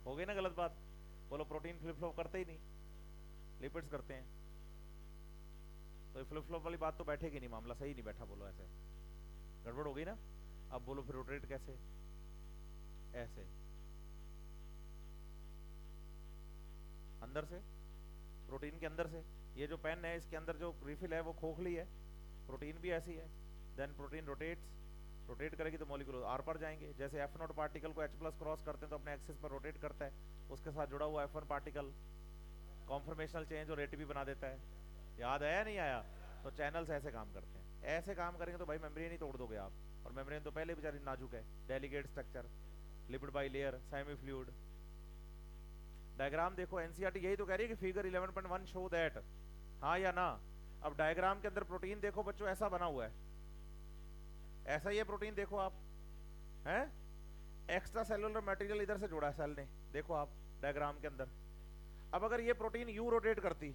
हो गई ना गलत बात? बोलो प्रोटीन फ्लिप फ्लॉप करते ही नहीं, लिपिड्स करते हैं। तो फ्लिप फ्लॉप वाली बात तो बैठेगी नहीं, मामला सही नहीं बैठा। बोलो ऐसे गड़बड़ हो गई ना। अब बोलो फिर रोटेट कैसे? ऐसे अंदर से, प्रोटीन के अंदर से। ये जो पेन है इसके अंदर जो रिफिल है वो खोखली है, प्रोटीन भी ऐसी है। देन प्रोटीन रोटेट करेगी तो मॉलिक्यूल आर पर जाएंगे। जैसे F0 पार्टिकल को H+ क्रॉस करते हैं तो अपने एक्सिस पर रोटेट करता है, उसके साथ जुड़ा हुआ F1 पार्टिकल कॉन्फर्मेशनल चेंज और एटीपी बना देता है। याद आया नहीं आया? तो चैनल्स ऐसे काम करते हैं। ऐसे काम करेंगे तो भाई मेम्ब्रेन ही तोड़ दोगे आप, और मेम्ब्रेन तो पहले बेचारी नाजुक है, delicate structure, lipid bilayer, semi fluid. Diagram देखो, एनसीईआरटी यही तो कह रही है कि फिगर 11.1 शो दैट, हाँ या ना? अब डायग्राम के अंदर प्रोटीन देखो बच्चों, ऐसा बना हुआ है, ऐसा ही है प्रोटीन। देखो आप, हैं एक्स्ट्रा सेलुलर मटेरियल इधर से जोड़ा है सेल ने, देखो आप डायग्राम के अंदर। अब अगर ये प्रोटीन यू रोटेट करती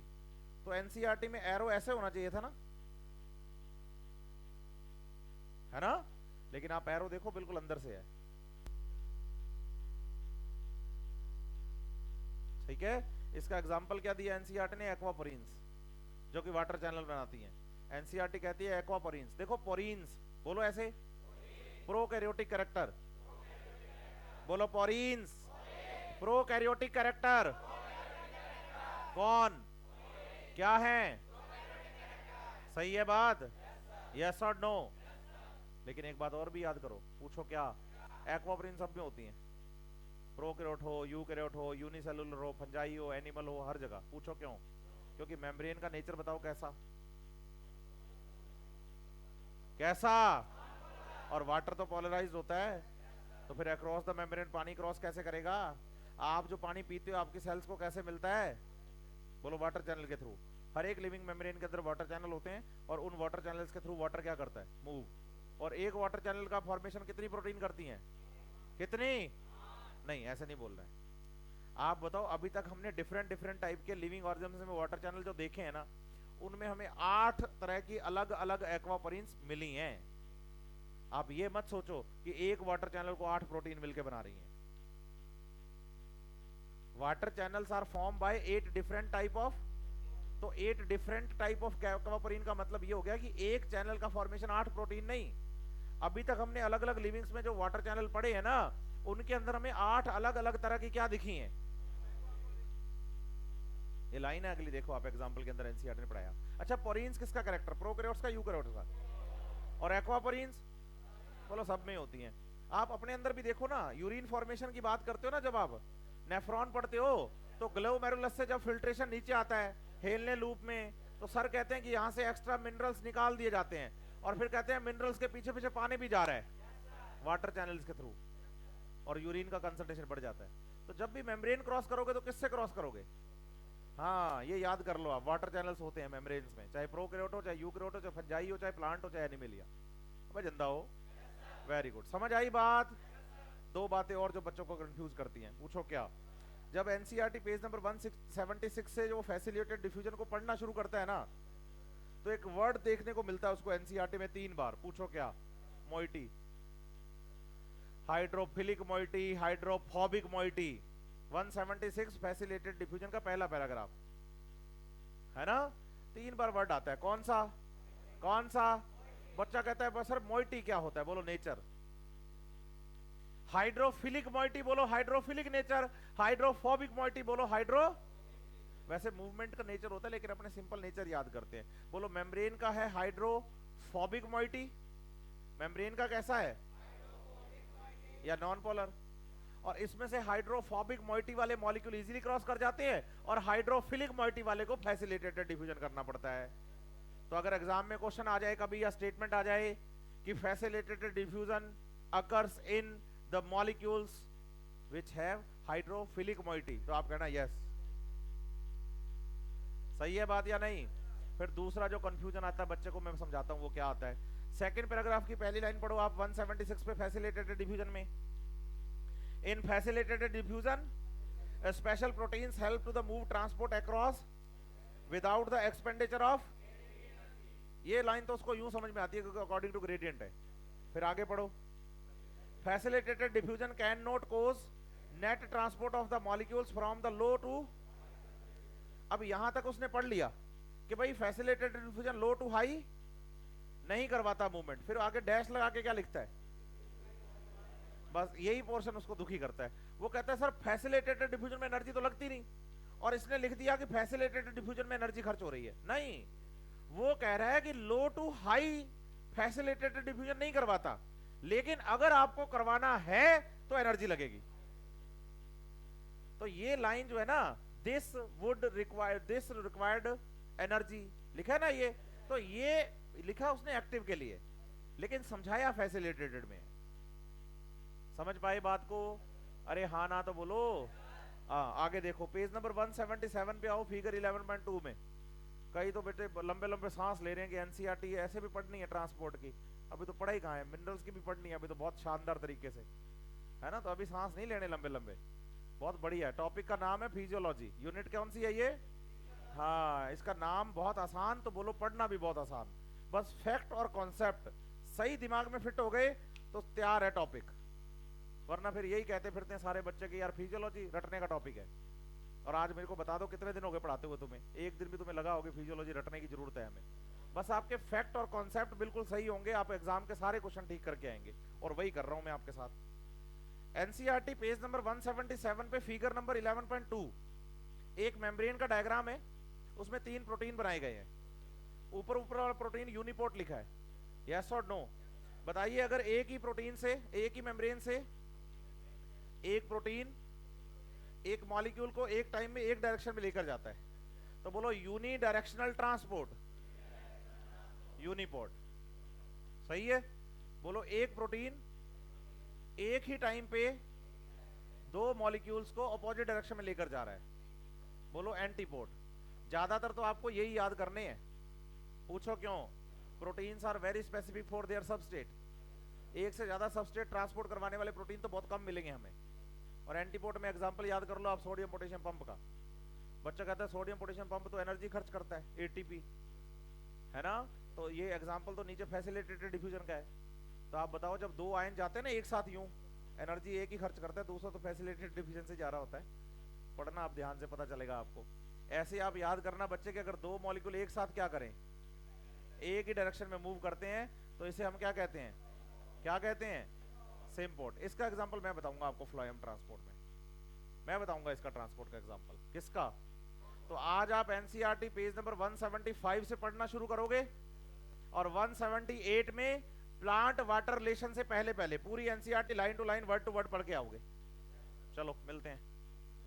तो एनसीईआरटी में एरो ऐसे होना चाहिए था ना, है ना? लेकिन आप एरो देखो बिल्कुल अंदर से है, ठीक है? इसका एग्जांपल क्या दिया एनसीईआरटी ने? एक्वापोरिन्स, जो कि वाटर चैनल बनाती हैं। एनसीईआरटी कहती है एक्वापोरिन्स। देखो पोरिन्स बोलो ऐसे, प्रोकैरियोटिक कैरेक्टर बोलो, पोरिन्स प्रोकैरियोटिक कैरेक्टर। कौन क्या है? सही है बात? यस और नो? लेकिन एक बात और भी याद करो, पूछो क्या? एक्वापोरिन सब में होती हैं, प्रोकैरियोट हो, यूकैरियोट हो, यूनिसेलुलर हो, फंजाई हो, एनिमल हो, हर जगह। पूछो क्यों? क्योंकि मेम्ब्रेन का नेचर बताओ कैसा? कैसा? और वाटर तो पोलराइज्ड होता है, तो फिर अक्रॉस द मेम्ब्रेन पानी क्रॉस कैसे करेगा? आप जो पानी पीते हो आपकी सेल्स को कैसे मिलता है? बोलो वाटर चैनल के थ्रू। हर एक लिविंग मेम्ब्रेन के अंदर वाटर चैनल होते हैं, और उन वाटर चैनल्स के थ्रू वाटर क्या करता है? मूव। और एक वाटर चैनल का फॉर्मेशन कितनी प्रोटीन करती हैं? कितनी? नहीं, ऐसे नहीं बोल रहे हैं। आप बताओ, अभी तक हमने डिफरेंट टाइप के लिविंग ऑर्गेनिज्म में वाटर चैनल जो देखे हैं ना, उनमें हमें 8 तरह की अलग अलग एक्वापोरिन्स मिली हैं। आप ये मत सोचो कि एक वाटर चैनल को 8 प्रोटीन मिलकर बना रही हैं। Water channels are form by 8 different type of, तो 8 डिफरेंट टाइप ऑफ एक्वापोरिन का मतलब ये हो गया कि एक चैनल का फॉर्मेशन 8 प्रोटीन नहीं। अभी तक हमने अलग अलग लिविंग्स में जो वाटर चैनल पढ़े हैं ना, उनके अंदर हमें 8 अलग अलग तरह की क्या दिखी हैं? ये लाइन है अगली, देखो आप एग्जांपल के अंदर एनसीईआरटी ने पढ़ाया। अच्छा, पोरिन्स किसका कैरेक्टर? प्रोकैरियोट्स का, यूकैरियोट्स का? और एक्वापोरिन्स बोलो सब में होती हैं। आप अपने अंदर भी देखो ना, यूरिन फॉर्मेशन की बात करते हो ना, जब आप नेफ्रॉन पढ़ते हो तो ग्लोमेरुलस से जब फिल्ट्रेशन नीचे आता है हेलने लूप में, तो सर कहते हैं कि यहाँ से एक्स्ट्रा मिनरल्स निकाल दिए जाते हैं, और फिर कहते हैं मिनरल्स के पीछे पीछे पानी भी जा रहा है वाटर चैनल्स के थ्रू, और यूरिन का कंसंट्रेशन बढ़ जाता है। तो जब भी मेम्ब्रेन क्रॉस करोगे तो किससे क्रॉस करोगे? हाँ, ये याद कर लो आप, वाटर चैनल्स होते हैं मेम्ब्रेन्स में, चाहे प्रोकैरियोट हो, चाहे यूकैरियोट हो, चाहे फंजाई हो, चाहे प्लांट हो, चाहे एनिमलिया। अब जिंदा हो। वेरी गुड, समझ आई बात? 2 बातें और जो बच्चों को कंफ्यूज करती हैं, पूछो क्या? जब एनसीईआरटी पेज नंबर 176 से जो फैसिलिटेटेड डिफ्यूजन को पढ़ना शुरू करता है ना, तो एक वर्ड देखने को मिलता है उसको एनसीईआरटी में 3 बार। पूछो क्या? Moiety, hydrophilic moiety, hydrophobic moiety. 176 facilitated diffusion का पहला पैराग्राफ है ना, 3 बार वर्ड आता है, कौन सा कौन सा? बच्चा कहता है सर मोइटी क्या होता है, बोलो नेचर। हाइड्रोफिलिक मोइटी बोलो हाइड्रोफिलिक नेचर, हाइड्रोफोबिक मोइटी बोलो हाइड्रो। वैसे मूवमेंट का नेचर होता है लेकिन अपने सिंपल नेचर याद करते हैं। बोलो मेम्ब्रेन का है हाइड्रोफोबिक मोइटी, मेम्ब्रेन का कैसा है या नॉन पोलर, और इसमें से हाइड्रोफोबिक मोइटी वाले मॉलिक्यूल इजीली क्रॉस कर जाते हैं और हाइड्रोफिलिक मोइटी वाले को फैसिलिटेटेड डिफ्यूजन करना पड़ता है। तो अगर एग्जाम में क्वेश्चन आ जाए कभी या स्टेटमेंट आ जाए कि facilitated diffusion occurs in the molecules which have hydrophilic moiety, तो आप कहना यस। सही है बात या नहीं? फिर दूसरा जो कंफ्यूजन आता है बच्चे को मैं समझाता हूं वो क्या आता है। सेकंड पैराग्राफ की पहली लाइन पढ़ो आप 176 पे फैसिलिटेटेड डिफ्यूजन में। In facilitated diffusion special proteins help to the move transport across without the expenditure of. ये लाइन तो उसको यूं समझ में आती है क्योंकि अकॉर्डिंग टू ग्रेडियंट है। फिर आगे पढ़ो, facilitated diffusion can not cause net transport of the molecules from the low to. अब यहां तक उसने पढ़ लिया कि भाई facilitated diffusion low to high नहीं करवाता मूवमेंट, फिर आगे डैश लगा के क्या लिखता है, बस यही पोर्शन उसको दुखी करता है। वो कहता है सर फैसिलिटेटेड डिफ्यूजन में एनर्जी तो लगती नहीं, और इसने लिख दिया कि फैसिलिटेटेड डिफ्यूजन में एनर्जी खर्च हो रही है। नहीं, वो कह रहा है कि लो टू हाई फैसिलिटेटेड डिफ्यूजन नहीं करवाता, लेकिन अगर आपको करवाना है तो एनर्जी लगेगी। तो ये लाइन जो है ना, this would require this required energy लिखा है ना, ये तो ये लिखा उसने एक्टिव के लिए, लेकिन समझाया फैसिलिटेटेड में। समझ पाए बात को? अरे हाँ ना तो बोलो। आगे देखो पेज नंबर 177 पे आओ, फिगर 11.2 में। कई तो बेटे लंबे लंबे सांस ले रहे हैं कि एनसीईआरटी ऐसे भी पढ़नी है ट्रांसपोर्ट की, अभी तो पढ़ाई कहाँ है, मिनरल्स की भी पढ़नी है अभी तो बहुत शानदार तरीके से, है ना। तो अभी सांस नहीं लेने लंबे लंबे, बहुत बढ़िया। टॉपिक का नाम है फिजियोलॉजी, यूनिट कौन सी है ये? हाँ, इसका नाम बहुत आसान, तो बोलो पढ़ना भी बहुत आसान। बस फैक्ट और कॉन्सेप्ट सही दिमाग में फिट हो गए तो तैयार है टॉपिक, वरना फिर यही कहते फिरते हैं सारे बच्चे कि यार फिजियोलॉजी रटने का टॉपिक है। और आज मेरे को बता दो कितने दिन हो गए पढ़ाते हुए तुम्हें, एक दिन भी तुम्हें लगा होगा फिजियोलॉजी रटने की जरूरत है हमें। बस आपके फैक्ट और कॉन्सेप्ट बिल्कुल सही होंगे, आप एग्जाम के सारे क्वेश्चन ठीक करके आएंगे, और वही कर रहा हूं मैं आपके साथ। एनसीईआरटी पेज नंबर 177 पे फिगर नंबर 11.2 एक मेम्ब्रेन का डायग्राम है, उसमें 3 प्रोटीन बनाए गए हैं। ऊपर वाला प्रोटीन यूनिपोर्ट लिखा है, यस और नो? बताइए अगर एक ही प्रोटीन से, एक ही मेम्ब्रेन से एक प्रोटीन एक मॉलिक्यूल को एक टाइम में एक डायरेक्शन में लेकर जाता है तो बोलो यूनी डायरेक्शनल ट्रांसपोर्ट, यूनिपोर्ट। सही है? बोलो एक प्रोटीन एक ही टाइम पे 2 मॉलिक्यूल्स को अपोजिट डायरेक्शन में लेकर जा रहा है, बोलो एंटीपोर्ट। ज्यादातर तो आपको यही याद करने हैं, पूछो क्यों? Proteins are very specific for their substrate. एक से ज्यादा सबस्ट्रेट ट्रांसपोर्ट करवाने वाले प्रोटीन तो बहुत कम मिलेंगे हमें। और एंटीपोर्ट में एग्जांपल याद कर लो आप, सोडियम पोटेशियम पंप का। बच्चा कहता है सोडियम पोटेशियम पंप तो एनर्जी खर्च करता है, एटीपी, है ना। तो ये एग्जांपल तो नीचे फैसिलिटेटेड डिफ्यूजन का है। तो आप बताओ जब 2 आयन जाते हैं ना एक साथ, यूं एनर्जी एक ही खर्च करता है, दूसरा तो फैसिलिटेटेड डिफ्यूजन से जा रहा होता है। पढ़ना आप ध्यान से, पता चलेगा आपको। ऐसे आप याद करना बच्चे कि अगर 2 मॉलिक्यूल एक साथ क्या करें, एक ही डायरेक्शन में मूव करते हैं, तो इसे हम क्या कहते हैं? क्या कहते हैं? सिम्पोर्ट। इसका एग्जांपल मैं बताऊंगा आपको फ्लोएम ट्रांसपोर्ट में, मैं बताऊंगा इसका ट्रांसपोर्ट का एग्जांपल। किसका? तो आज आप एनसीईआरटी पेज नंबर 175 से पढ़ना शुरू करोगे, और 178 में प्लांट वाटर रिलेशन से पहले पूरी NCERT line to line word to word पढ़ के आओगे। चलो मिलते हैं।